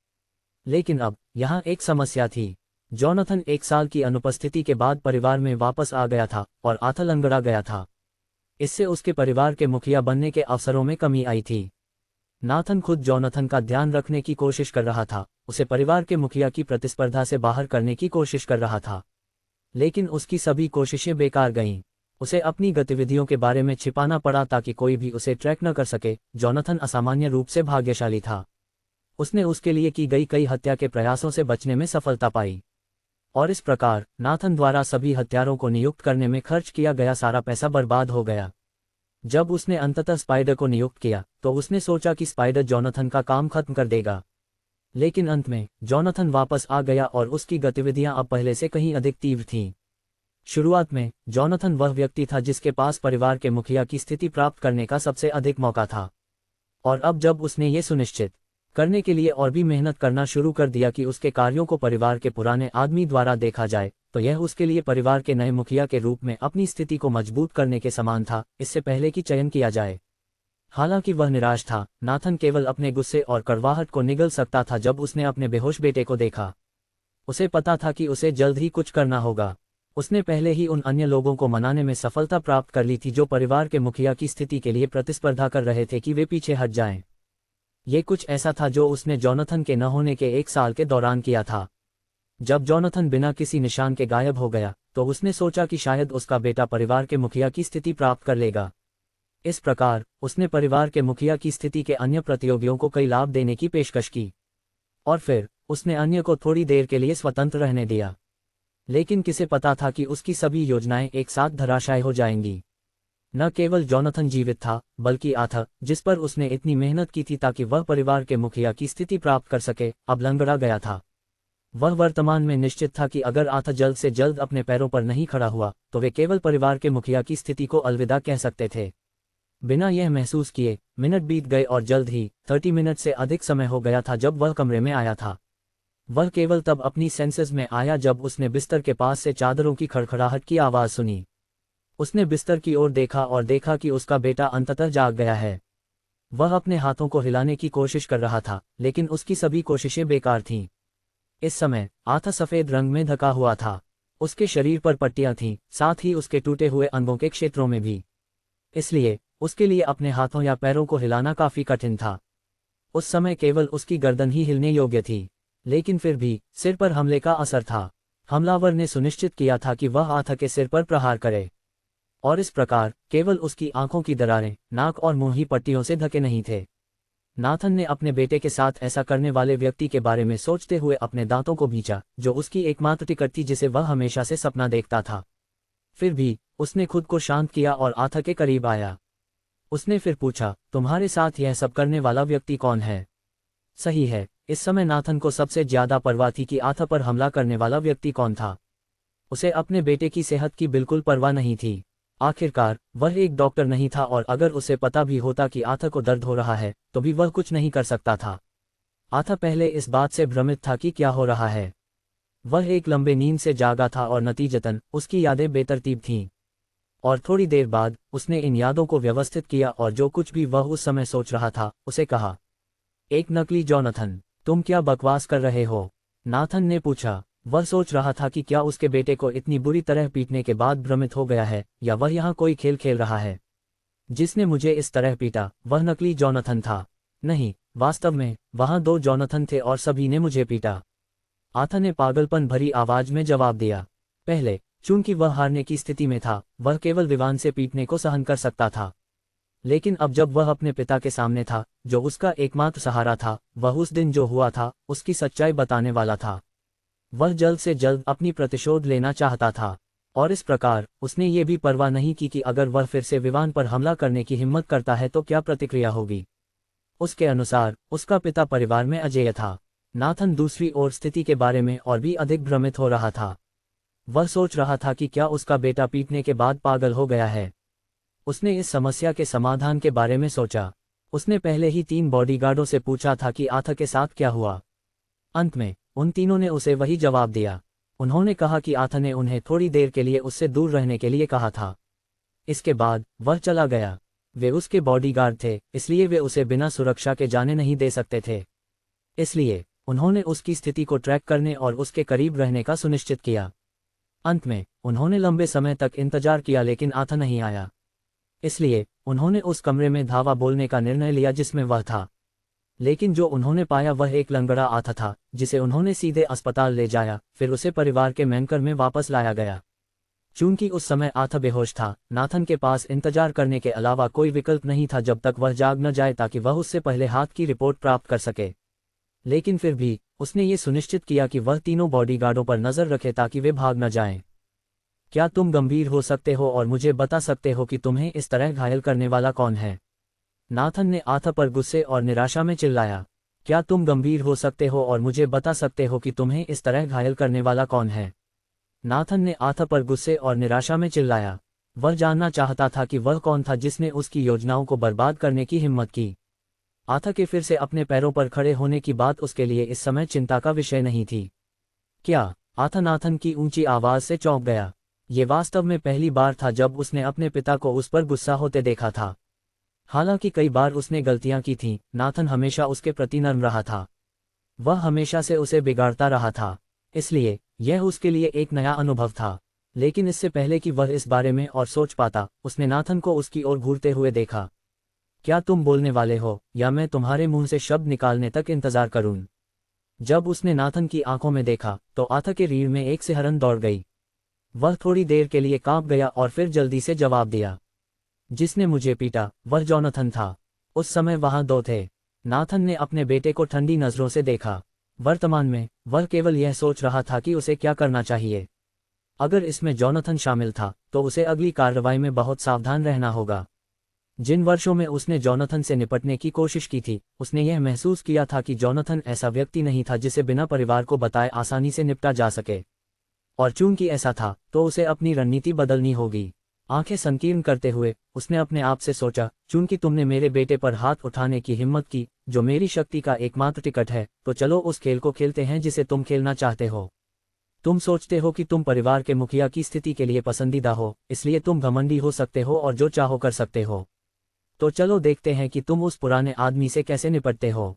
लेकिन अब यहाँ एक समस्या थी। जोनाथन 1 साल की अनुपस्थिति के बाद परिवार में वापस आ गया था और आथा लंगड़ा गया था। इससे उसके परिवार के मुखिया बनने के अवसरों में कमी आई थी। नाथन खुद जोनाथन का ध्यान रखने की कोशिश कर रहा था, उसे परिवार के मुखिया की प्रतिस्पर्धा से बाहर करने की कोशिश कर रहा था। लेकिन उसकी सभी कोशिशें बेकार गईं। उसे अपनी गतिविधियों के बारे में छिपाना पड़ा ताकि कोई भी उसे ट्रैक न कर सके। जोनाथन असामान्य रूप से भाग्यशाली था। उसने उसके लिए की गई कई हत्या के प्रयासों से बचने में सफलता पाई, और इस प्रकार नाथन द्वारा सभी हत्यारों को नियुक्त करने में खर्च किया गया सारा पैसा बर्बाद हो गया। जब उसने अंततः स्पाइडर को नियुक्त किया तो उसने सोचा कि स्पाइडर जोनाथन का काम खत्म कर देगा। लेकिन अंत में जोनाथन वापस आ गया और उसकी गतिविधियां अब पहले से कहीं अधिक तीव्र थीं। शुरुआत में जोनाथन वह व्यक्ति था जिसके पास परिवार के मुखिया की स्थिति प्राप्त करने का सबसे अधिक मौका था, और अब जब उसने ये सुनिश्चित करने के लिए और भी मेहनत करना शुरू कर दिया कि उसके कार्यों को परिवार के पुराने आदमी द्वारा देखा जाए, तो यह उसके लिए परिवार के नए मुखिया के रूप में अपनी स्थिति को मजबूत करने के समान था, इससे पहले कि चयन किया जाए। हालांकि वह निराश था। नाथन केवल अपने गुस्से और कड़वाहट को निगल सकता था जब उसने अपने बेहोश बेटे को देखा। उसे पता था कि उसे जल्द ही कुछ करना होगा। उसने पहले ही उन अन्य लोगों को मनाने में सफलता प्राप्त कर ली थी जो परिवार के मुखिया की स्थिति के लिए प्रतिस्पर्धा कर रहे थे कि वे पीछे हट जाएं। ये कुछ ऐसा था जो उसने जोनाथन के न होने के 1 साल के दौरान किया था। जब जोनाथन बिना किसी निशान के गायब हो गया तो उसने सोचा कि शायद उसका बेटा परिवार के मुखिया की स्थिति प्राप्त कर लेगा। इस प्रकार उसने परिवार के मुखिया की स्थिति के अन्य प्रतियोगियों को कई लाभ देने की पेशकश की, और फिर उसने अन्य को थोड़ी देर के लिए स्वतंत्र रहने दिया। लेकिन किसे पता था कि उसकी सभी योजनाएं एक साथ धराशायी हो जाएंगी। न केवल जोनाथन जीवित था, बल्कि आथा, जिस पर उसने इतनी मेहनत की थी ताकि वह परिवार के मुखिया की स्थिति प्राप्त कर सके, अब लंगड़ा गया था। वह वर्तमान में निश्चित था कि अगर आथा जल्द से जल्द अपने पैरों पर नहीं खड़ा हुआ तो वे केवल परिवार के मुखिया की स्थिति को अलविदा कह सकते थे। बिना यह महसूस किए मिनट बीत गए और जल्द ही 30 मिनट से अधिक समय हो गया था जब वह कमरे में आया था। वह केवल तब अपनी सेंसेस में आया जब उसने बिस्तर के पास से चादरों की खड़खड़ाहट की आवाज़ सुनी। उसने बिस्तर की ओर देखा और देखा कि उसका बेटा अंततः जाग गया है। वह अपने हाथों को हिलाने की कोशिश कर रहा था, लेकिन उसकी सभी कोशिशें बेकार थीं। इस समय आथा सफ़ेद रंग में ढका हुआ था। उसके शरीर पर पट्टियां थीं, साथ ही उसके टूटे हुए अंगों के क्षेत्रों में भी। इसलिए उसके लिए अपने हाथों या पैरों को हिलाना काफी कठिन था। उस समय केवल उसकी गर्दन ही हिलने योग्य थी, लेकिन फिर भी सिर पर हमले का असर था। हमलावर ने सुनिश्चित किया था कि वह आथा के सिर पर प्रहार करे, और इस प्रकार केवल उसकी आंखों की दरारें, नाक और मुंह ही पट्टियों से ढके नहीं थे। नाथन ने अपने बेटे के साथ ऐसा करने वाले व्यक्ति के बारे में सोचते हुए अपने दांतों को भींचा, जो उसकी एकमात्र टिकट थी जिसे वह हमेशा से सपना देखता था। फिर भी उसने खुद को शांत किया और आथा के करीब आया। उसने फिर पूछा, तुम्हारे साथ यह सब करने वाला व्यक्ति कौन है? सही है, इस समय नाथन को सबसे ज्यादा परवाह थी कि आथा पर हमला करने वाला व्यक्ति कौन था। उसे अपने बेटे की सेहत की बिल्कुल परवाह नहीं थी। आखिरकार वह एक डॉक्टर नहीं था, और अगर उसे पता भी होता कि आथा को दर्द हो रहा है तो भी वह कुछ नहीं कर सकता था। आथा पहले इस बात से भ्रमित था कि क्या हो रहा है। वह एक लंबे नींद से जागा था और नतीजतन उसकी यादें बेतरतीब थीं। और थोड़ी देर बाद उसने इन यादों को व्यवस्थित किया और जो कुछ भी वह उस समय सोच रहा था उसे कहा। एक नकली जोनाथन, तुम क्या बकवास कर रहे हो? नाथन ने पूछा। वह सोच रहा था कि क्या उसके बेटे को इतनी बुरी तरह पीटने के बाद भ्रमित हो गया है, या वह यहाँ कोई खेल खेल रहा है। जिसने मुझे इस तरह पीटा वह नकली जोनाथन था। नहीं, वास्तव में वहाँ 2 जोनाथन थे और सभी ने मुझे पीटा। आथा ने पागलपन भरी आवाज में जवाब दिया। पहले चूंकि वह हारने की स्थिति में था, वह केवल विवान से पीटने को सहन कर सकता था। लेकिन अब जब वह अपने पिता के सामने था, जो उसका एकमात्र सहारा था, वह उस दिन जो हुआ था उसकी सच्चाई बताने वाला था। वह जल्द से जल्द अपनी प्रतिशोध लेना चाहता था, और इस प्रकार उसने ये भी परवाह नहीं की कि अगर वह फिर से विवान पर हमला करने की हिम्मत करता है तो क्या प्रतिक्रिया होगी। उसके अनुसार उसका पिता परिवार में अजेय था। नाथन दूसरी ओर स्थिति के बारे में और भी अधिक भ्रमित हो रहा था। वह सोच रहा था कि क्या उसका बेटा पीटने के बाद पागल हो गया है। उसने इस समस्या के समाधान के बारे में सोचा। उसने पहले ही 3 बॉडीगार्डों से पूछा था कि आथा के साथ क्या हुआ। अंत में उन तीनों ने उसे वही जवाब दिया। उन्होंने कहा कि आथा ने उन्हें थोड़ी देर के लिए उससे दूर रहने के लिए कहा था। इसके बाद वह चला गया। वे उसके बॉडीगार्ड थे, इसलिए वे उसे बिना सुरक्षा के जाने नहीं दे सकते थे। इसलिए उन्होंने उसकी स्थिति को ट्रैक करने और उसके करीब रहने का सुनिश्चित किया। अंत में उन्होंने लंबे समय तक इंतजार किया, लेकिन आथा नहीं आया। इसलिए उन्होंने उस कमरे में धावा बोलने का निर्णय लिया जिसमें वह था। लेकिन जो उन्होंने पाया वह एक लंगड़ा आथा था, जिसे उन्होंने सीधे अस्पताल ले जाया, फिर उसे परिवार के मैनकर में वापस लाया गया। चूंकि उस समय आथा बेहोश था, नाथन के पास इंतजार करने के अलावा कोई विकल्प नहीं था जब तक वह जाग न जाए, ताकि वह उससे पहले हाथ की रिपोर्ट प्राप्त कर सके। लेकिन फिर भी उसने ये सुनिश्चित किया कि वह तीनों बॉडीगार्डों पर नजर रखे ताकि वे भाग न जाएं। क्या तुम गंभीर हो सकते हो और मुझे बता सकते हो कि तुम्हें इस तरह घायल करने वाला कौन है? नाथन ने आथा पर गुस्से और निराशा में चिल्लाया। क्या तुम गंभीर हो सकते हो और मुझे बता सकते हो कि तुम्हें इस तरह घायल करने वाला कौन है? नाथन ने आथा पर गुस्से और निराशा में चिल्लाया। वह जानना चाहता था कि वह कौन था जिसने उसकी योजनाओं को बर्बाद करने की हिम्मत की। आथा के फिर से अपने पैरों पर खड़े होने की बात उसके लिए इस समय चिंता का विषय नहीं थी। क्या? आथा नाथन की ऊंची आवाज से चौंक गया। ये वास्तव में पहली बार था जब उसने अपने पिता को उस पर गुस्सा होते देखा था। हालांकि कई बार उसने गलतियां की थीं, नाथन हमेशा उसके प्रति नर्म रहा था। वह हमेशा से उसे बिगाड़ता रहा था, इसलिए यह उसके लिए एक नया अनुभव था। लेकिन इससे पहले कि वह इस बारे में और सोच पाता, उसने नाथन को उसकी ओर घूरते हुए देखा। क्या तुम बोलने वाले हो, या मैं तुम्हारे मुंह से शब्द निकालने तक इंतजार करूं? जब उसने नाथन की आंखों में देखा तो आथा के रीढ़ में एक सिहरन दौड़ गई। वह थोड़ी देर के लिए कांप गया और फिर जल्दी से जवाब दिया। जिसने मुझे पीटा वह जोनाथन था। उस समय वहां 2 थे। नाथन ने अपने बेटे को ठंडी नजरों से देखा। वर्तमान में वह केवल यह सोच रहा था कि उसे क्या करना चाहिए। अगर इसमें जोनाथन शामिल था तो उसे अगली कार्रवाई में बहुत सावधान रहना होगा। जिन वर्षों में उसने जोनाथन से निपटने की कोशिश की थी, उसने यह महसूस किया था कि जोनाथन ऐसा व्यक्ति नहीं था जिसे बिना परिवार को बताए आसानी से निपटा जा सके। और चूंकि ऐसा था तो उसे अपनी रणनीति बदलनी होगी। आंखें संकीर्ण करते हुए उसने अपने आप से सोचा, चूंकि तुमने मेरे बेटे पर हाथ उठाने की हिम्मत की, जो मेरी शक्ति का एकमात्र टिकट है, तो चलो उस खेल को खेलते हैं जिसे तुम खेलना चाहते हो। तुम सोचते हो कि तुम परिवार के मुखिया की स्थिति के लिए पसंदीदा हो, इसलिए तुम घमंडी हो सकते हो और जो चाहो कर सकते हो। तो चलो देखते हैं कि तुम उस पुराने आदमी से कैसे निपटते हो।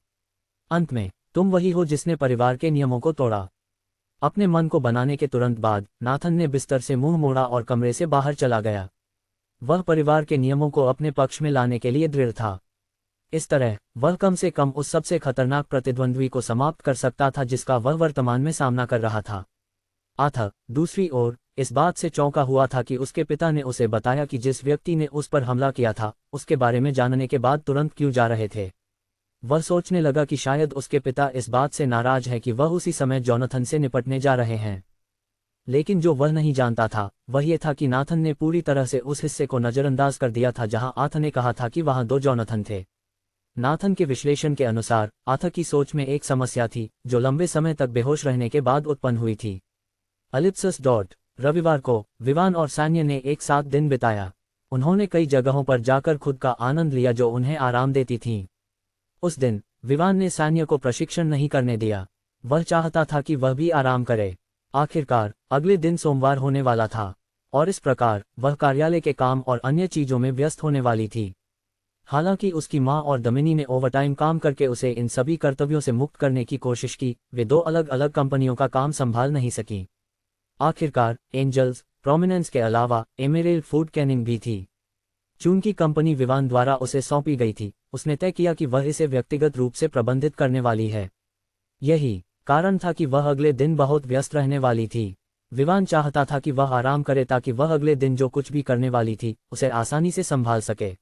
अंत में तुम वही हो जिसने परिवार के नियमों को तोड़ा। अपने मन को बनाने के तुरंत बाद नाथन ने बिस्तर से मुंह मोड़ा और कमरे से बाहर चला गया। वह परिवार के नियमों को अपने पक्ष में लाने के लिए दृढ़ था। इस तरह वह कम से कम उस सबसे खतरनाक प्रतिद्वंद्वी को समाप्त कर सकता था जिसका वह वर्तमान में सामना कर रहा था। आथा दूसरी ओर इस बात से चौंका हुआ था कि उसके पिता ने उसे बताया कि जिस व्यक्ति ने उस पर हमला किया था उसके बारे में जानने के बाद तुरंत क्यों जा रहे थे। वह सोचने लगा कि शायद उसके पिता इस बात से नाराज है कि वह उसी समय जोनाथन से निपटने जा रहे हैं। लेकिन जो वह नहीं जानता था वह यह था कि नाथन ने पूरी तरह से उस हिस्से को नज़रअंदाज कर दिया था जहां आथा ने कहा था कि वहां 2 जोनाथन थे। नाथन के विश्लेषण के अनुसार आथा की सोच में एक समस्या थी जो लंबे समय तक बेहोश रहने के बाद उत्पन्न हुई थी। रविवार को विवान और सान्या ने एक साथ दिन बिताया। उन्होंने कई जगहों पर जाकर खुद का आनंद लिया जो उन्हें आराम देती थीं। उस दिन विवान ने सान्या को प्रशिक्षण नहीं करने दिया। वह चाहता था कि वह भी आराम करे। आखिरकार अगले दिन सोमवार होने वाला था और इस प्रकार वह कार्यालय के काम और अन्य चीजों में व्यस्त होने वाली थी। हालांकि उसकी मां और दमिनी ने ओवरटाइम काम करके उसे इन सभी कर्तव्यों से मुक्त करने की कोशिश की, वे 2 अलग अलग कंपनियों का काम संभाल नहीं सकी। आखिरकार एंजल्स प्रोमिनेंस के अलावा एमेरेल फूड कैनिंग भी थी। चूंकि कंपनी विवान द्वारा उसे सौंपी गई थी, उसने तय किया कि वह इसे व्यक्तिगत रूप से प्रबंधित करने वाली है। यही कारण था कि वह अगले दिन बहुत व्यस्त रहने वाली थी। विवान चाहता था कि वह आराम करे ताकि वह अगले दिन जो कुछ भी करने वाली थी उसे आसानी से संभाल सके।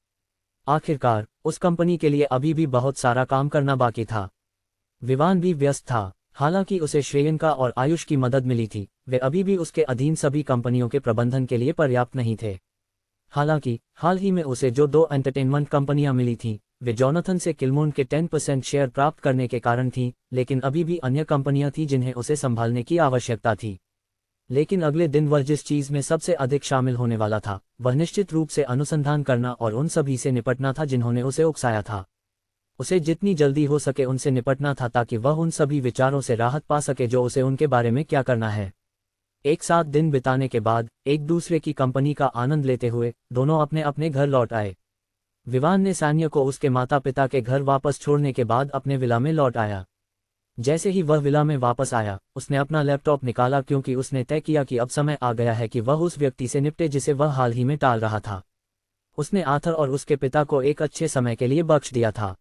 आखिरकार उस कंपनी के लिए अभी भी बहुत सारा काम करना बाकी था। विवान भी व्यस्त था। हालांकि उसे श्रेयंका और आयुष की मदद मिली थी, वे अभी भी उसके अधीन सभी कंपनियों के प्रबंधन के लिए पर्याप्त नहीं थे। हालांकि हाल ही में उसे जो 2 एंटरटेनमेंट कंपनियां मिली थीं, वे जोनाथन से किलमोन के 10% शेयर प्राप्त करने के कारण थीं, लेकिन अभी भी अन्य कंपनियां थीं जिन्हें उसे संभालने की आवश्यकता थी। लेकिन अगले दिन वह जिस चीज में सबसे अधिक शामिल होने वाला था वह निश्चित रूप से अनुसंधान करना और उन सभी से निपटना था जिन्होंने उसे उकसाया था। उसे जितनी जल्दी हो सके उनसे निपटना था ताकि वह उन सभी विचारों से राहत पा सके जो उसे उनके बारे में क्या करना है। एक साथ दिन बिताने के बाद एक दूसरे की कंपनी का आनंद लेते हुए दोनों अपने अपने घर लौट आए। विवान ने सान्या को उसके माता पिता के घर वापस छोड़ने के बाद अपने विला में लौट आया। जैसे ही वह विला में वापस आया उसने अपना लैपटॉप निकाला क्योंकि उसने तय किया कि अब समय आ गया है कि वह उस व्यक्ति से निपटे जिसे वह हाल ही में टाल रहा था। उसने आर्थर और उसके पिता को एक अच्छे समय के लिए बख्श दिया था,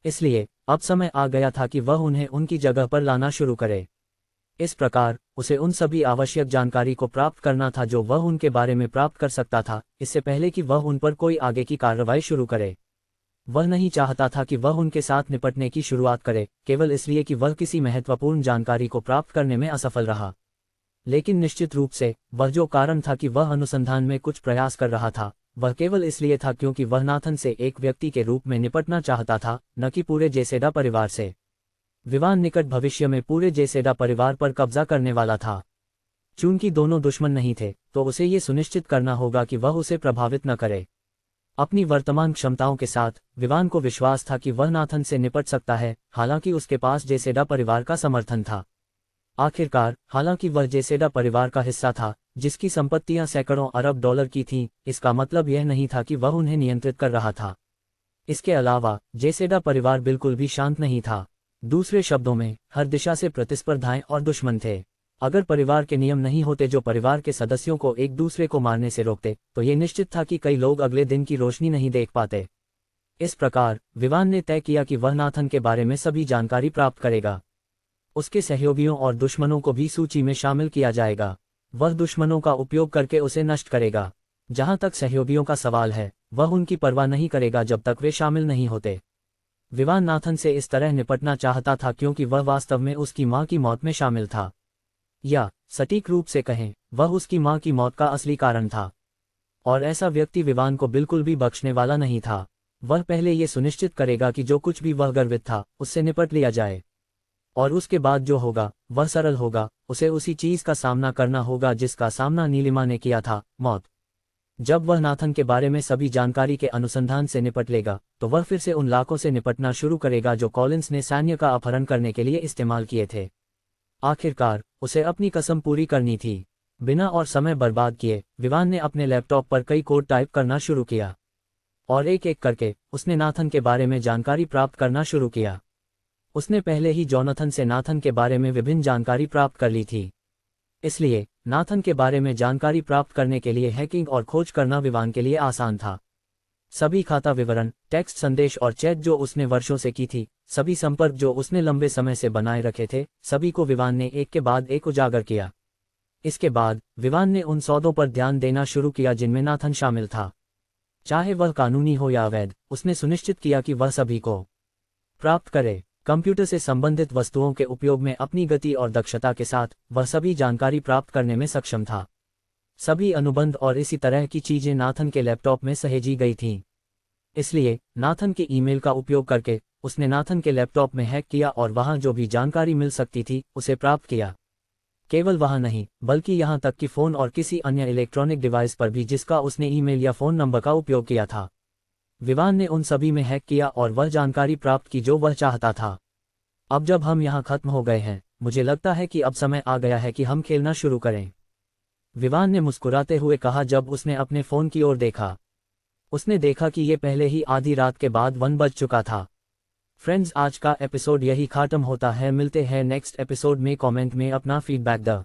इसलिए अब समय आ गया था कि वह उन्हें उनकी जगह पर लाना शुरू करे। इस प्रकार उसे उन सभी आवश्यक जानकारी को प्राप्त करना था जो वह उनके बारे में प्राप्त कर सकता था इससे पहले कि वह उन पर कोई आगे की कार्रवाई शुरू करे। वह नहीं चाहता था कि वह उनके साथ निपटने की शुरुआत करे केवल इसलिए कि वह किसी महत्वपूर्ण जानकारी को प्राप्त करने में असफल रहा। लेकिन निश्चित रूप से वह जो कारण था कि वह अनुसंधान में कुछ प्रयास कर रहा था वह केवल इसलिए था क्योंकि वह नाथन से एक व्यक्ति के रूप में निपटना चाहता था, न कि पूरे जेसेडा परिवार से। विवान निकट भविष्य में पूरे जेसेडा परिवार पर कब्जा करने वाला था। चूंकि दोनों दुश्मन नहीं थे तो उसे ये सुनिश्चित करना होगा कि वह उसे प्रभावित न करे। अपनी वर्तमान क्षमताओं के साथ विवान को विश्वास था कि वह नाथन से निपट सकता है, हालांकि उसके पास जेसेडा परिवार का समर्थन था। आखिरकार हालांकि वह जेसेडा परिवार का हिस्सा था जिसकी संपत्तियां सैकड़ों अरब डॉलर की थीं, इसका मतलब यह नहीं था कि वह उन्हें नियंत्रित कर रहा था। इसके अलावा जेसेडा परिवार बिल्कुल भी शांत नहीं था। दूसरे शब्दों में हर दिशा से प्रतिस्पर्धाएं और दुश्मन थे। अगर परिवार के नियम नहीं होते जो परिवार के सदस्यों को एक दूसरे को मारने से रोकते तो ये निश्चित था कि कई लोग अगले दिन की रोशनी नहीं देख पाते। इस प्रकार विवान ने तय किया कि वह नाथन के बारे में सभी जानकारी प्राप्त करेगा। उसके सहयोगियों और दुश्मनों को भी सूची में शामिल किया जाएगा। वह दुश्मनों का उपयोग करके उसे नष्ट करेगा। जहां तक सहयोगियों का सवाल है वह उनकी परवाह नहीं करेगा जब तक वे शामिल नहीं होते। विवान नाथन से इस तरह निपटना चाहता था क्योंकि वह वास्तव में उसकी मां की मौत में शामिल था, या सटीक रूप से कहें वह उसकी मां की मौत का असली कारण था। और ऐसा व्यक्ति विवान को बिल्कुल भी बख्शने वाला नहीं था। वह पहले ये सुनिश्चित करेगा कि जो कुछ भी वह गर्वित था उससे निपट लिया जाए, और उसके बाद जो होगा वह सरल होगा। उसे उसी चीज का सामना करना होगा जिसका सामना नीलिमा ने किया था, मौत। जब वह नाथन के बारे में सभी जानकारी के अनुसंधान से निपट लेगा तो वह फिर से उन लाखों से निपटना शुरू करेगा जो कॉलिंस ने सान्या का अपहरण करने के लिए इस्तेमाल किए थे। आखिरकार उसे अपनी कसम पूरी करनी थी। बिना और समय बर्बाद किए विवान ने अपने लैपटॉप पर कई कोड टाइप करना शुरू किया और एक एक करके उसने नाथन के बारे में जानकारी प्राप्त करना शुरू किया। उसने पहले ही जोनाथन से नाथन के बारे में विभिन्न जानकारी प्राप्त कर ली थी। इसलिए नाथन के बारे में जानकारी प्राप्त करने के लिए हैकिंग और खोज करना विवान के लिए आसान था। सभी खाता विवरण, टेक्स्ट संदेश और चैट जो उसने वर्षों से की थी, सभी संपर्क जो उसने लंबे समय से बनाए रखे थे, सभी को विवान ने एक के बाद एक उजागर किया। इसके बाद विवान ने उन सौदों पर ध्यान देना शुरू किया जिनमें नाथन शामिल था। चाहे वह कानूनी हो या अवैध, उसने सुनिश्चित किया कि वह सभी को प्राप्त करे। कंप्यूटर से संबंधित वस्तुओं के उपयोग में अपनी गति और दक्षता के साथ वह सभी जानकारी प्राप्त करने में सक्षम था। सभी अनुबंध और इसी तरह की चीजें नाथन के लैपटॉप में सहेजी गई थीं। इसलिए नाथन के ईमेल का उपयोग करके उसने नाथन के लैपटॉप में हैक किया और वहां जो भी जानकारी मिल सकती थी उसे प्राप्त किया। केवल वहां नहीं, बल्कि यहां तक कि फ़ोन और किसी अन्य इलेक्ट्रॉनिक डिवाइस पर भी जिसका उसने ईमेल या फ़ोन नंबर का उपयोग किया था। विवान ने उन सभी में हैक किया और वह जानकारी प्राप्त की जो वह चाहता था। अब जब हम यहाँ खत्म हो गए हैं, मुझे लगता है कि अब समय आ गया है कि हम खेलना शुरू करें, विवान ने मुस्कुराते हुए कहा जब उसने अपने फ़ोन की ओर देखा। उसने देखा कि ये पहले ही आधी रात के बाद 1 बज चुका था। फ्रेंड्स, आज का एपिसोड यही खत्म होता है। मिलते हैं नेक्स्ट एपिसोड में। कमेंट में अपना फीडबैक द